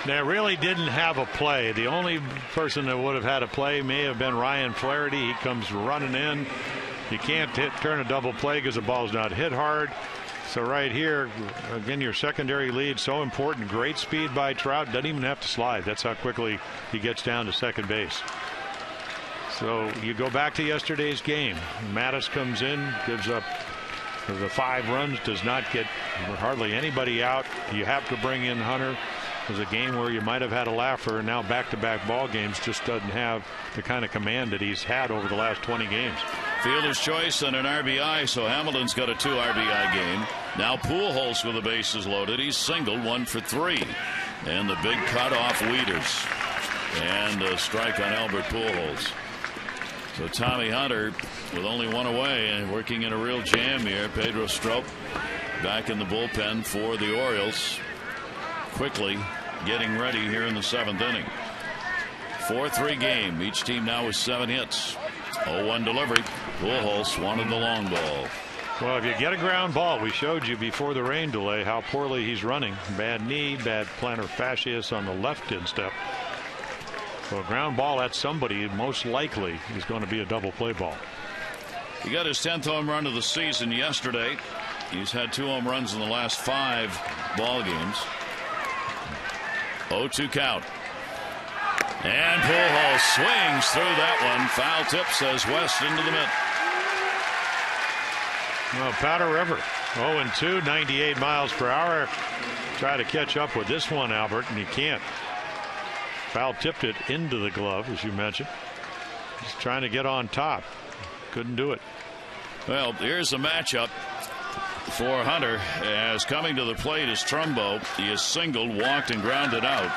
[SPEAKER 3] They really didn't have a play. The only person that would have had a play may have been Ryan Flaherty. He comes running in. You can't turn a double play because the ball's not hit hard. So right here, again, your secondary lead, so important. Great speed by Trout. Doesn't even have to slide. That's how quickly he gets down to second base. So you go back to yesterday's game. Mattis comes in, gives up the 5 runs, does not get hardly anybody out. You have to bring in Hunter. It was a game where you might have had a laugher, and now back-to-back ball games just doesn't have the kind of command that he's had over the last 20 games.
[SPEAKER 1] Fielder's choice and an RBI, so Hamilton's got a 2 RBI game. Now Pujols with the bases loaded. He's singled 1 for 3. And the big cut off Wieters. And a strike on Albert Pujols. So Tommy Hunter with only 1 away and working in a real jam here. Pedro Strop back in the bullpen for the Orioles. Quickly getting ready here in the 7th inning. 4-3 game. Each team now with 7 hits. 0-1 delivery. Pujols wanted the long ball.
[SPEAKER 3] Well, if you get a ground ball, we showed you before the rain delay how poorly he's running. Bad knee, bad plantar fasciitis on the left instep. So a ground ball at somebody most likely is going to be a double play ball.
[SPEAKER 1] He got his 10th home run of the season yesterday. He's had 2 home runs in the last 5 ball games. 0-2 count. And Pujols swings through that one. Foul tip, says West, into the mitt.
[SPEAKER 3] Well, Powder River 0-2, 98 miles per hour. Try to catch up with this one, Albert, and you can't. Foul tipped it into the glove, as you mentioned. He's trying to get on top. Couldn't do it.
[SPEAKER 1] Well, here's a matchup for Hunter, as coming to the plate is Trumbo. He is singled, walked, and grounded out.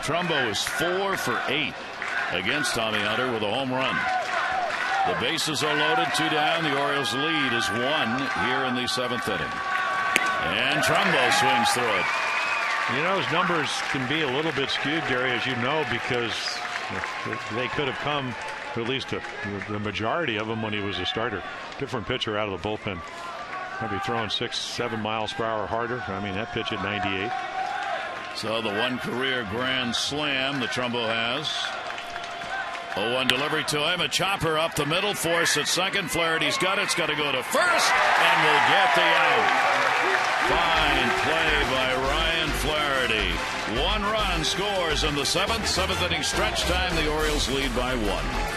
[SPEAKER 1] Trumbo is 4 for 8 against Tommy Hunter with a home run. The bases are loaded, 2 down. The Orioles lead is 1 here in the 7th inning. And Trumbo swings through it.
[SPEAKER 3] You know, his numbers can be a little bit skewed, Gary, as you know, because they could have come, at least the majority of them, when he was a starter. Different pitcher out of the bullpen. Maybe throwing 6-7 miles per hour harder. I mean, that pitch at 98.
[SPEAKER 1] So the 1 career grand slam that Trumbo has. 0-1 delivery to him. A chopper up the middle. Force at second. Flaherty's got it. It's got to go to first. And will get the out. Fine play by Ryan Flaherty. 1 run scores in the 7th inning stretch time. The Orioles lead by 1.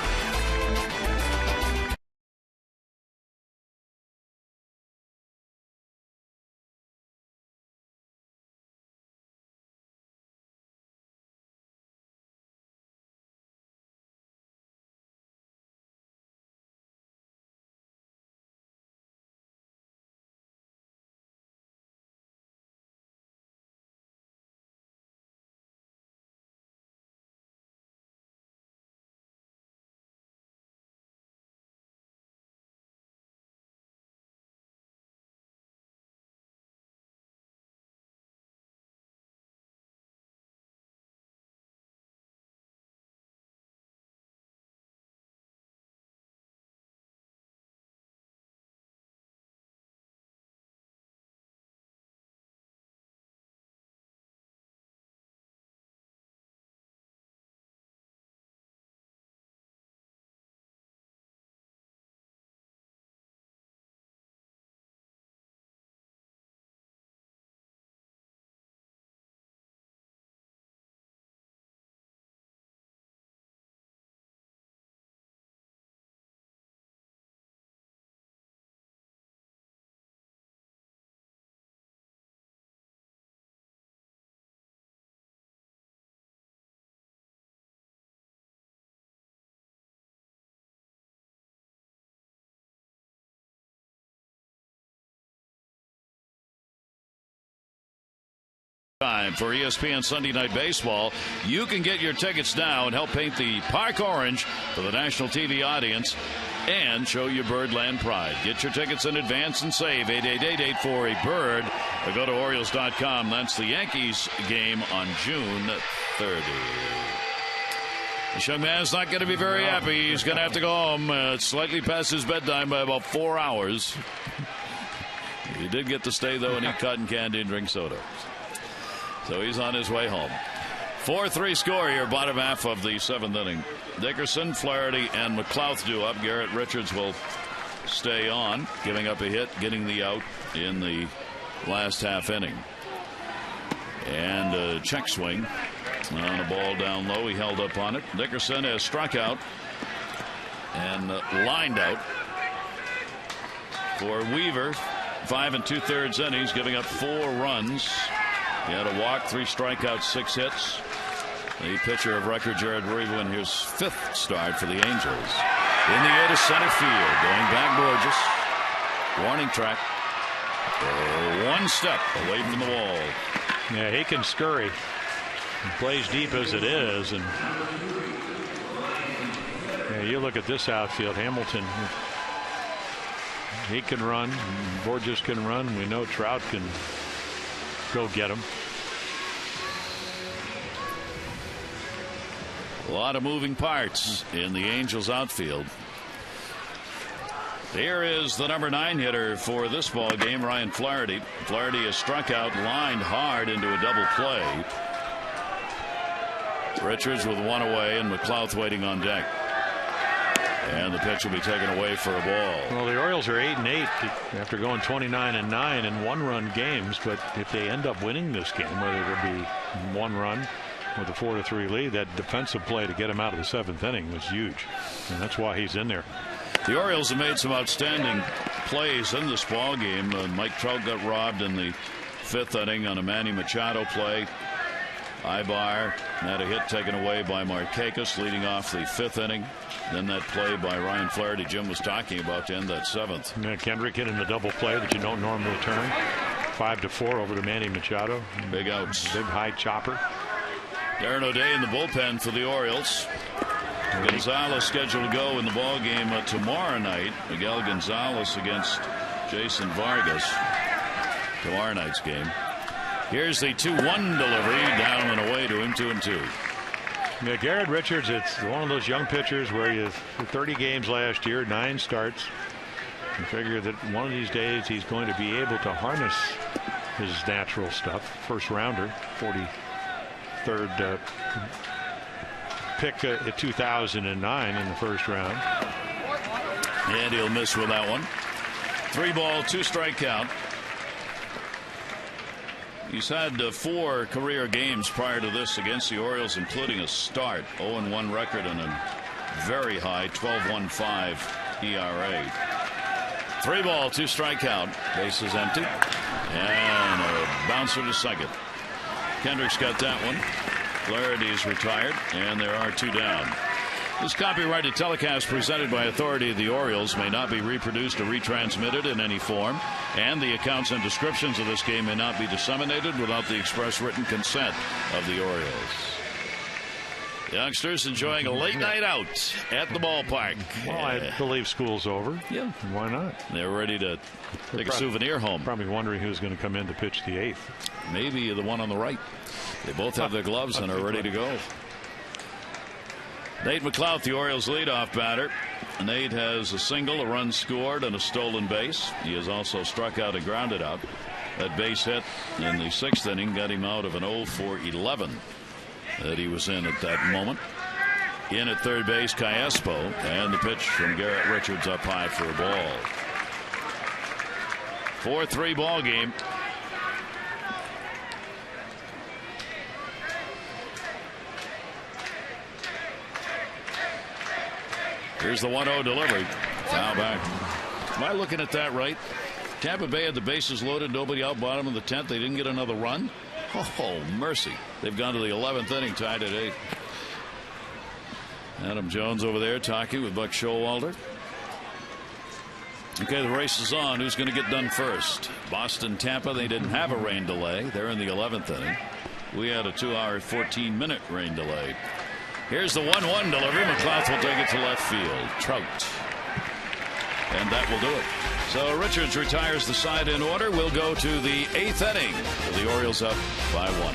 [SPEAKER 1] Time for ESPN Sunday Night Baseball. You can get your tickets now and help paint the Park orange for the national TV audience and show your Birdland pride. Get your tickets in advance and save 888-848-BIRD or go to Orioles.com. That's the Yankees game on June 30. This young man's not going to be very happy. He's going to have to go home. It's slightly past his bedtime by about 4 hours. He did get to stay, though, and eat cotton candy and drink soda. So he's on his way home. 4-3 score here, bottom half of the 7th inning. Dickerson, Flaherty, and McLouth do up. Garrett Richards will stay on, giving up a hit, getting the out in the last half inning. And a check swing on a ball down low. He held up on it. Dickerson has struck out and lined out for Weaver. 5 2/3 innings, giving up 4 runs. He had a walk, 3 strikeouts, 6 hits. The pitcher of record, Jared Weaver, in his 5th start for the Angels. In the air to center field, going back Borges. Warning track. 1 step away from the wall.
[SPEAKER 3] Yeah, he can scurry. He plays deep as it is, and yeah, you look at this outfield. Hamilton, he can run. Borges can run. We know Trout can go get him.
[SPEAKER 1] A lot of moving parts in the Angels outfield. Here is the number 9 hitter for this ball game, Ryan Flaherty. Flaherty has struck out, lined hard into a double play. Richards with 1 away and McLouth waiting on deck. And the pitch will be taken away for a ball.
[SPEAKER 3] Well, the Orioles are 8-8 after going 29-9 in 1-run games. But if they end up winning this game, whether it be 1 run with a 4-3 lead, that defensive play to get him out of the 7th inning was huge. And that's why he's in there.
[SPEAKER 1] The Orioles have made some outstanding plays in this ball game. Mike Trout got robbed in the 5th inning on a Manny Machado play. Ibar had a hit taken away by Markakis leading off the 5th inning. Then that play by Ryan Flaherty Jim was talking about to end that 7th.
[SPEAKER 3] Yeah, Kendrick hitting the double play that you don't normally turn. 5-4 over to Manny Machado.
[SPEAKER 1] Big outs.
[SPEAKER 3] Big high chopper.
[SPEAKER 1] Darren O'Day in the bullpen for the Orioles. Gonzalez scheduled to go in the ball game tomorrow night. Miguel Gonzalez against Jason Vargas. Tomorrow night's game. Here's the 2-1 delivery down and away to him. 2-2.
[SPEAKER 3] Yeah, Garrett Richards, it's one of those young pitchers where you 30 games last year, 9 starts. You figure that one of these days he's going to be able to harness his natural stuff. First rounder, 43rd pick at 2009 in the first round.
[SPEAKER 1] And he'll miss with that one. 3-ball, 2-strike count. He's had 4 career games prior to this against the Orioles, including a start. 0-1 record and a very high 12.15 ERA. 3-ball, 2-strike count. Base is empty. And a bouncer to second. Kendrick's got that one. Flaherty's retired, and there are 2 down. This copyrighted telecast presented by authority of the Orioles may not be reproduced or retransmitted in any form, and the accounts and descriptions of this game may not be disseminated without the express written consent of the Orioles. Youngsters enjoying a late night out at the ballpark.
[SPEAKER 3] Well, I believe school's over.
[SPEAKER 1] Yeah.
[SPEAKER 3] Why not?
[SPEAKER 1] They're ready to take a souvenir home.
[SPEAKER 3] Probably wondering who's going to come in to pitch the 8th.
[SPEAKER 1] Maybe the one on the right. They both have their gloves and are ready to go. Nate McLouth, the Orioles leadoff batter. Nate has a single, a run scored, and a stolen base. He has also struck out and grounded out. That base hit in the 6th inning got him out of an 0-for-11 that he was in at that moment. In at third base, Cayespo, and the pitch from Garrett Richards up high for a ball. 4-3 ball game. Here's the 1-0 delivery. Foul back. Am I looking at that right? Tampa Bay had the bases loaded, nobody out, bottom of the 10th. They didn't get another run. Oh, mercy. They've gone to the 11th inning, tied at 8. Adam Jones over there talking with Buck Showalter. Okay, the race is on. Who's going to get done first? Boston, Tampa, they didn't have a rain delay. They're in the 11th inning. We had a 2-hour, 14-minute rain delay. Here's the 1-1 delivery. McLouth will take it to left field. Trout. And that will do it. So Richards retires the side in order. We'll go to the 8th inning. The Orioles up by 1.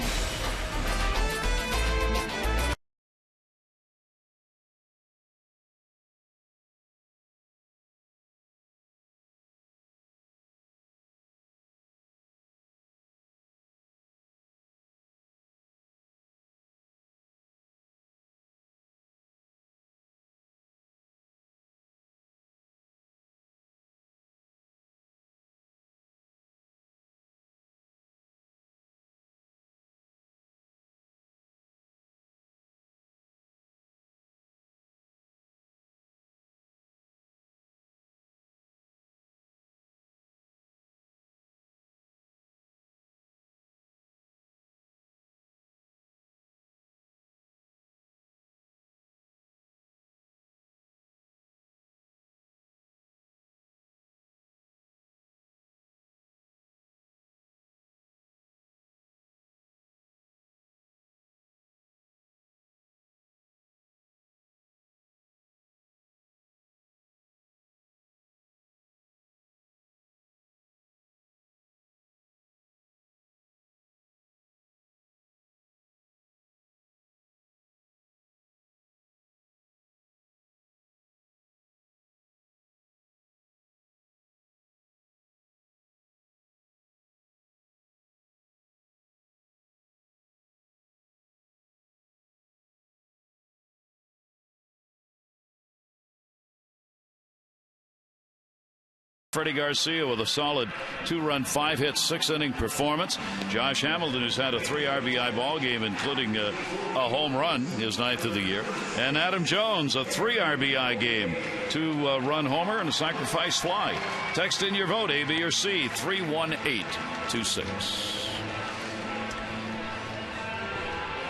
[SPEAKER 1] Freddie Garcia with a solid 2-run, 5-hit, 6-inning performance. Josh Hamilton, who's had a 3 RBI ball game, including a home run, his 9th of the year. And Adam Jones, a 3 RBI game, 2-run homer and a sacrifice fly. Text in your vote, A, B, or C, 31826.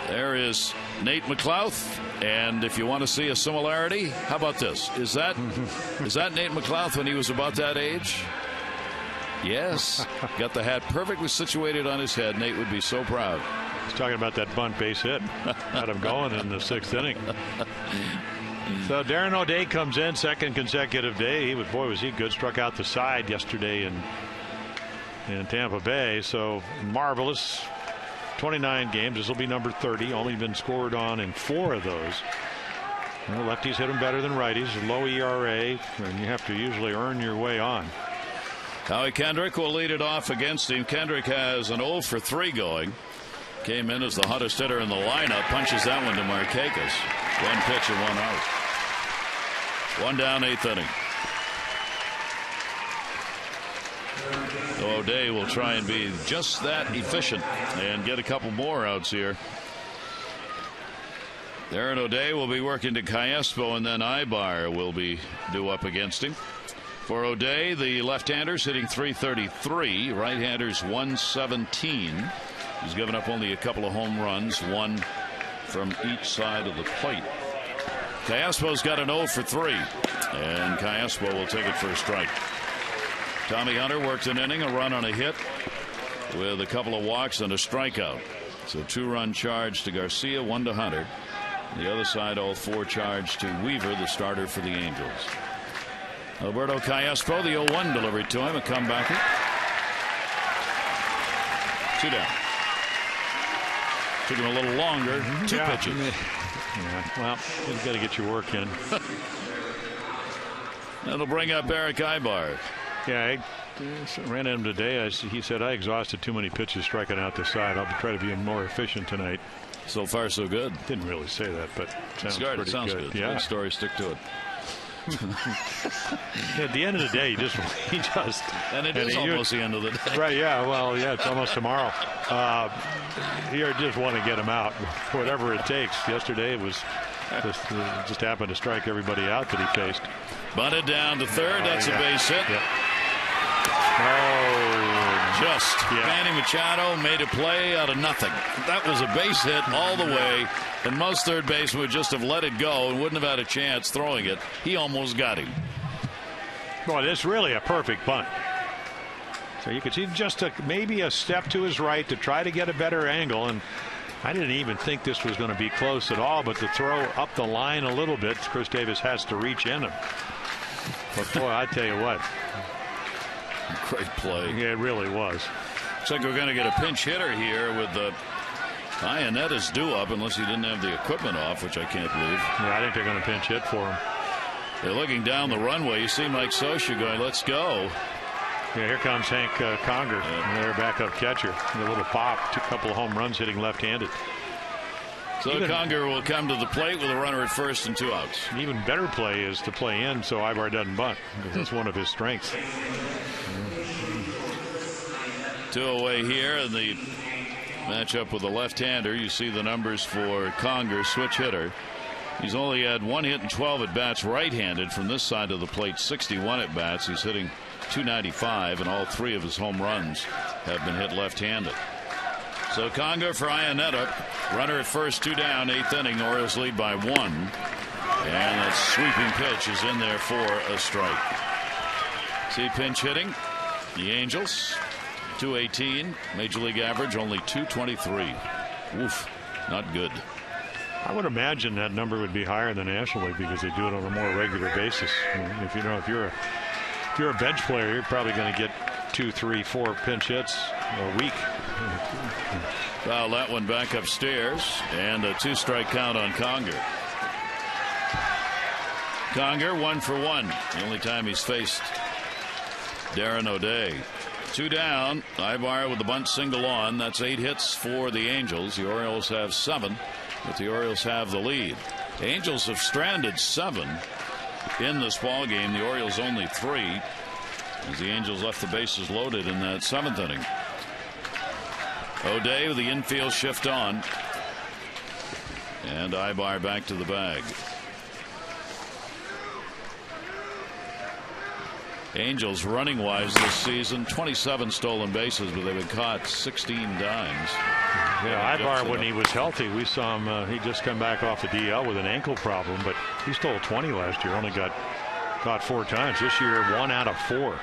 [SPEAKER 1] There is Nate McLouth. And if you want to see a similarity, how about this? Is that Nate McLouth when he was about that age? Yes. Got the hat perfectly situated on his head. Nate would be so proud.
[SPEAKER 3] He's talking about that bunt base hit. Got him going in the 6th inning. So Darren O'Day comes in, 2nd consecutive day. Was he good. Struck out the side yesterday in Tampa Bay. So marvelous. 29 games. This will be number 30. Only been scored on in 4 of those. Lefties hit him better than righties. Low ERA, and you have to usually earn your way on.
[SPEAKER 1] Howie Kendrick will lead it off against him. Kendrick has an 0 for 3 going. Came in as the hottest hitter in the lineup. Punches that one to Markakis. 1 pitch and 1 out. 1 down, 8th inning. O'Day will try and be just that efficient and get a couple more outs here. Darren O'Day will be working to Cayespo, and then Ibar will be due up against him. For O'Day, the left-handers hitting .333, right-handers .117. He's given up only a couple of home runs, 1 from each side of the plate. Cayespo's got an 0 for 3, and Cayespo will take it for a strike. Tommy Hunter worked an inning, a run on a hit with a couple of walks and a strikeout. So 2-run charge to Garcia, 1 to Hunter. The other side, all 4 charge to Weaver, the starter for the Angels. Alberto Cayespo, the 0-1 delivery to him, a comebacker. 2 down. Took him a little longer. 2 pitches.
[SPEAKER 3] Yeah, well, you've got to get your work in.
[SPEAKER 1] That'll bring up Eric Ibar.
[SPEAKER 3] Yeah, I ran into him today. He said, I exhausted too many pitches striking out the side. I'll try to be more efficient tonight.
[SPEAKER 1] So far, so good.
[SPEAKER 3] Didn't really say that, but sounds pretty
[SPEAKER 1] sounds
[SPEAKER 3] good.
[SPEAKER 1] Yeah. Good story. Stick to it.
[SPEAKER 3] At the end of the day, he just
[SPEAKER 1] and it is almost the end of the day.
[SPEAKER 3] Right? Yeah. Well, yeah, it's almost tomorrow. You just want to get him out, whatever it takes. Yesterday it was just happened to strike everybody out that he faced.
[SPEAKER 1] Bunted down to third. That's a base hit.
[SPEAKER 3] Yep.
[SPEAKER 1] Manny Machado made a play out of nothing. That was a base hit all the way, and most third basemen would just have let it go and wouldn't have had a chance throwing it. He almost got him.
[SPEAKER 3] Boy, this is really a perfect bunt. So you could see just took maybe a step to his right to try to get a better angle, and I didn't even think this was going to be close at all, but to throw up the line a little bit, Chris Davis has to reach in him. But boy, I tell you what.
[SPEAKER 1] Great play.
[SPEAKER 3] Yeah, it really was.
[SPEAKER 1] Looks like we're going to get a pinch hitter here with the Ionetta's due up, unless he didn't have the equipment off, which I can't believe.
[SPEAKER 3] Yeah, I think they're going to pinch hit for him.
[SPEAKER 1] They're looking down the runway. You see Mike Scioscia going, let's go.
[SPEAKER 3] Yeah, here comes Hank Conger, their backup catcher. A little pop, a couple of home runs hitting left-handed.
[SPEAKER 1] So Conger will come to the plate with a runner at first and 2 outs.
[SPEAKER 3] An even better play is to play in so Ibar doesn't bunt, because that's one of his strengths.
[SPEAKER 1] 2 away here in the matchup with a left-hander. You see the numbers for Conger, switch hitter. He's only had 1 hit and 12 at bats right-handed from this side of the plate. 61 at bats. He's hitting .295, and all 3 of his home runs have been hit left-handed. So Conger for Ionetta. Runner at first, 2 down, 8th inning. Orioles lead by 1. And that sweeping pitch is in there for a strike. See pinch hitting. The Angels, 218. Major League average only 223. Woof. Not good.
[SPEAKER 3] I would imagine that number would be higher in the National League because they do it on a more regular basis. I mean, if you're a bench player, you're probably going to get 2, 3, 4 pinch hits a week.
[SPEAKER 1] Foul that one back upstairs, and a 2-strike count on Conger. Conger 1 for 1. The only time he's faced Darren O'Day. 2 down. Ibar with the bunt single on. That's 8 hits for the Angels. The Orioles have 7, but the Orioles have the lead. The Angels have stranded 7 in this ball game. The Orioles only 3, as the Angels left the bases loaded in that 7th inning. O'Day with the infield shift on, and Ibar back to the bag. Angels running wise this season, 27 stolen bases, but they've been caught 16 times.
[SPEAKER 3] Yeah, Ibar, when he was healthy, we saw him. He just come back off the DL with an ankle problem, but he stole 20 last year. Only got caught 4 times. This year, 1 out of 4.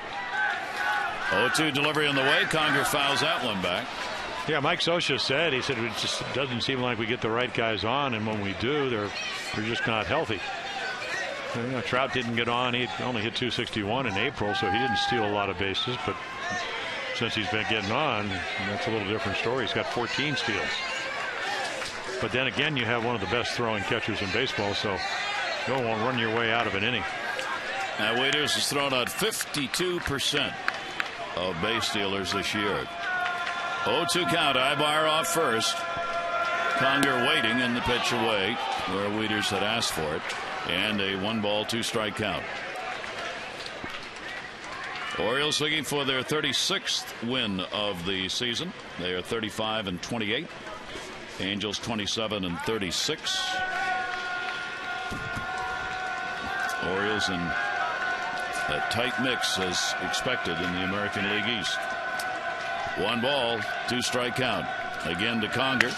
[SPEAKER 1] 0-2 delivery on the way. Conger fouls that one back.
[SPEAKER 3] Yeah, Mike Scioscia said, he said it just doesn't seem like we get the right guys on, and when we do, they're just not healthy. You know, Trout didn't get on. He only hit .261 in April, so he didn't steal a lot of bases. But since he's been getting on, that's a little different story. He's got 14 steals. But then again, you have one of the best throwing catchers in baseball, so you won't run your way out of an inning.
[SPEAKER 1] Now, Waiters has thrown out 52% of base stealers this year. 0-2 count. Ibar off first. Conger waiting in the pitch away where Waiters had asked for it. And a 1-ball, 2-strike count. Orioles looking for their 36th win of the season. They are 35-28. Angels 27-36. Orioles in a tight mix as expected in the American League East. 1 ball, 2-strike count. Again to Conger.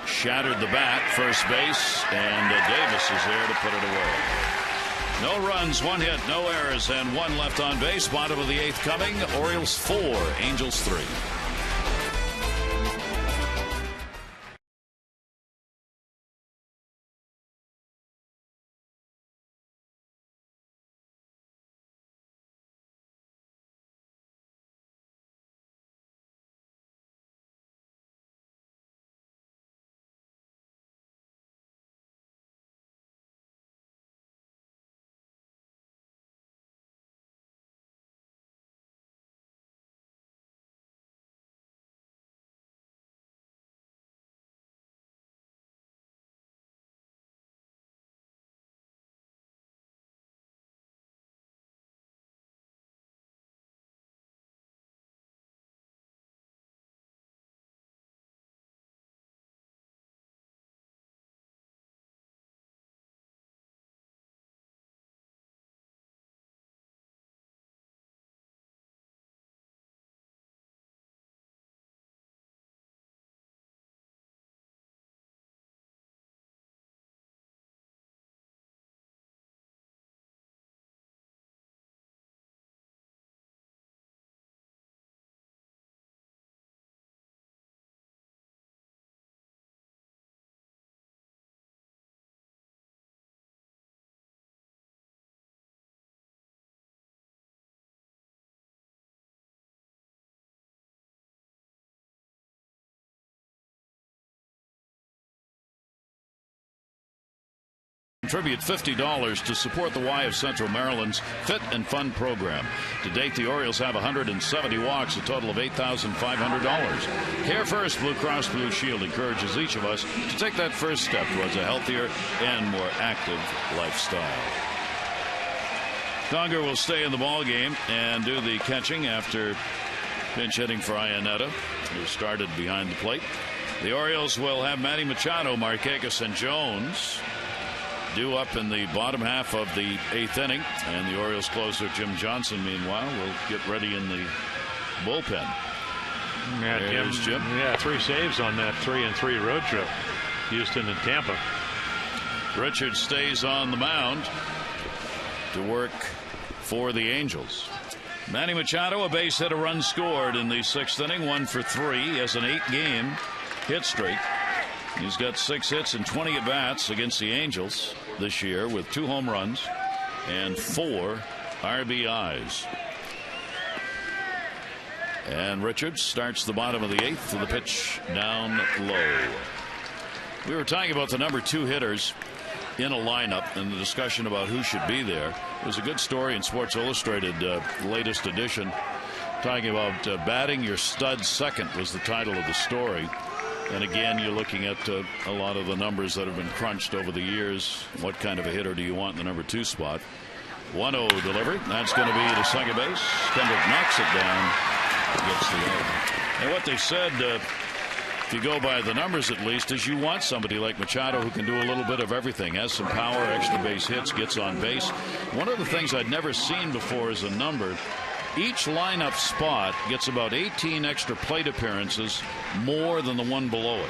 [SPEAKER 1] Shattered the bat, first base, and Davis is there to put it away. No runs, 1 hit, no errors, and 1 left on base. Bottom of the 8th coming. Orioles 4, Angels 3. Contribute $50 to support the Y of Central Maryland's Fit and Fun program. To date, the Orioles have 170 walks, a total of $8,500. Care First Blue Cross Blue Shield encourages each of us to take that first step towards a healthier and more active lifestyle. Conger will stay in the ball game and do the catching after pinch hitting for Iannetta, who started behind the plate. The Orioles will have Manny Machado, Markakis, and Jones due up in the bottom half of the 8th inning. And the Orioles closer, Jim Johnson, meanwhile, will get ready in the bullpen.
[SPEAKER 3] Yeah,
[SPEAKER 1] There's Jim.
[SPEAKER 3] Yeah, 3 saves on that 3-3 road trip. Houston and Tampa.
[SPEAKER 1] Richards stays on the mound to work for the Angels. Manny Machado, a base hit, a run scored in the 6th inning, 1 for 3. He has an 8-game hit streak. He's got 6 hits and 20 at-bats against the Angels this year with 2 home runs and 4 RBIs. And Richards starts the bottom of the 8th with a pitch down low. We were talking about the number 2 hitters in a lineup and the discussion about who should be there. There's a good story in Sports Illustrated, latest edition, talking about batting your stud second was the title of the story. And again, you're looking at a lot of the numbers that have been crunched over the years. What kind of a hitter do you want in the number 2 spot? 1-0 delivery. That's going to be to second base. Kendrick knocks it down. Gets the out. And what they said, if you go by the numbers at least, is you want somebody like Machado who can do a little bit of everything, has some power, extra base hits, gets on base. One of the things I'd never seen before is a number. Each lineup spot gets about 18 extra plate appearances more than the one below it.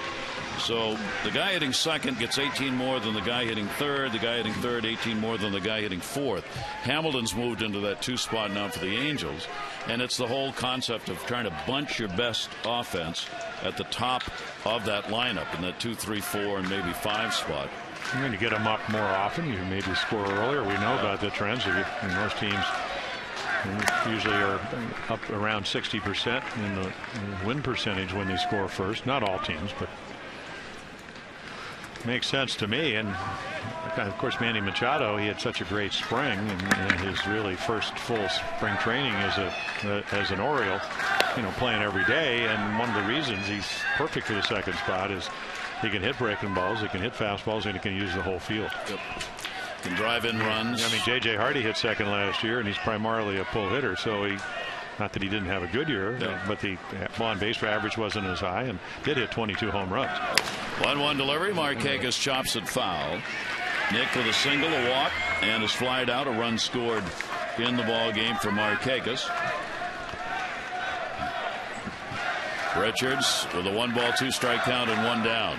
[SPEAKER 1] So the guy hitting second gets 18 more than the guy hitting third. The guy hitting third, 18 more than the guy hitting fourth. Hamilton's moved into that 2 spot now for the Angels. And it's the whole concept of trying to bunch your best offense at the top of that lineup in that 2, 3, 4, and maybe 5 spot.
[SPEAKER 3] And when you get them up more often, you maybe score earlier. We know about the trends. Most teams usually are up around 60% in the win percentage when they score first. Not all teams, but makes sense to me. And of course, Manny Machado, he had such a great spring in his really first full spring training as an Oriole, playing every day. And one of the reasons he's perfect for the second spot is he can hit breaking balls, he can hit fastballs, and he can use the whole field.
[SPEAKER 1] Yep. Can drive in runs.
[SPEAKER 3] I mean, J.J. Hardy hit second last year, and he's primarily a pull hitter. So not that he didn't have a good year, but the on base average wasn't as high, and did hit 22 home runs.
[SPEAKER 1] 1-1 delivery. Markakis chops it foul. Nick with a single, a walk, and is flied out. A run scored in the ball game for Markakis. Richards with a 1-ball, 2-strike count and 1 down.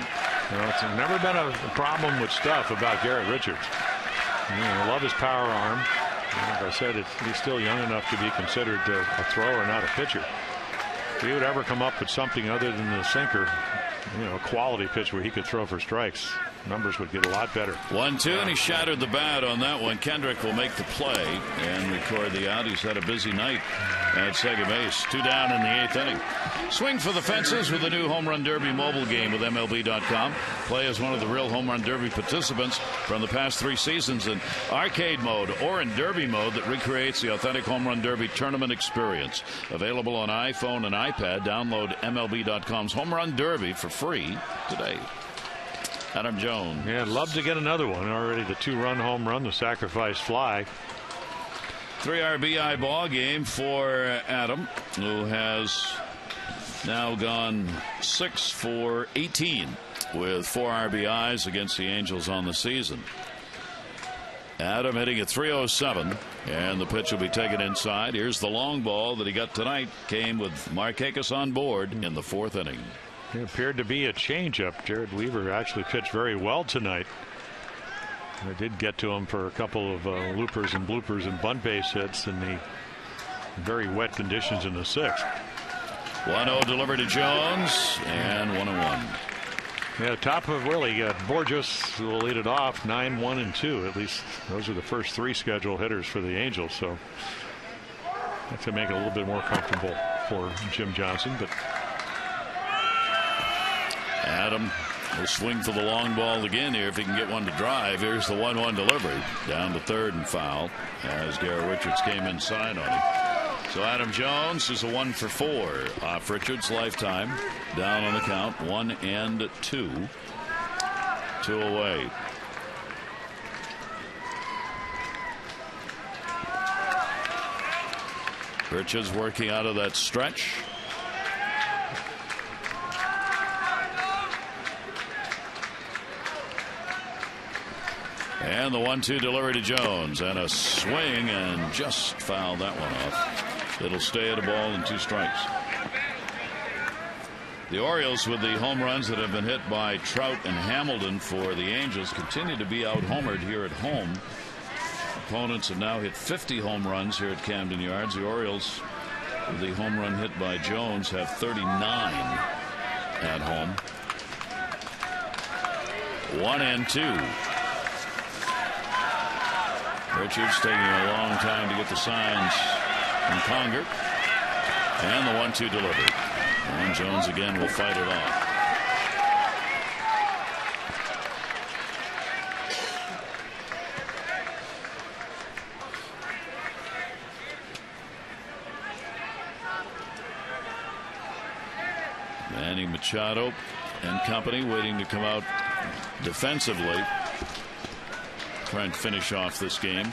[SPEAKER 3] It's never been a problem with stuff about Garrett Richards. I love his power arm. Like I said, he's still young enough to be considered a thrower, not a pitcher. If he would ever come up with something other than the sinker, a quality pitch where he could throw for strikes, numbers would get a lot better.
[SPEAKER 1] 1-2, and he shattered the bat on that one. Kendrick will make the play and record the out. He's had a busy night at second base. 2 down in the 8th inning. Swing for the fences with the new Home Run Derby mobile game with MLB.com. Play as one of the real Home Run Derby participants from the past 3 seasons in arcade mode or in derby mode that recreates the authentic Home Run Derby tournament experience. Available on iPhone and iPad. Download MLB.com's Home Run Derby for free today. Adam Jones.
[SPEAKER 3] Yeah, I'd love to get another one. Already the 2-run home run, the sacrifice fly.
[SPEAKER 1] 3 RBI ball game for Adam, who has now gone 6 for 18 with 4 RBIs against the Angels on the season. Adam hitting at .307, and the pitch will be taken inside. Here's the long ball that he got tonight. Came with Markakis on board in the 4th inning.
[SPEAKER 3] It appeared to be a changeup. Jared Weaver actually pitched very well tonight. I did get to him for a couple of loopers and bloopers and bunt base hits in the very wet conditions in the 6th.
[SPEAKER 1] 1-0 delivered to Jones, and 1-1.
[SPEAKER 3] Yeah, top of Willie. Borges will lead it off 9-1 and 2. At least those are the first 3 scheduled hitters for the Angels. So have to make it a little bit more comfortable for Jim Johnson. But
[SPEAKER 1] Adam He'll swing for the long ball again here if he can get one to drive. Here's the 1-1 delivery. Down to third and foul as Garrett Richards came inside on him. So Adam Jones is a 1 for 4 off Richards' lifetime. Down on the count, 1-2. 2 away. Richards working out of that stretch. And the 1-2 delivery to Jones, and a swing, and just fouled that one off. It'll stay at a ball and 2 strikes. The Orioles, with the home runs that have been hit by Trout and Hamilton for the Angels, continue to be out-homered here at home. Opponents have now hit 50 home runs here at Camden Yards. The Orioles, with the home run hit by Jones, have 39 at home. 1-2. Richards taking a long time to get the signs from Conger. And the 1-2 delivery. And Jones again will fight it off. Manny Machado and company waiting to come out defensively. Trying to finish off this game.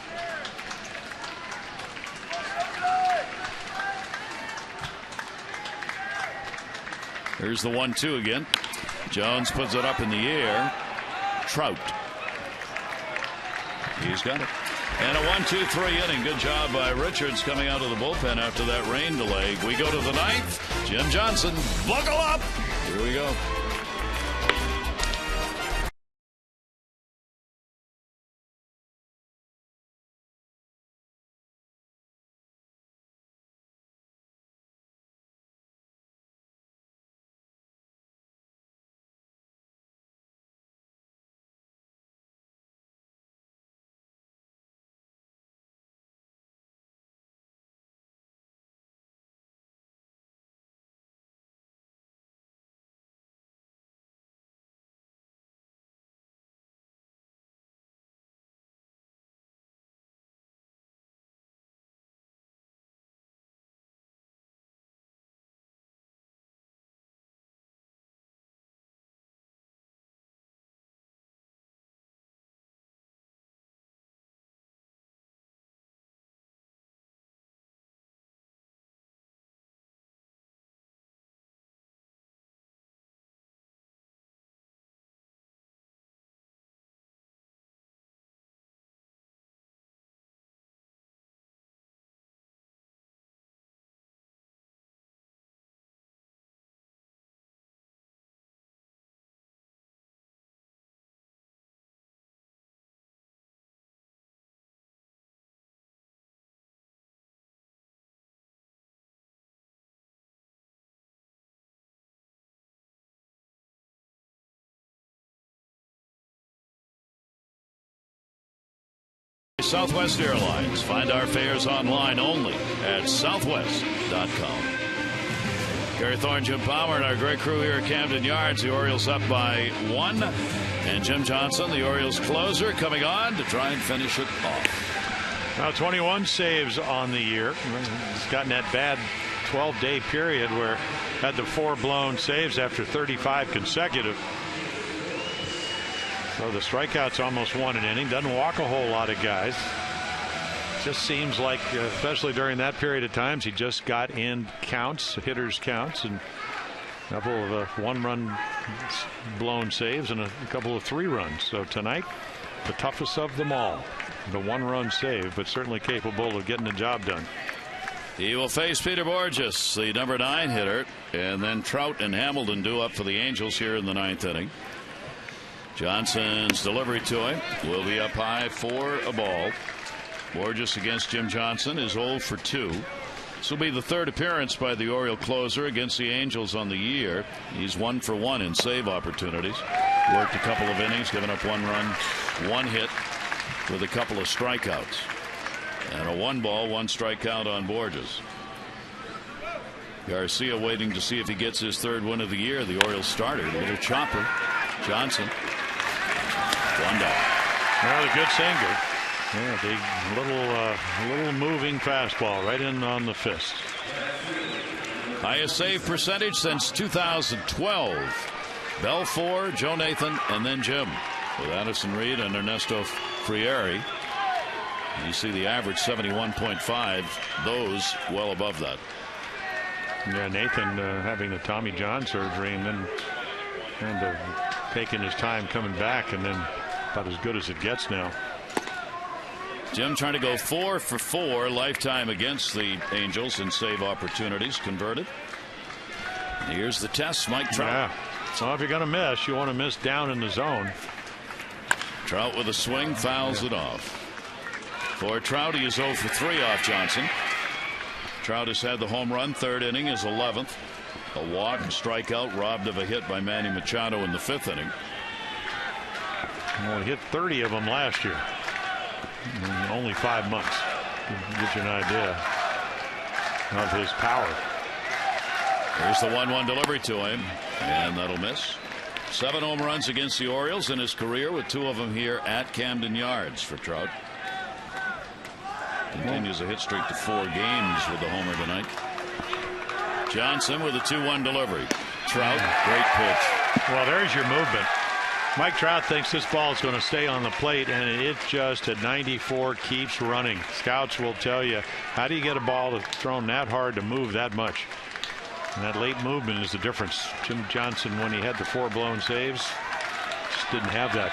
[SPEAKER 1] Here's the 1-2 again. Jones puts it up in the air. Trout. He's got it. And a 1-2-3 inning. Good job by Richards coming out of the bullpen after that rain delay. We go to the 9th. Jim Johnson, buckle up. Here we go. Southwest Airlines. Find our fares online only at southwest.com. Gary Thorne, Jim Palmer, and our great crew here at Camden Yards. The Orioles up by 1. And Jim Johnson, the Orioles closer, coming on to try and finish it off.
[SPEAKER 3] Now 21 saves on the year. He's gotten that bad 12-day period where had the 4 blown saves after 35 consecutive. So the strikeouts almost 1 an inning. Doesn't walk a whole lot of guys. Just seems like, especially during that period of times, he just got in counts, hitters counts, and a couple of 1-run blown saves and a couple of 3-runs. So tonight, the toughest of them all, the 1-run save, but certainly capable of getting the job done.
[SPEAKER 1] He will face Peter Borges, the number 9 hitter, and then Trout and Hamilton due up for the Angels here in the 9th inning. Johnson's delivery to him will be up high for a ball. Borges against Jim Johnson is 0 for 2. This will be the 3rd appearance by the Oriole closer against the Angels on the year. He's 1 for 1 in save opportunities. Worked a couple of innings, given up 1 run, 1 hit with a couple of strikeouts. And a 1-ball, 1 strikeout on Borges. Garcia waiting to see if he gets his 3rd win of the year. The Orioles starter, a little chopper. Johnson. One down.
[SPEAKER 3] Well, a good single. Yeah, big little moving fastball right in on the fist.
[SPEAKER 1] Highest save percentage since 2012. Bell 4, Joe Nathan, and then Jim with Addison Reed and Ernesto Frieri. You see the average 71.5. Those well above that.
[SPEAKER 3] Yeah, Nathan having the Tommy John surgery and then kind of taking his time coming back, and then about as good as it gets now.
[SPEAKER 1] Jim trying to go 4 for 4 lifetime against the Angels in save opportunities converted. And here's the test. Mike Trout.
[SPEAKER 3] Yeah. So if you're going to miss, you want to miss down in the zone.
[SPEAKER 1] Trout with a swing fouls it off. For Trout, he is 0 for 3 off Johnson. Trout has had the home run. Third inning, his 11th. A walk, a strikeout, robbed of a hit by Manny Machado in the 5th inning.
[SPEAKER 3] Well, he hit 30 of them last year in only 5 months. Gives you an idea of his power.
[SPEAKER 1] Here's the 1-1 delivery to him, and that'll miss. 7 home runs against the Orioles in his career, with 2 of them here at Camden Yards for Trout. Continues a hit streak to 4 games with the homer tonight. Johnson with a 2-1 delivery. Trout, great pitch.
[SPEAKER 3] Well, there's your movement. Mike Trout thinks this ball is going to stay on the plate, and it just at 94 keeps running. Scouts will tell you, how do you get a ball that's thrown that hard to move that much? And that late movement is the difference. Jim Johnson, when he had the 4 blown saves, just didn't have that.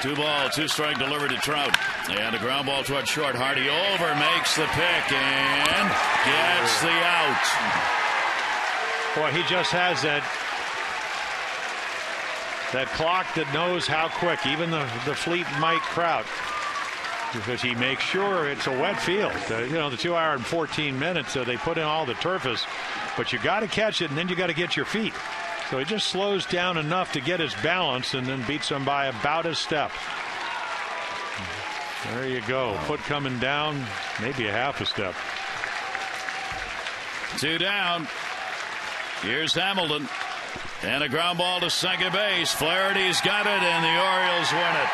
[SPEAKER 1] 2 ball, 2 strike delivered to Trout. And a ground ball toward short. Hardy over, makes the pick, and gets the out.
[SPEAKER 3] Boy, he just has that clock that knows how quick, even the fleet Mike Trout, because he makes sure it's a wet field. You know, the 2 hour and 14 minutes, they put in all the turfs, but you got to catch it, and then you got to get your feet. So he just slows down enough to get his balance and then beats him by about a step. There you go. Foot coming down, maybe a half a step.
[SPEAKER 1] 2 down. Here's Hamilton. And a ground ball to second base. Flaherty's got it, and the Orioles win it.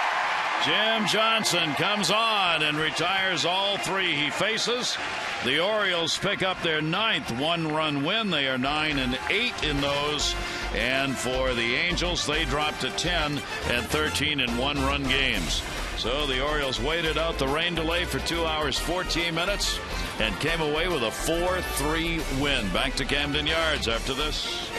[SPEAKER 1] Jim Johnson comes on and retires all 3 he faces. The Orioles pick up their 9th 1-run win. They are 9-8 in those. And for the Angels, they dropped to 10 and 13 in 1-run games. So the Orioles waited out the rain delay for 2 hours, 14 minutes and came away with a 4-3 win. Back to Camden Yards after this.